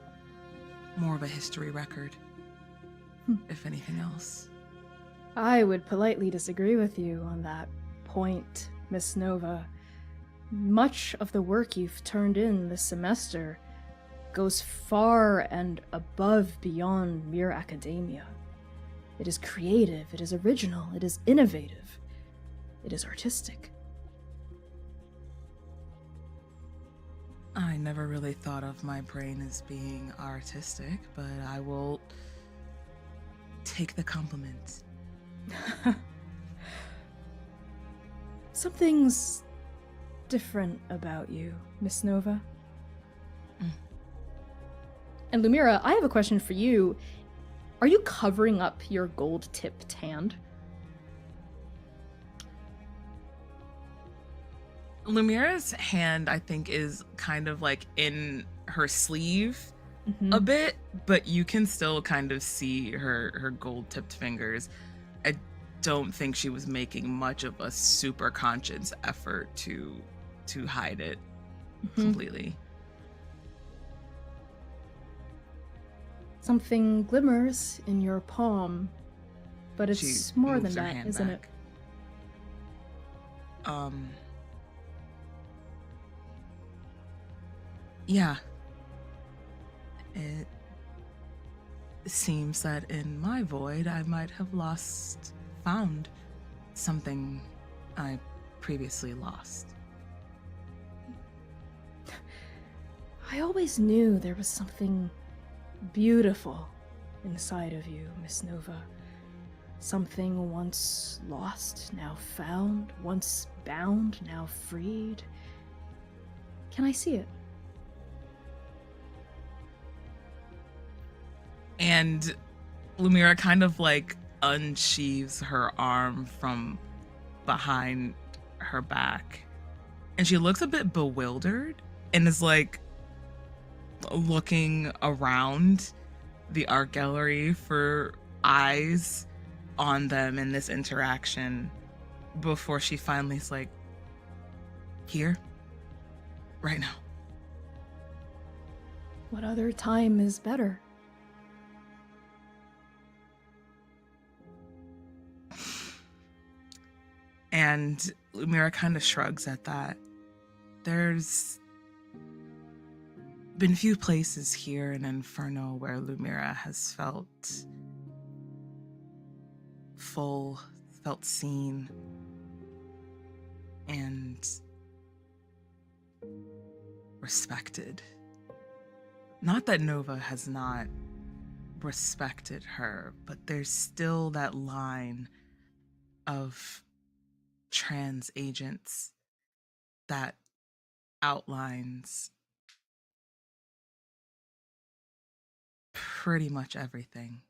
More of a history record, if anything else. I would politely disagree with you on that point, Miss Nova. Much of the work you've turned in this semester goes far and above beyond mere academia. It is creative, it is original, it is innovative, it is artistic. I never really thought of my brain as being artistic, but I will take the compliment. Something's different about you, Miss Nova. And Lumira, I have a question for you. Are you covering up your gold-tipped hand? Lumira's hand, I think, is kind of like in her sleeve a bit, but you can still kind of see her gold-tipped fingers. I don't think she was making much of a super conscious effort to hide it completely. Something glimmers in your palm, but it's She more than moves her that, hand isn't back. Yeah. It seems that in my void, I might have found something I previously lost. I always knew there was something beautiful inside of you, Miss Nova. Something once lost, now found, once bound, now freed. Can I see it? And Lumira kind of like unsheaves her arm from behind her back. And she looks a bit bewildered and is like looking around the art gallery for eyes on them in this interaction before she finally is like, here, right now. What other time is better? And Lumira kind of shrugs at that. There's been few places here in Inferno where Lumira has felt full, felt seen, and respected. Not that Nova has not respected her, but there's still that line of trans agents that outlines pretty much everything.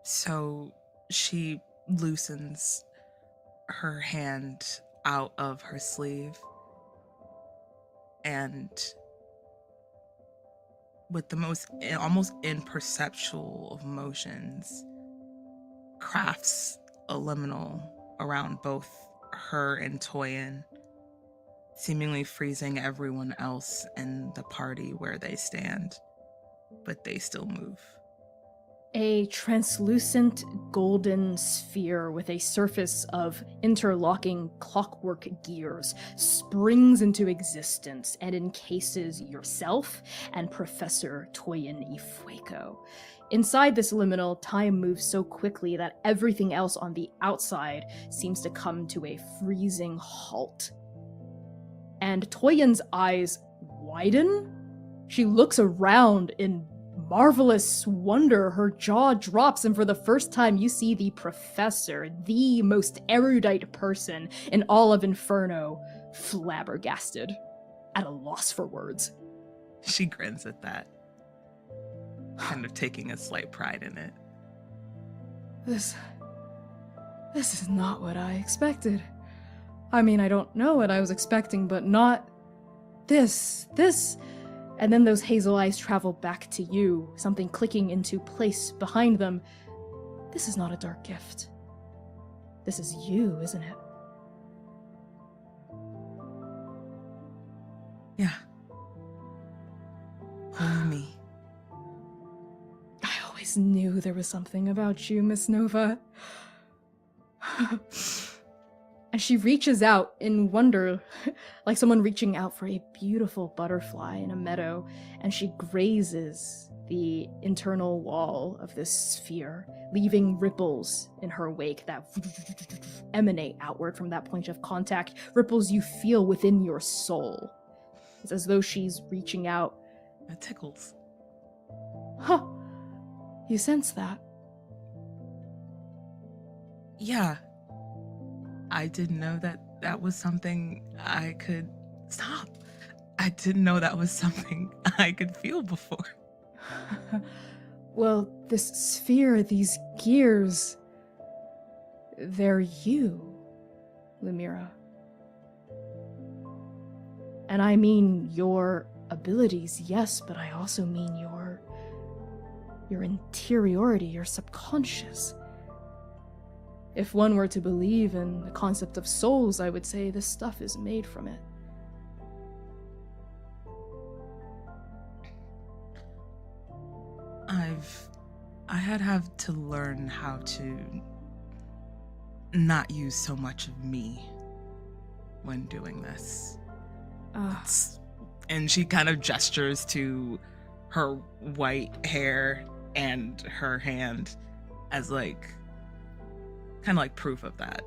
So she loosens her hand out of her sleeve and with the most almost imperceptual of motions crafts a liminal around both her and Toyin, seemingly freezing everyone else in the party where they stand, but they still move. A translucent golden sphere with a surface of interlocking clockwork gears springs into existence and encases yourself and Professor Toyin Ifueko. Inside this liminal, time moves so quickly that everything else on the outside seems to come to a freezing halt. And Toyin's eyes widen. She looks around in marvelous wonder. Her jaw drops, and for the first time you see the professor, the most erudite person in all of Inferno, flabbergasted, at a loss for words. She grins at that, kind of taking a slight pride in it. This is not what I expected. I mean, I don't know what I was expecting, but not this. And then those hazel eyes travel back to you, something clicking into place behind them. This is not a dark gift. This is you, isn't it? Yeah. Only me. I always knew there was something about you, Miss Nova. And she reaches out in wonder, like someone reaching out for a beautiful butterfly in a meadow, and she grazes the internal wall of this sphere, leaving ripples in her wake that emanate outward from that point of contact, ripples you feel within your soul. It's as though she's reaching out. It tickles. Huh. You sense that? Yeah. I didn't know that was something I could stop. I didn't know that was something I could feel before. Well, this sphere, these gears, they're you, Lumira. And I mean your abilities, yes, but I also mean your interiority, your subconscious. If one were to believe in the concept of souls, I would say this stuff is made from it. I had to learn how to not use so much of me when doing this. And she kind of gestures to her white hair and her hand as like kind of like proof of that.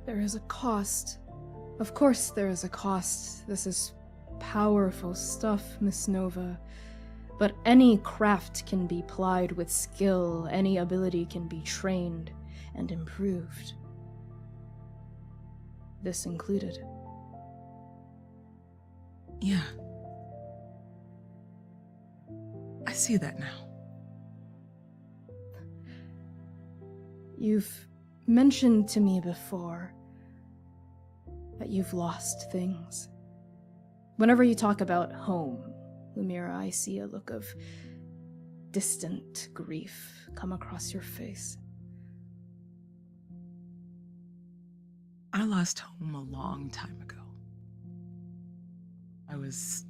There is a cost. Of course there is a cost. This is powerful stuff, Miss Nova. But any craft can be plied with skill, any ability can be trained and improved. This included. Yeah. I see that now. You've mentioned to me before that you've lost things. Whenever you talk about home, Lumira, I see a look of distant grief come across your face. I lost home a long time ago. I was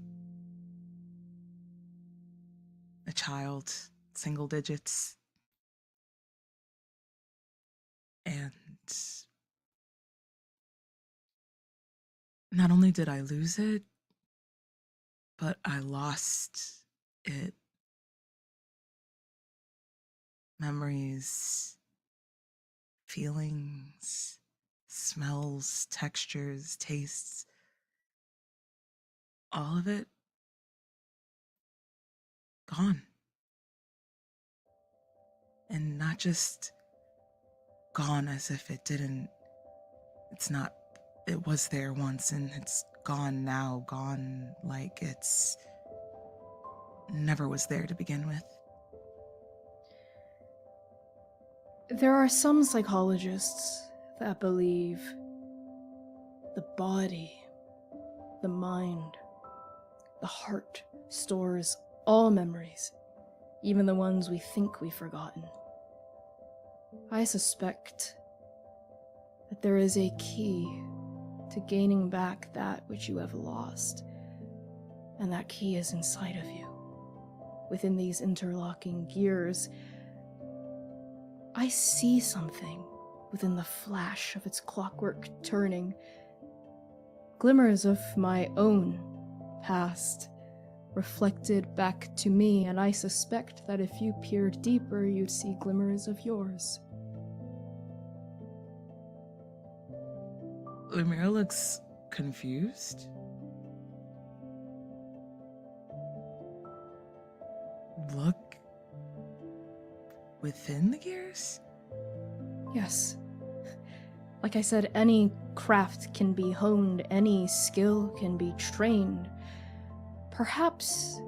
a child, single digits. And not only did I lose it, but I lost it. Memories, feelings, smells, textures, tastes, all of it gone. And not just gone as if it was there once and it's gone now, gone like it's never was there to begin with. There are some psychologists that believe the body, the mind, the heart stores all memories, even the ones we think we've forgotten. I suspect that there is a key to gaining back that which you have lost. And that key is inside of you. Within these interlocking gears, I see something within the flash of its clockwork turning. Glimmers of my own past reflected back to me, and I suspect that if you peered deeper, you'd see glimmers of yours. Lumira looks confused. Look within the gears? Yes. Like I said, any craft can be honed, any skill can be trained. Perhaps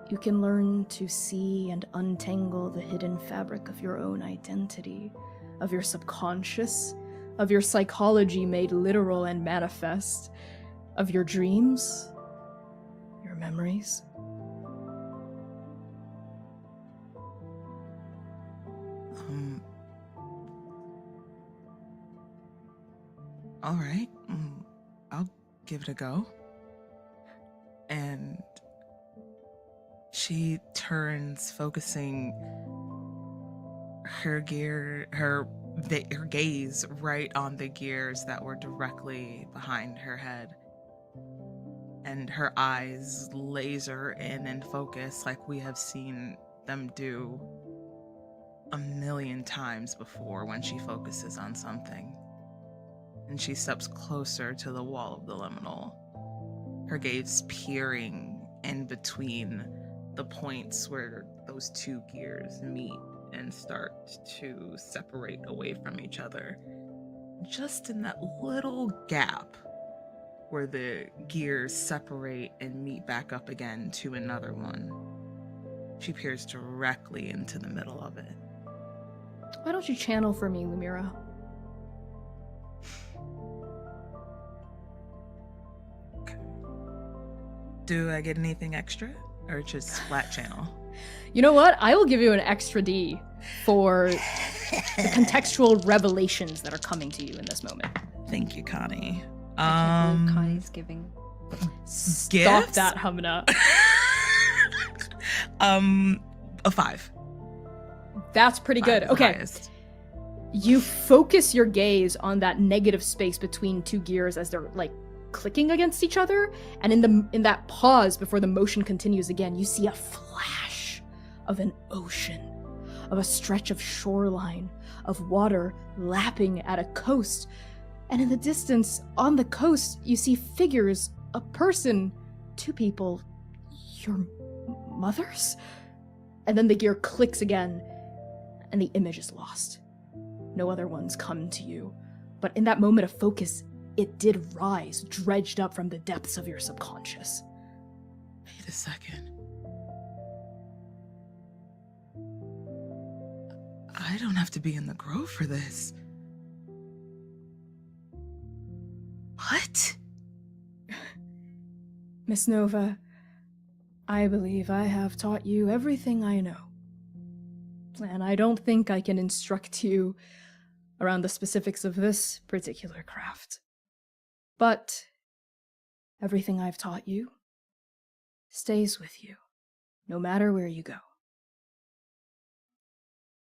you can learn to see and untangle the hidden fabric of your own identity, of your subconscious, of your psychology made literal and manifest, of your dreams, your memories. All right. I'll give it a go. And she turns, focusing her gaze right on the gears that were directly behind her head. And her eyes laser in and focus like we have seen them do a million times before when she focuses on something. And she steps closer to the wall of the liminal, her gaze peering in between the points where those two gears meet and start to separate away from each other. Just in that little gap where the gears separate and meet back up again to another one, she peers directly into the middle of it. Why don't you channel for me, Lumira? Do I get anything extra, or just flat channel? You know what? I will give you an extra D for the contextual revelations that are coming to you in this moment. Thank you, Connie. I can't believe Connie's giving. Stop Gifts? that, Humna. A 5. That's pretty good. 5 is the Okay. highest. You focus your gaze on that negative space between two gears as they're like clicking against each other, and in that pause before the motion continues again, you see a flash of an ocean, of a stretch of shoreline, of water lapping at a coast. And in the distance, on the coast, you see figures, a person, 2 people, your mothers? And then the gear clicks again, and the image is lost. No other ones come to you. But in that moment of focus, it did rise, dredged up from the depths of your subconscious. Wait a second. I don't have to be in the grove for this. What? Miss Nova, I believe I have taught you everything I know. And I don't think I can instruct you around the specifics of this particular craft. But everything I've taught you stays with you, no matter where you go.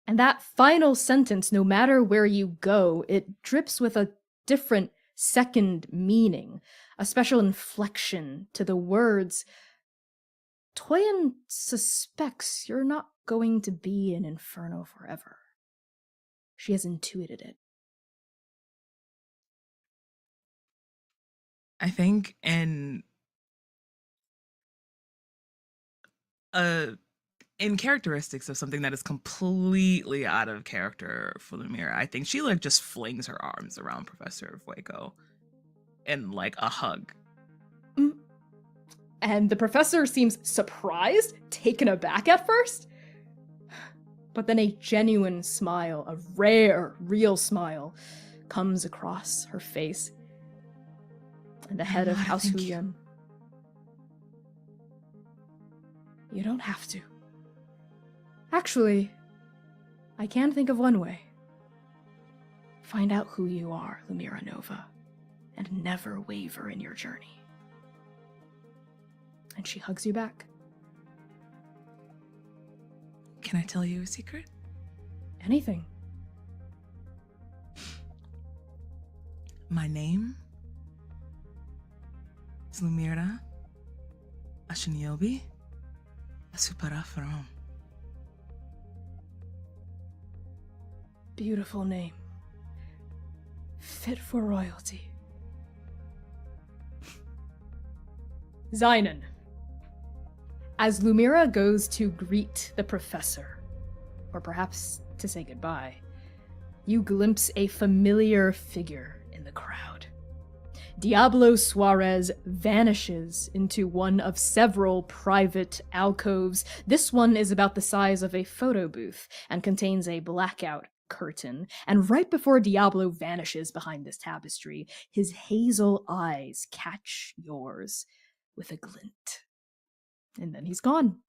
And that final sentence, no matter where you go, it drips with a different second meaning, a special inflection to the words. Toyin suspects you're not going to be in Inferno forever. She has intuited it. I think in characteristics of something that is completely out of character for Lumira, I think she like just flings her arms around Professor Fuego in like a hug. And the professor seems surprised, taken aback at first. But then a genuine smile, a rare, real smile, comes across her face. And the head of House Thank you. Huyan. You don't have to. Actually, I can think of one way. Find out who you are, Lumira Nova, and never waver in your journey. And she hugs you back. Can I tell you a secret? Anything. My name is Lumira Ashinyobi Asuparafaram. Beautiful name. Fit for royalty. Zynon. As Lumira goes to greet the professor, or perhaps to say goodbye, you glimpse a familiar figure in the crowd. Diablo Suarez vanishes into one of several private alcoves. This one is about the size of a photo booth and contains a blackout curtain. And right before Diablo vanishes behind this tapestry, his hazel eyes catch yours with a glint. And then he's gone.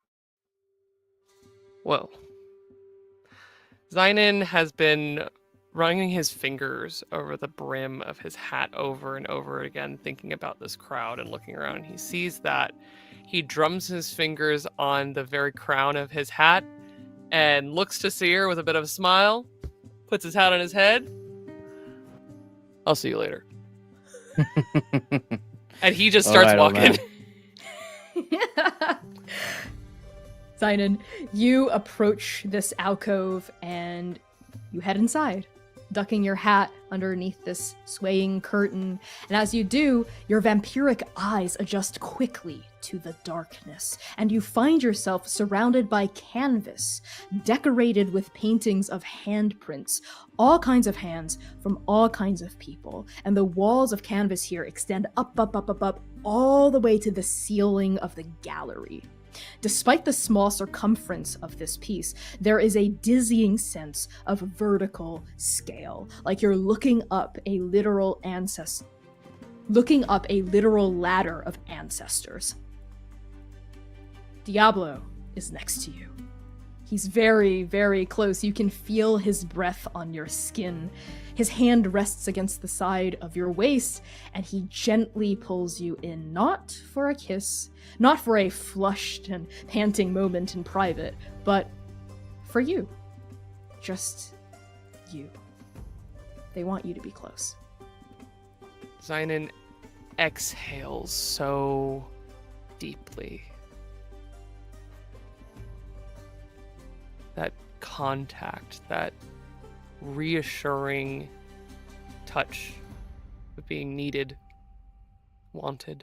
Well, Zynon has been running his fingers over the brim of his hat over and over again, thinking about this crowd and looking around. He sees that. He drums his fingers on the very crown of his hat and looks to Seer with a bit of a smile, puts his hat on his head. I'll see you later. And he just starts walking. Zynon, you approach this alcove and you head inside, ducking your hat underneath this swaying curtain. And as you do, your vampiric eyes adjust quickly to the darkness, and you find yourself surrounded by canvas, decorated with paintings of handprints, all kinds of hands from all kinds of people. And the walls of canvas here extend up, all the way to the ceiling of the gallery. Despite the small circumference of this piece, there is a dizzying sense of vertical scale, like you're looking up a literal ladder of ancestors. Diablo is next to you. He's very, very close. You can feel his breath on your skin. His hand rests against the side of your waist, and he gently pulls you in, not for a kiss, not for a flushed and panting moment in private, but for you. Just you. They want you to be close. Zynon exhales so deeply. That contact, that reassuring touch of being needed, wanted,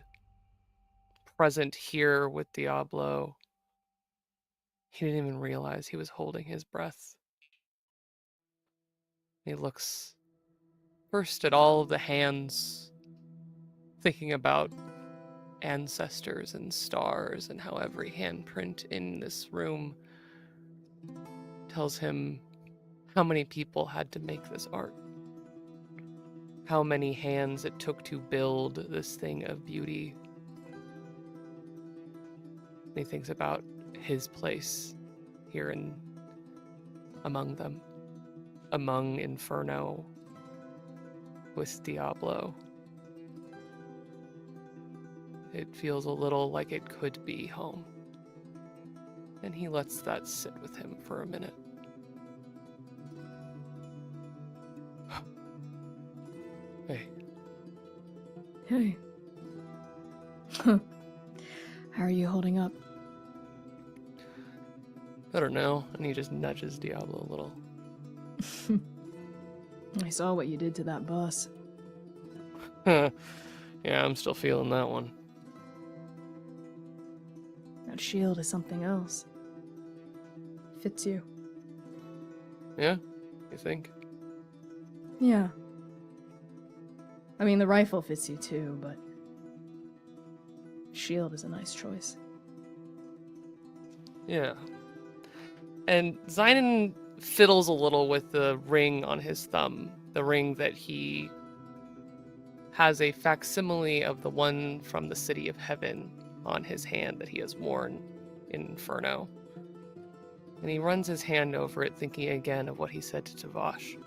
present here with Diablo. He didn't even realize he was holding his breath. He looks first at all of the hands, thinking about ancestors and stars and how every handprint in this room tells him how many people had to make this art, how many hands it took to build this thing of beauty. And he thinks about his place here among them, among Inferno, with Diablo. It feels a little like it could be home. And he lets that sit with him for a minute. Hey. Hey. How are you holding up? I don't know. And he just nudges Diablo a little. I saw what you did to that boss. Yeah, I'm still feeling that one. That shield is something else. Fits you. Yeah? You think? Yeah. I mean, the rifle fits you too, but shield is a nice choice. Yeah. And Zynon fiddles a little with the ring on his thumb, the ring that he has a facsimile of the one from the City of Heaven on his hand that he has worn in Inferno. And he runs his hand over it, thinking again of what he said to Tavash.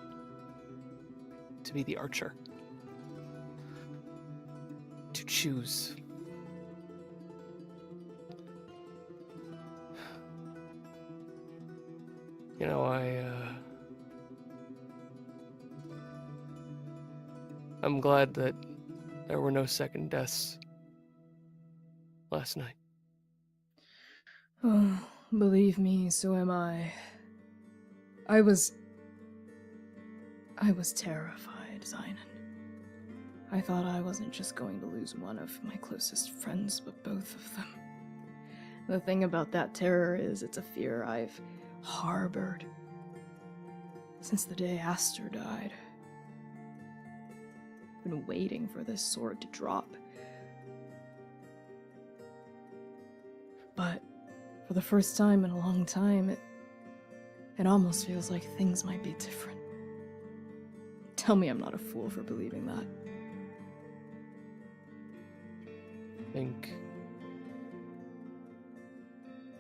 to be the archer. To choose. You know, I'm glad that there were no second deaths last night. Oh, believe me, so am I. I was terrified, Zynon. I thought I wasn't just going to lose one of my closest friends, but both of them. The thing about that terror is it's a fear I've harbored since the day Aster died. I've been waiting for this sword to drop. But for the first time in a long time, it almost feels like things might be different. Tell me I'm not a fool for believing that. I think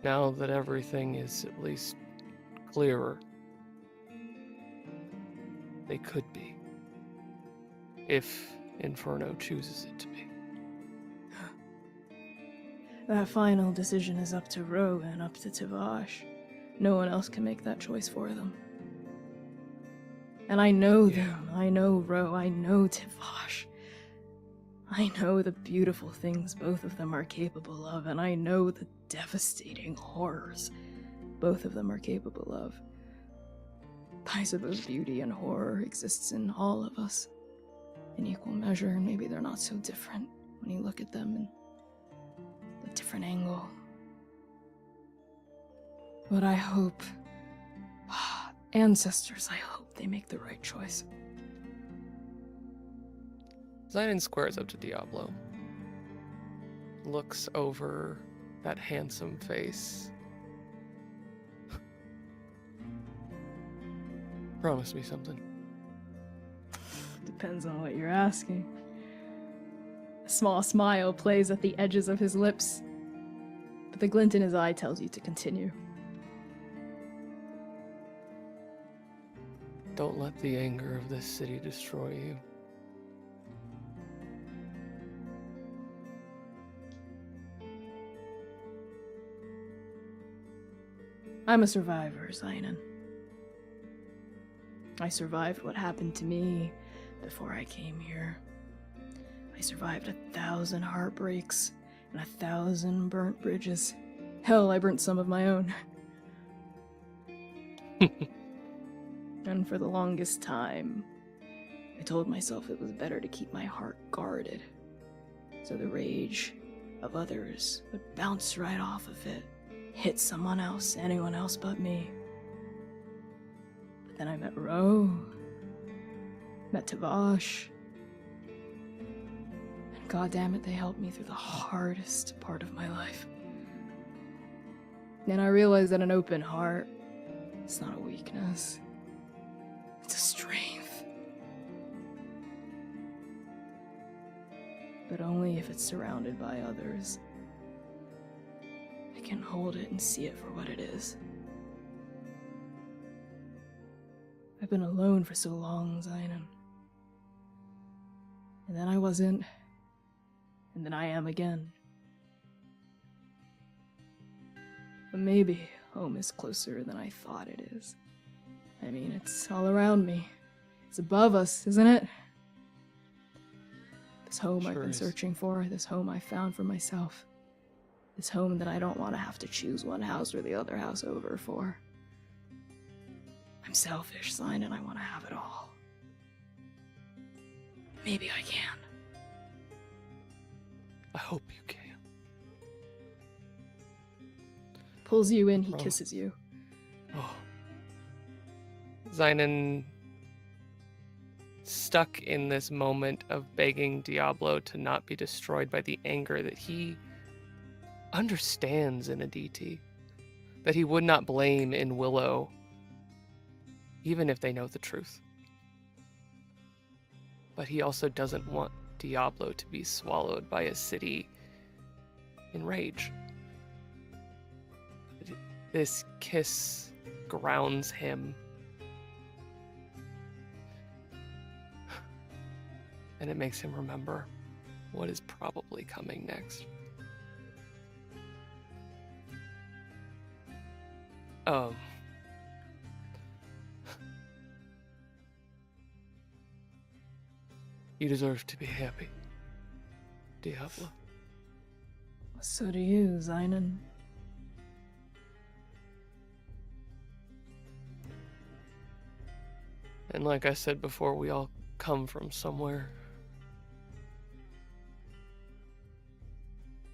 now that everything is at least clearer, they could be. If Inferno chooses it to be. That final decision is up to Ro and up to Tavash. No one else can make that choice for them. And I know them. I know Ro. I know Tavash. I know the beautiful things both of them are capable of, and I know the devastating horrors both of them are capable of. I suppose beauty and horror exists in all of us in equal measure, and maybe they're not so different when you look at them in a different angle. But I hope, ancestors, I hope they make the right choice. Zynon squares up to Diablo. Looks over that handsome face. Promise me something. Depends on what you're asking. A small smile plays at the edges of his lips, but the glint in his eye tells you to continue. Don't let the anger of this city destroy you. I'm a survivor, Zynon. I survived what happened to me before I came here. I survived 1,000 heartbreaks and 1,000 burnt bridges. Hell, I burnt some of my own. And for the longest time, I told myself it was better to keep my heart guarded, so the rage of others would bounce right off of it, hit someone else, anyone else but me. But then I met Ro, met Tavash, and goddammit, they helped me through the hardest part of my life. And I realized that an open heart, it's not a weakness. It's a strength. But only if it's surrounded by others. I can hold it and see it for what it is. I've been alone for so long, Zynon. And then I wasn't. And then I am again. But maybe home is closer than I thought it is. I mean, it's all around me. It's above us, isn't it? This home I've been searching for, this home I found for myself. This home that I don't want to have to choose one house or the other house over for. I'm selfish, Zynon, and I want to have it all. Maybe I can. I hope you can. Pulls you in, he kisses you. Oh. Zynon, stuck in this moment of begging Diablo to not be destroyed by the anger that he understands in Aditi, that he would not blame in Willow, even if they know the truth. But he also doesn't want Diablo to be swallowed by a city in rage. This kiss grounds him. and it makes him remember what is probably coming next. You deserve to be happy, Diablo. So do you, Zynon. And like I said before, we all come from somewhere.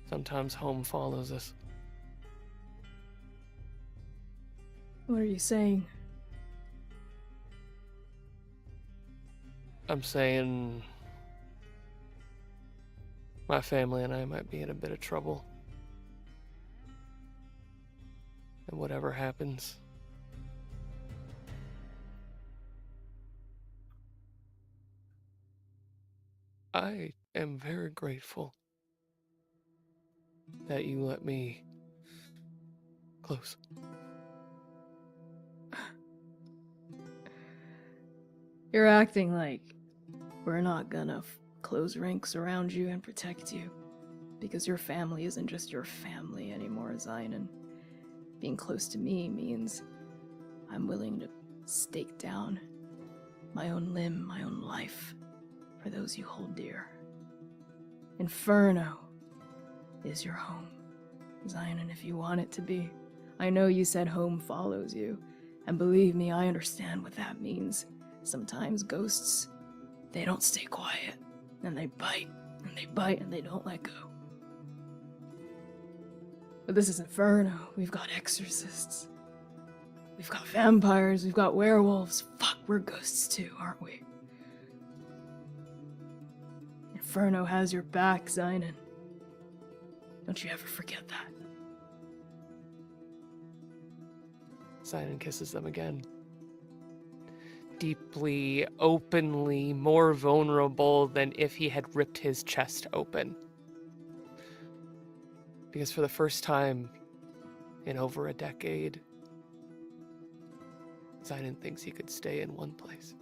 Sometimes home follows us. What are you saying? I'm saying my family and I might be in a bit of trouble. And whatever happens, I am very grateful that you let me close. You're acting like we're not gonna close ranks around you and protect you. Because your family isn't just your family anymore, Zynon. Being close to me means I'm willing to stake down my own limb, my own life, for those you hold dear. Inferno is your home, Zynon, if you want it to be. I know you said home follows you, and believe me, I understand what that means. Sometimes ghosts, they don't stay quiet, and they bite, and they don't let go. But this is Inferno. We've got exorcists. We've got vampires, we've got werewolves. Fuck, we're ghosts too, aren't we? Inferno has your back, Zynon. Don't you ever forget that. Zynon kisses them again. Deeply, openly, more vulnerable than if he had ripped his chest open. Because for the first time in over a decade, Zynon thinks he could stay in one place.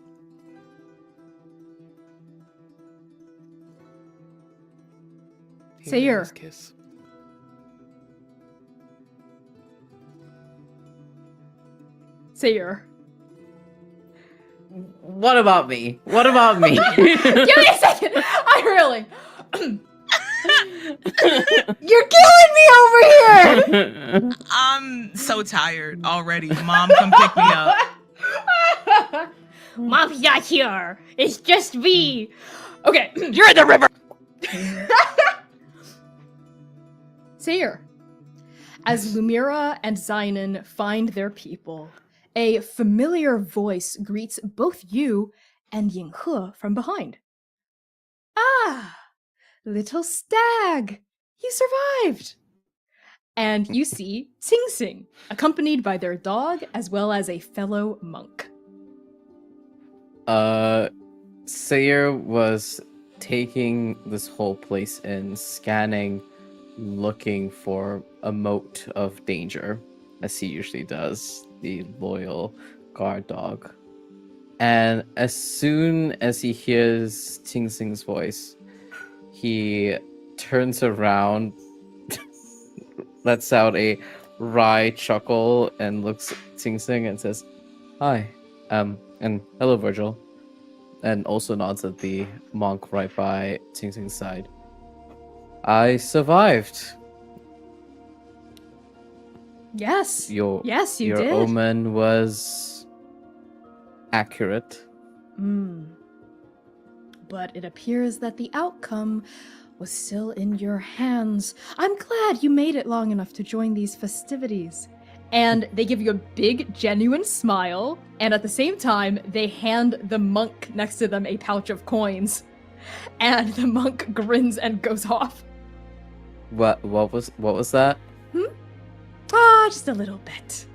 Say your- His kiss. Seer. What about me? What about me? Give me a second! I really... You're killing me over here! I'm so tired already. Mom, come pick me up. Mom's not here. It's just me. Okay, you're in the river. Seer. As Lumira and Zynon find their people, a familiar voice greets both you and Yinghe from behind. Ah, little stag, you survived. And you see Tsing Tsing, accompanied by their dog as well as a fellow monk. Sayer was taking this whole place in, scanning, looking for a mote of danger, as he usually does, the loyal guard dog. And as soon as he hears Ting Tsing's voice, he turns around, lets out a wry chuckle, and looks at Ting Tsing and says, "Hi, and hello, Virgil." And also nods at the monk right by Ting Tsing's side. "I survived. Yes. Your You did. omen was accurate." But it appears that the outcome was still in your hands. I'm glad you made it long enough to join these festivities. And they give you a big, genuine smile, and at the same time, they hand the monk next to them a pouch of coins. And the monk grins and goes off. What was that? Just a little bit.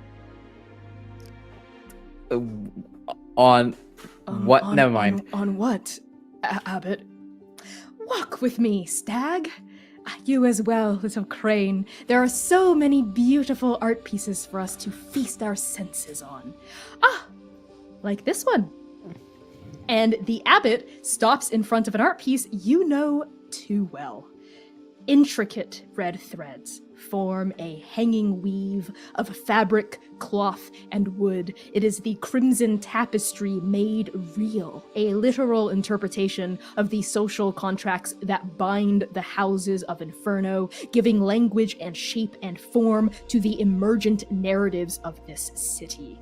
On what? Never mind. On what, Abbott? Walk with me, stag. You as well, little crane. There are so many beautiful art pieces for us to feast our senses on. Like this one. And the abbot stops in front of an art piece you know too well. Intricate red threads form a hanging weave of fabric, cloth, and wood. It is the crimson tapestry made real, a literal interpretation of the social contracts that bind the houses of Inferno, giving language and shape and form to the emergent narratives of this city.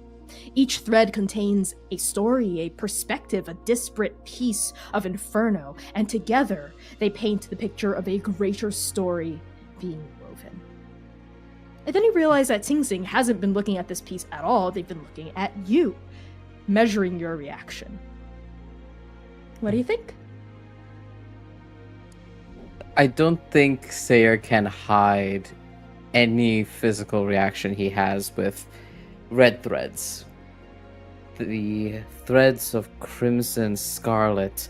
Each thread contains a story, a perspective, a disparate piece of Inferno, and together they paint the picture of a greater story being woven. And then you realize that Sing Sing hasn't been looking at this piece at all, they've been looking at you, measuring your reaction. What do you think? I don't think Sayer can hide any physical reaction he has with red threads. The threads of crimson scarlet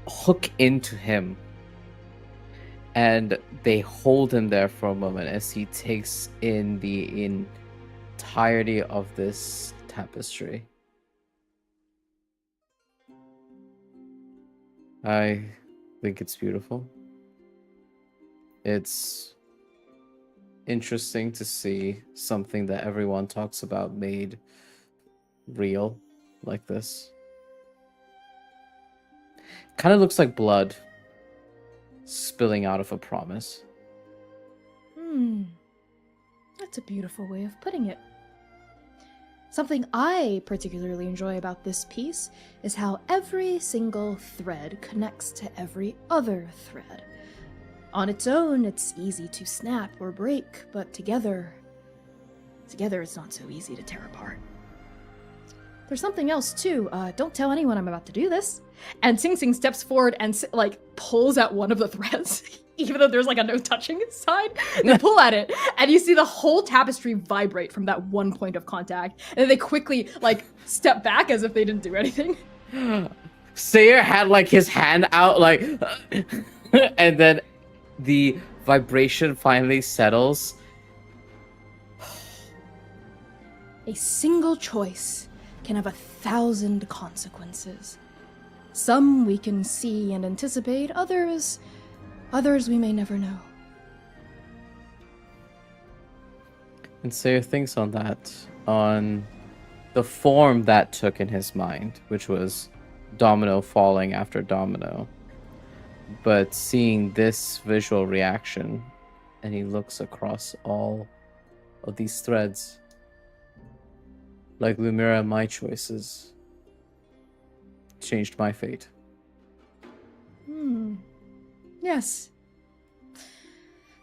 hook into him, and they hold him there for a moment as he takes in the entirety of this tapestry. I think it's beautiful. It's interesting to see something that everyone talks about made real like this. Kind of looks like blood spilling out of a promise. That's a beautiful way of putting it. Something I particularly enjoy about this piece is how every single thread connects to every other thread. On its own, it's easy to snap or break, but together it's not so easy to tear apart. There's something else too. Don't tell anyone I'm about to do this. And Sing Sing steps forward and pulls at one of the threads, even though there's a no touching side. They pull at it, and you see the whole tapestry vibrate from that one point of contact. And then they quickly step back as if they didn't do anything. Sayer had his hand out and then the vibration finally settles. A single choice can have 1,000 consequences. Some we can see and anticipate, others we may never know. And Sayer thinks on that, on the form that took in his mind, which was domino falling after domino. But seeing this visual reaction, and he looks across all of these threads. Like Lumira, my choices changed my fate. Yes.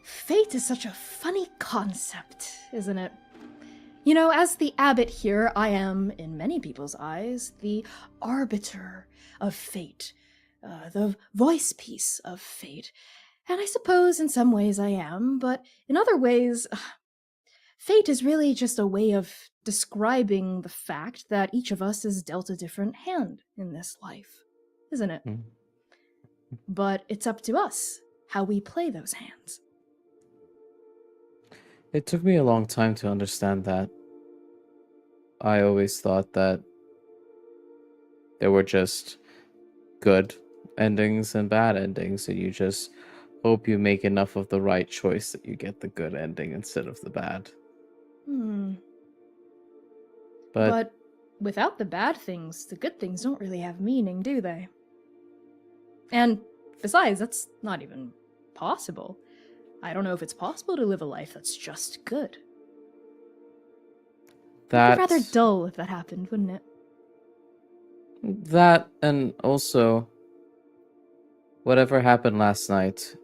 Fate is such a funny concept, isn't it? You know, as the abbot here, I am, in many people's eyes, the arbiter of fate, the voice piece of fate. And I suppose in some ways I am, but in other ways, fate is really just a way of describing the fact that each of us is dealt a different hand in this life, isn't it? But it's up to us how we play those hands. It took me a long time to understand that. I always thought that there were just good endings and bad endings, and you just hope you make enough of the right choice that you get the good ending instead of the bad. But without the bad things, the good things don't really have meaning, do they? And besides, that's not even possible. I don't know if it's possible to live a life that's just good. It'd be rather dull if that happened, wouldn't it? That, and also whatever happened last night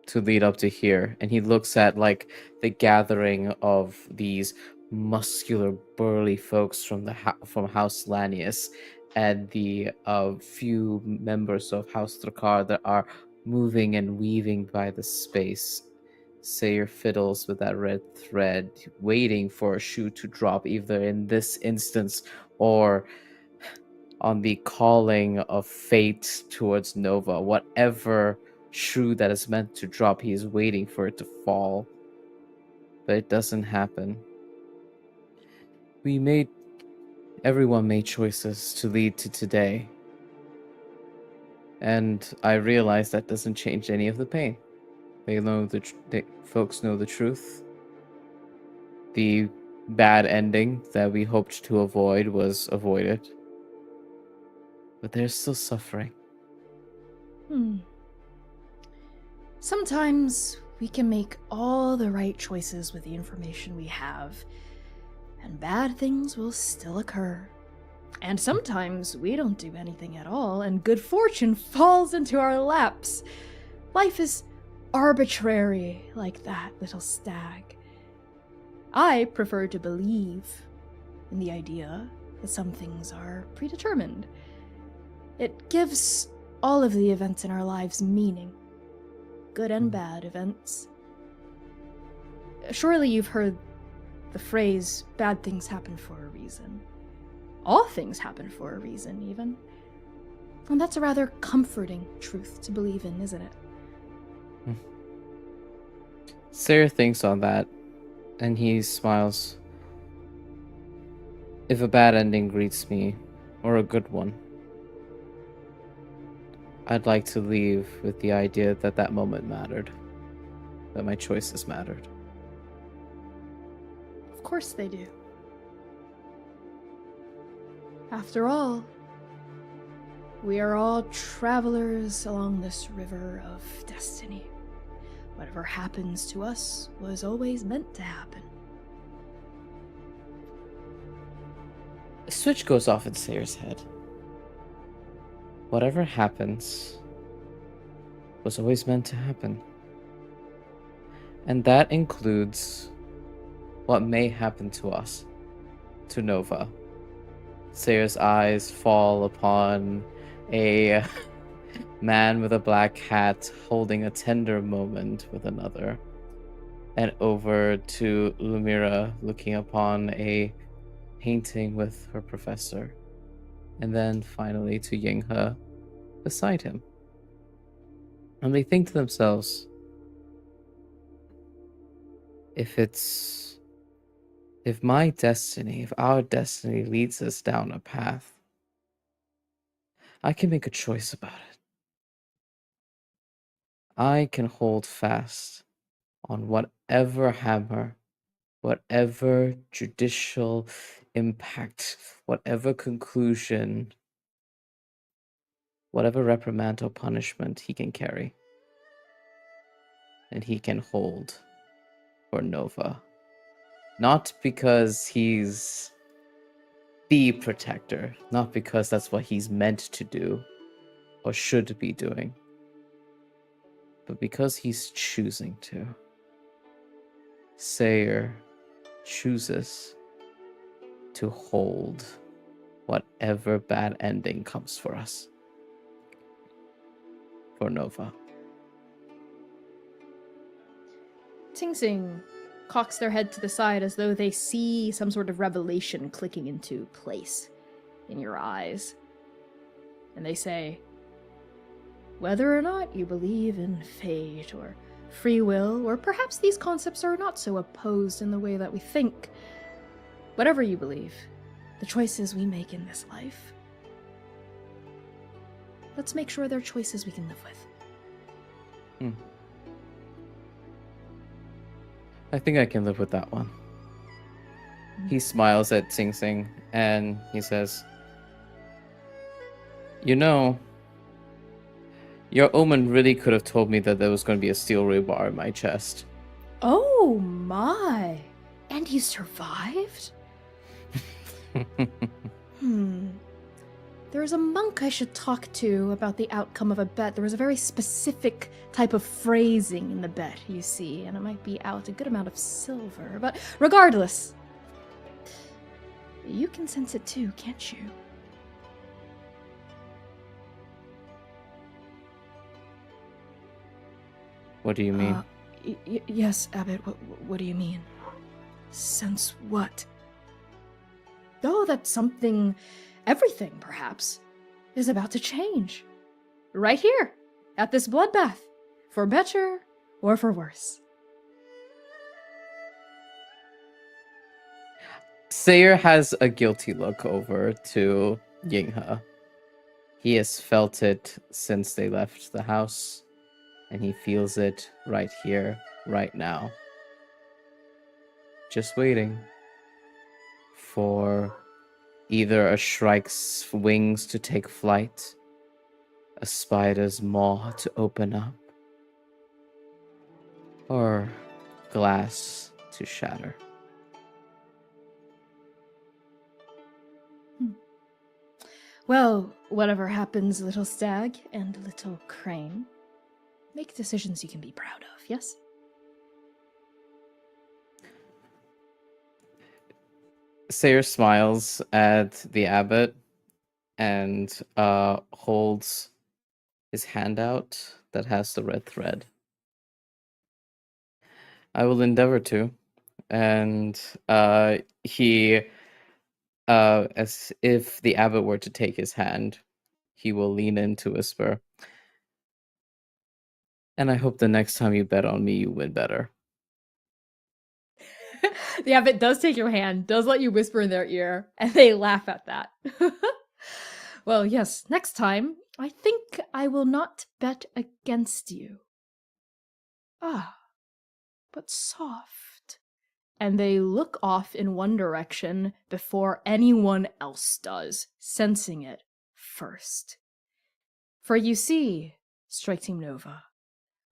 to lead up to here, and he looks at the gathering of these muscular, burly folks from from House Lanius and the few members of House Drakkar that are moving and weaving by the space. Sayer fiddles with that red thread, waiting for a shoe to drop, either in this instance or on the calling of fate towards Nova. Whatever shoe that is meant to drop, he is waiting for it to fall. But it doesn't happen. We made Everyone made choices to lead to today. And I realize that doesn't change any of the pain. They know folks know the truth. The bad ending that we hoped to avoid was avoided. But there's still suffering. Sometimes we can make all the right choices with the information we have, and bad things will still occur. And sometimes we don't do anything at all, and good fortune falls into our laps. Life is arbitrary like that, little stag. I prefer to believe in the idea that some things are predetermined. It gives all of the events in our lives meaning. Good and bad events. Surely you've heard the phrase, bad things happen for a reason. All things happen for a reason, even. And that's a rather comforting truth to believe in, isn't it? Sarah thinks on that, and he smiles. If a bad ending greets me, or a good one, I'd like to leave with the idea that that moment mattered. That my choices mattered. Of course they do. After all, we are all travelers along this river of destiny. Whatever happens to us was always meant to happen. A switch goes off in Sayer's head. Whatever happens was always meant to happen. And that includes what may happen to us, to Nova. Sayer's eyes fall upon a man with a black hat holding a tender moment with another, and over to Lumira looking upon a painting with her professor, and then finally to Yinghe beside him. And they think to themselves, if my destiny, if our destiny leads us down a path, I can make a choice about it. I can hold fast on whatever hammer, whatever judicial impact, whatever conclusion, whatever reprimand or punishment he can carry. And he can hold for Nova. Not because he's the protector, not because that's what he's meant to do or should be doing, but because he's choosing to. Sayer chooses to hold whatever bad ending comes for us. For Nova. Ting Sing cocks their head to the side as though they see some sort of revelation clicking into place in your eyes. And they say, whether or not you believe in fate or free will, or perhaps these concepts are not so opposed in the way that we think, whatever you believe, the choices we make in this life, let's make sure they're choices we can live with. I think I can live with that one. He smiles at Sing Sing and he says, you know, your omen really could have told me that there was going to be a steel rebar in my chest. Oh my! And you survived? There is a monk I should talk to about the outcome of a bet. There was a very specific type of phrasing in the bet, you see, and it might be out a good amount of silver. But regardless, you can sense it too, can't you? What do you mean? Yes, Abbott, what do you mean? Sense what? Oh, that something, everything perhaps, is about to change. Right here, at this bloodbath, for better or for worse. Sayer has a guilty look over to Yinghe. He has felt it since they left the house, and he feels it right here, right now. Just waiting for either a shrike's wings to take flight, a spider's maw to open up, or glass to shatter. Well, whatever happens, little stag and little crane, make decisions you can be proud of, yes? Sayer smiles at the abbot and holds his hand out that has the red thread. I will endeavor to. And he, as if the abbot were to take his hand, he will lean in to whisper, and I hope the next time you bet on me, you win better. The abbot does take your hand, does let you whisper in their ear, and they laugh at that. Well, yes, next time, I think I will not bet against you. Ah, but soft. And they look off in one direction before anyone else does, sensing it first. For you see, Strike Team Nova,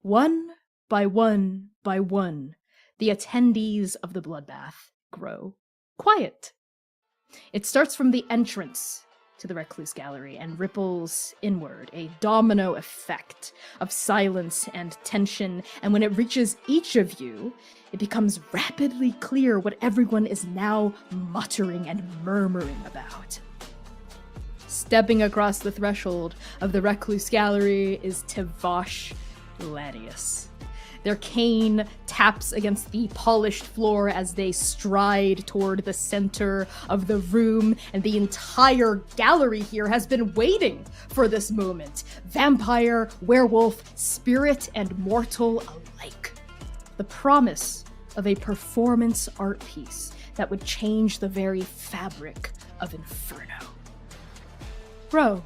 one by one by one, the attendees of the bloodbath grow quiet. It starts from the entrance to the Recluse Gallery and ripples inward, a domino effect of silence and tension, and when it reaches each of you, it becomes rapidly clear what everyone is now muttering and murmuring about. Stepping across the threshold of the Recluse Gallery is Tivosh Lanius. Their cane taps against the polished floor as they stride toward the center of the room, and the entire gallery here has been waiting for this moment. Vampire, werewolf, spirit, and mortal alike. The promise of a performance art piece that would change the very fabric of Inferno. Bro,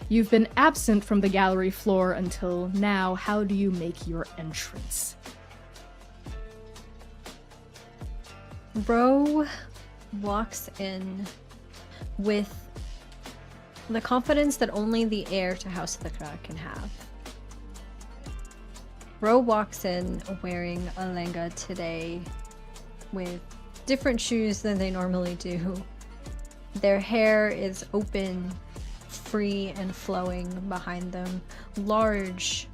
you've been absent from the gallery floor until now. How do you make your entrance? Ro walks in with the confidence that only the heir to House of the Crown can have. Ro walks in wearing a lenga today with different shoes than they normally do. Their hair is open, free and flowing behind them, large,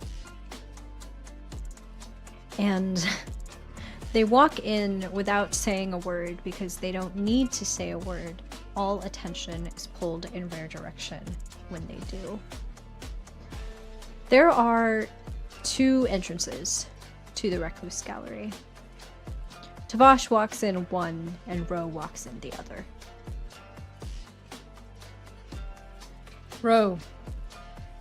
and they walk in without saying a word because they don't need to say a word. All attention is pulled in their direction when they do. There are two entrances to the Recluse Gallery. Tivosh walks in one and Ro walks in the other. Ro,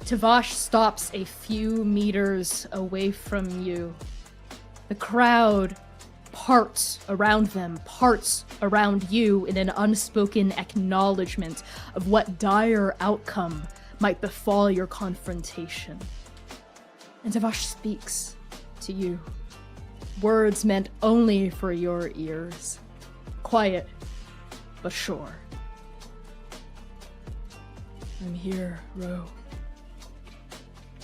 Tivosh stops a few meters away from you. The crowd parts around them, parts around you in an unspoken acknowledgement of what dire outcome might befall your confrontation. And Tivosh speaks to you. Words meant only for your ears. Quiet, but sure. I'm here, Ro.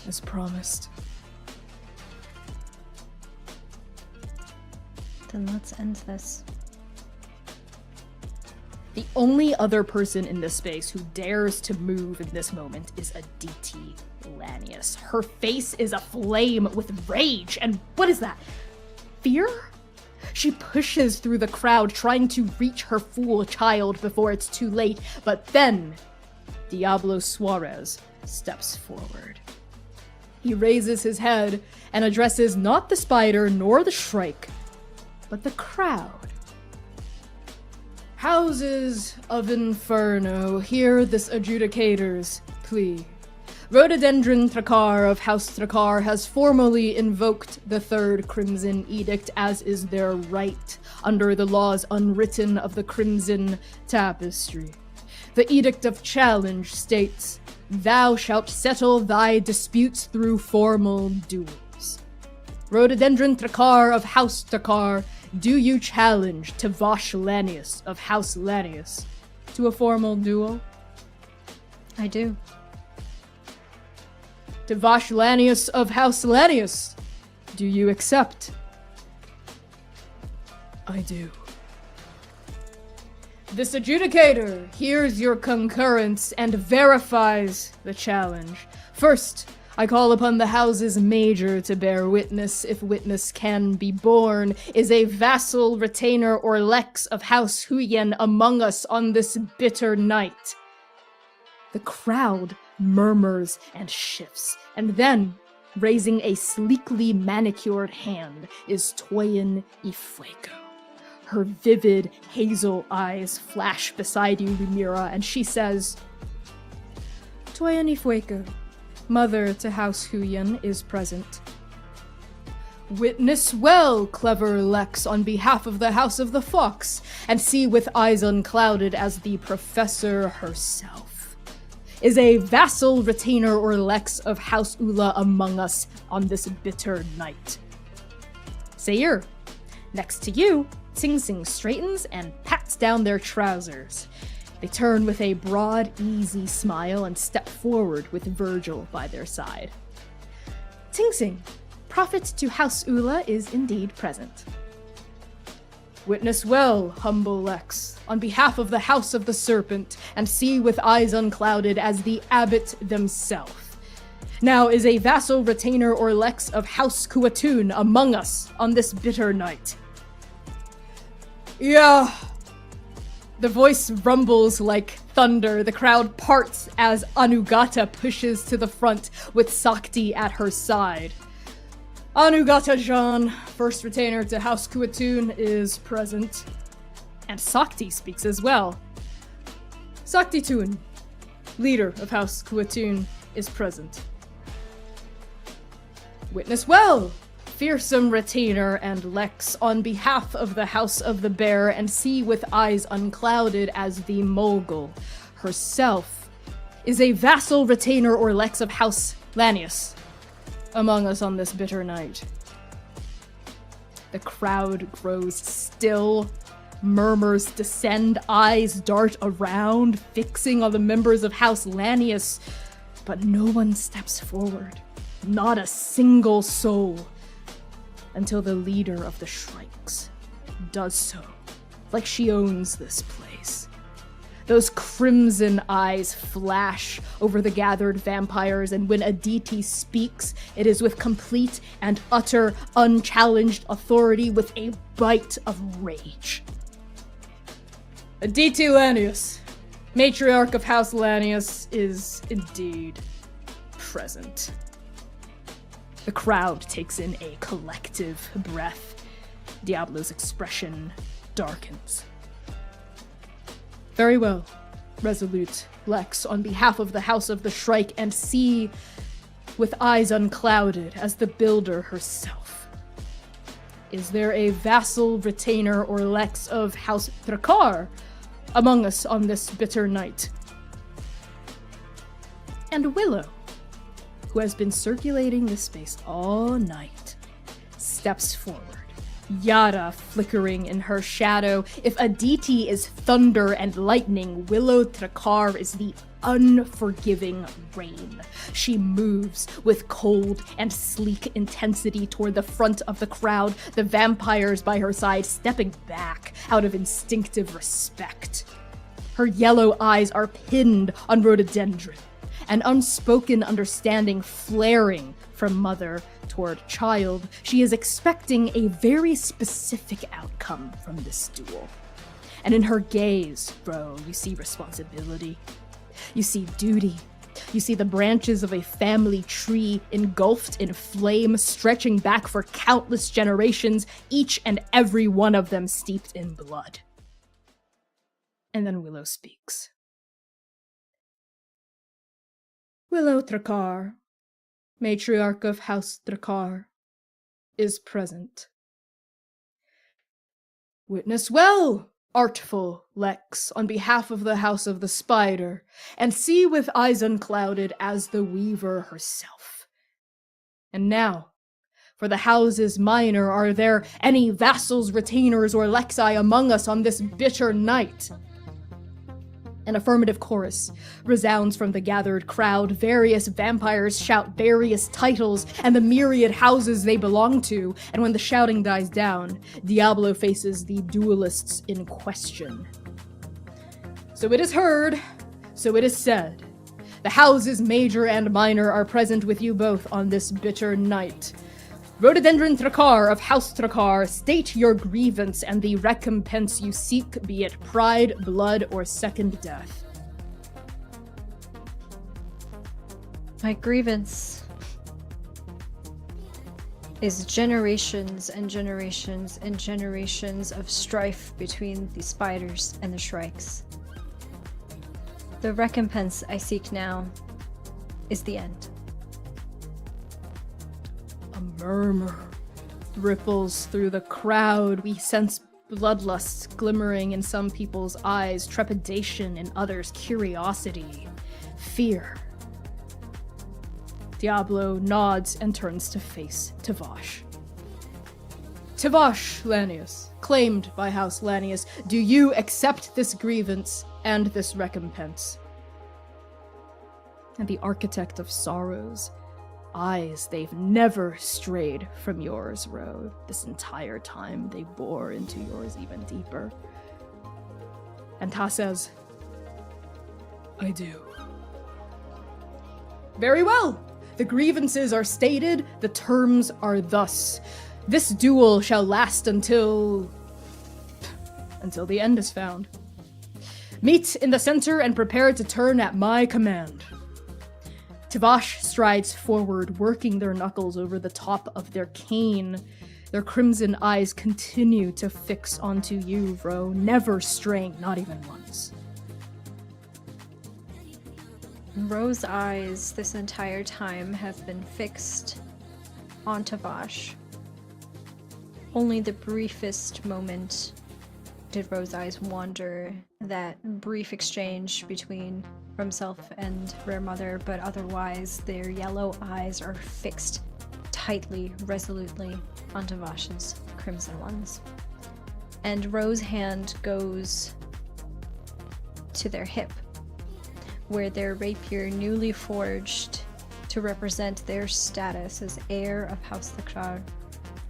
As promised. Then let's end this. The only other person in this space who dares to move in this moment is Aditi Lanius. Her face is aflame with rage, and what is that? Fear? She pushes through the crowd, trying to reach her fool child before it's too late, but then Diablo Suarez steps forward. He raises his head and addresses not the spider nor the shrike, but the crowd. Houses of Inferno, hear this adjudicator's plea. Rhododendron Thrakar of House Thrakar has formally invoked the Third Crimson Edict, as is their right, under the laws unwritten of the Crimson Tapestry. The Edict of Challenge states, "Thou shalt settle thy disputes through formal duels." Rhododendron Thrakar of House Thrakar, do you challenge Tavash Lanius of House Lanius to a formal duel? I do. Tavash Lanius of House Lanius, do you accept? I do. This adjudicator hears your concurrence and verifies the challenge. First, I call upon the House's Major to bear witness, if witness can be borne. Is a vassal, retainer, or lex of House Huyen among us on this bitter night? The crowd murmurs and shifts, and then, raising a sleekly manicured hand, is Toyin Ifuego. Her vivid hazel eyes flash beside you, Lumira, and she says, Toyin Ifuego, mother to House Huyen, is present. Witness well, clever Lex, on behalf of the House of the Fox, and see with eyes unclouded as the professor herself. Is a vassal, retainer, or lex of House Ula among us on this bitter night? Sayur, next to you, Sing Sing straightens and pats down their trousers. They turn with a broad, easy smile and step forward with Virgil by their side. Sing Sing, prophet to House Ula, is indeed present. Witness well, humble Lex, on behalf of the House of the Serpent, and see with eyes unclouded as the abbot themselves. Now is a vassal, retainer, or lex of House Kuatun among us on this bitter night. Yeah. The voice rumbles like thunder. The crowd parts as Anugata pushes to the front with Sakti at her side. Anugata Jan, first retainer to House Kuatun, is present. And Sakti speaks as well. Sakti Tun, leader of House Kuatun, is present. Witness well, fearsome retainer and lex, on behalf of the House of the Bear, and see with eyes unclouded as the Mogul herself is a vassal, retainer, or lex of House Lanius among us on this bitter night. The crowd grows still, murmurs descend, eyes dart around, fixing on the members of House Lanius, but no one steps forward, not a single soul, until the leader of the Shrikes does so, like she owns this place. Those crimson eyes flash over the gathered vampires, and when Aditi speaks, it is with complete and utter, unchallenged authority, with a bite of rage. Aditi Lanius, matriarch of House Lanius, is indeed present. The crowd takes in a collective breath. Diablo's expression darkens. Very well, resolute Lex, on behalf of the House of the Shrike, and see with eyes unclouded as the builder herself. Is there a vassal, retainer, or lex of House Thrakar among us on this bitter night? And Willow, who has been circulating this space all night, steps forward. Yara flickering in her shadow. If Aditi is thunder and lightning, Willow Thrakar is the unforgiving rain. She moves with cold and sleek intensity toward the front of the crowd, the vampires by her side stepping back out of instinctive respect. Her yellow eyes are pinned on Rhododendron, an unspoken understanding flaring from mother toward child. She is expecting a very specific outcome from this duel. And in her gaze, bro, you see responsibility. You see duty. You see the branches of a family tree engulfed in flame, stretching back for countless generations, each and every one of them steeped in blood. And then Willow speaks. Willow Trakar, matriarch of House Trakar, is present. Witness well, artful Lex, on behalf of the House of the Spider, and see with eyes unclouded as the Weaver herself. And now, for the Houses Minor, are there any vassals, retainers, or Lexi among us on this bitter night? An affirmative chorus resounds from the gathered crowd. Various vampires shout various titles and the myriad houses they belong to, and when the shouting dies down, Diablo faces the duelists in question. So it is heard, so it is said. The Houses Major and Minor are present with you both on this bitter night. Rhododendron Trakar of House Trakar, state your grievance and the recompense you seek, be it pride, blood, or second death. My grievance is generations and generations and generations of strife between the spiders and the shrikes. The recompense I seek now is the end. A murmur ripples through the crowd. We sense bloodlust glimmering in some people's eyes, trepidation in others, curiosity, fear. Diablo nods and turns to face Tavash. Tavash Lanius, claimed by House Lanius, do you accept this grievance and this recompense? And the Architect of Sorrows, eyes they've never strayed from yours, Ro. This entire time they bore into yours even deeper. And Ta says, I do. Very well. The grievances are stated, the terms are thus. This duel shall last until the end is found. Meet in the center and prepare to turn at my command. Tavash strides forward, working their knuckles over the top of their cane. Their crimson eyes continue to fix onto you, Ro, never straying, not even once. Ro's eyes this entire time have been fixed on Tavash. Only the briefest moment did Ro's eyes wander, that brief exchange between himself and Rare Mother, but otherwise their yellow eyes are fixed tightly, resolutely on Tavash's crimson ones. And Ro's hand goes to their hip, where their rapier, newly forged to represent their status as heir of House Trakar,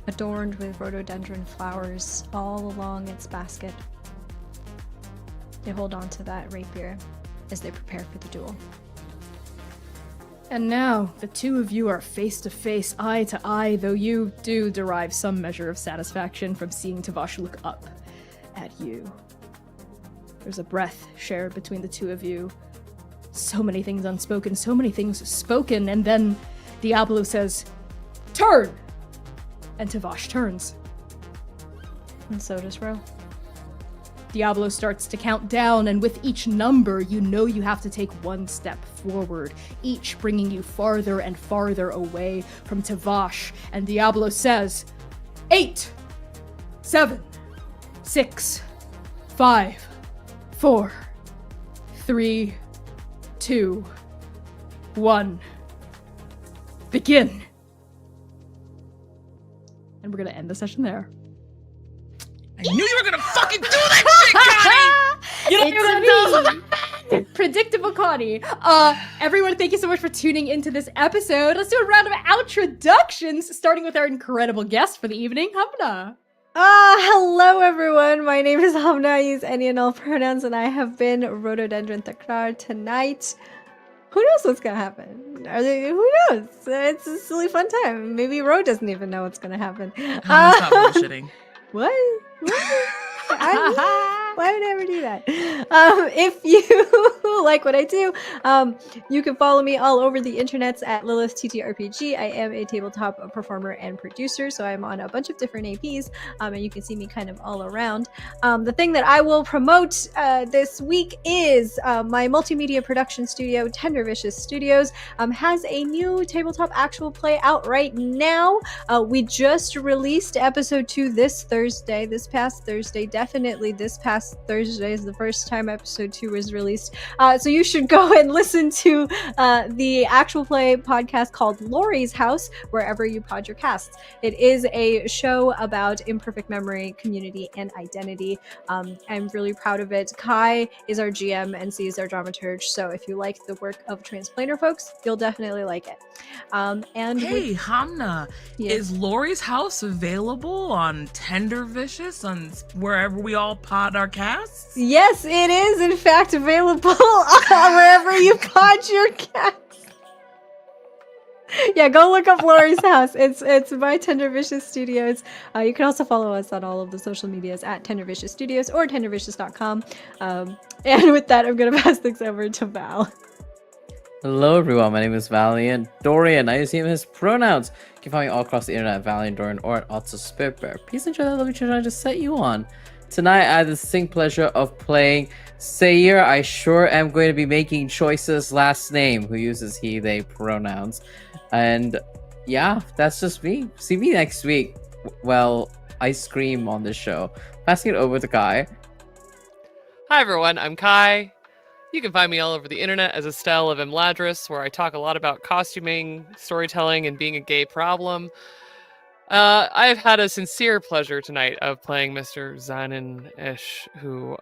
adorned with rhododendron flowers all along its basket. They hold on to that rapier as they prepare for the duel. And now, the two of you are face to face, eye to eye, though you do derive some measure of satisfaction from seeing Tavash look up at you. There's a breath shared between the two of you. So many things unspoken, so many things spoken, and then Diablo says, turn! And Tavash turns. And so does Ro. Diablo starts to count down, and with each number, you know you have to take one step forward, each bringing you farther and farther away from Tavash. And Diablo says, 8, 7, 6, 5, 4, 3, 2, 1. Begin. And we're gonna end the session there. I knew you were gonna fucking do that shit, Connie! You know it's me! Predictable Connie. Everyone, thank you so much for tuning into this episode. Let's do a round of introductions, starting with our incredible guest for the evening, Hamna. Hello everyone. My name is Hamna. I use any and all pronouns, and I have been Rhododendron Trakar tonight. Who knows what's gonna happen? Who knows? It's a silly fun time. Maybe Ro doesn't even know what's gonna happen. Stop bullshitting. What? Why would I ever do that? If you like what I do, you can follow me all over the internets at Lilith TTRPG. I am a tabletop performer and producer, so I'm on a bunch of different APs, and you can see me kind of all around. The thing that I will promote this week is my multimedia production studio, Tender Vicious Studios, has a new tabletop actual play out right now. We just released episode 2 this past Thursday. Definitely this past Thursday is the first time episode 2 was released. So you should go and listen to the actual play podcast called Lori's House, wherever you pod your casts. It is a show about imperfect memory, community, and identity. I'm really proud of it. Kai is our GM and C is our dramaturge. So if you like the work of Transplaner folks, you'll definitely like it. Hey, Hamna, is Lori's House available on Tender Vicious, on wherever we all pod our casts? Yes, it is in fact available wherever you pod your casts. Yeah, go look up Lori's House. It's by Tender Vicious Studios. You can also follow us on all of the social medias at Tender Vicious Studios or tendervicious.com. And with that, I'm going to pass things over to Val. Hello everyone, my name is Valiant Dorian. I use him his pronouns. You can find me all across the internet at Valiant Dorian or at Also Spirit Bear. Please enjoy that lovely treasure I just set you on. Tonight I had the distinct pleasure of playing Sayer. I sure am going to be making choices last name, who uses he, they pronouns. And yeah, that's just me. See me next week. Well, I scream on this show. Passing it over to Kai. Hi everyone, I'm Kai. You can find me all over the internet as Estelle of Imladris, where I talk a lot about costuming, storytelling, and being a gay problem. I've had a sincere pleasure tonight of playing Mr. Zanin-ish, who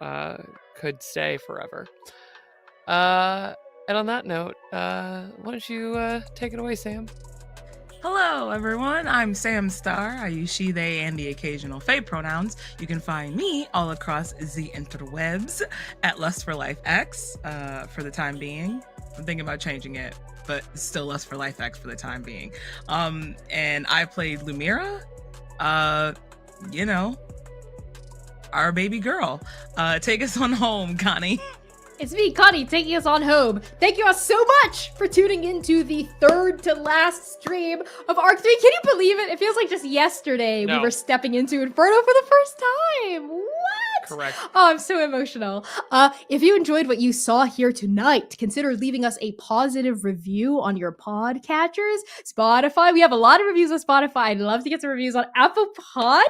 could stay forever. And on that note, why don't you take it away, Sam? Hello, everyone. I'm Sam Star. I use she, they, and the occasional they pronouns. You can find me all across the interwebs at Lust for Life X for the time being. I'm thinking about changing it, but it's still Lust for Life X for the time being. And I played Lumira, you know, our baby girl. Take us on home, Connie. It's me, Connie, taking us on home. Thank you all so much for tuning into the third to last stream of Arc 3. Can you believe it? It feels like just yesterday we were stepping into Inferno for the first time. What? Correct. Oh, I'm so emotional. If you enjoyed what you saw here tonight, consider leaving us a positive review on your podcatchers. Spotify, we have a lot of reviews on Spotify. I'd love to get some reviews on Apple Podcasts,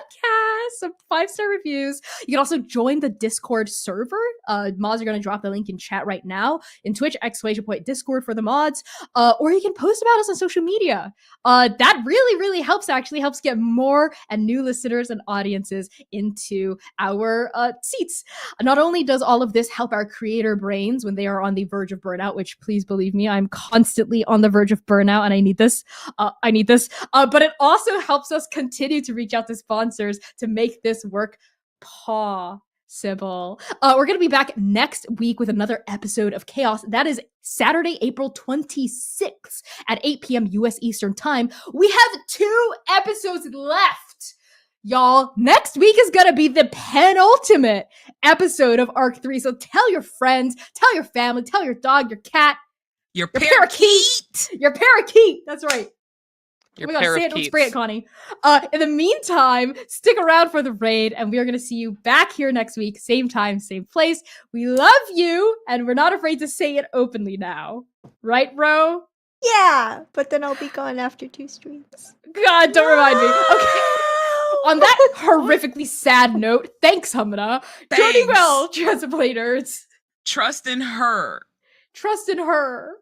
some 5-star reviews. You can also join the Discord server. Mods are going to drop the link in chat right now in Twitch, !Discord for the mods, or you can post about us on social media. That really helps, actually helps get more and new listeners and audiences into our seats. Not only does all of this help our creator brains when they are on the verge of burnout, which please believe me, I'm constantly on the verge of burnout and I need this, but it also helps us continue to reach out to sponsors to make this work possible. We're going to be back next week with another episode of Chaos. That is Saturday, April 26th at 8 p.m. US Eastern Time. We have 2 episodes left. Y'all, next week is going to be the penultimate episode of Arc 3. So tell your friends, tell your family, tell your dog, your cat, your parakeet. Your parakeet. That's right. Your oh my God, say it, don't parakeets. spray it, Connie. In the meantime, stick around for the raid, and we are going to see you back here next week, same time, same place. We love you, and we're not afraid to say it openly now. Right, bro? Yeah, but then I'll be gone after 2 streams. God, don't remind me. Okay. On that horrifically sad note, thanks, Hamna. Journey well, Transplanters. Trust in her. Trust in her.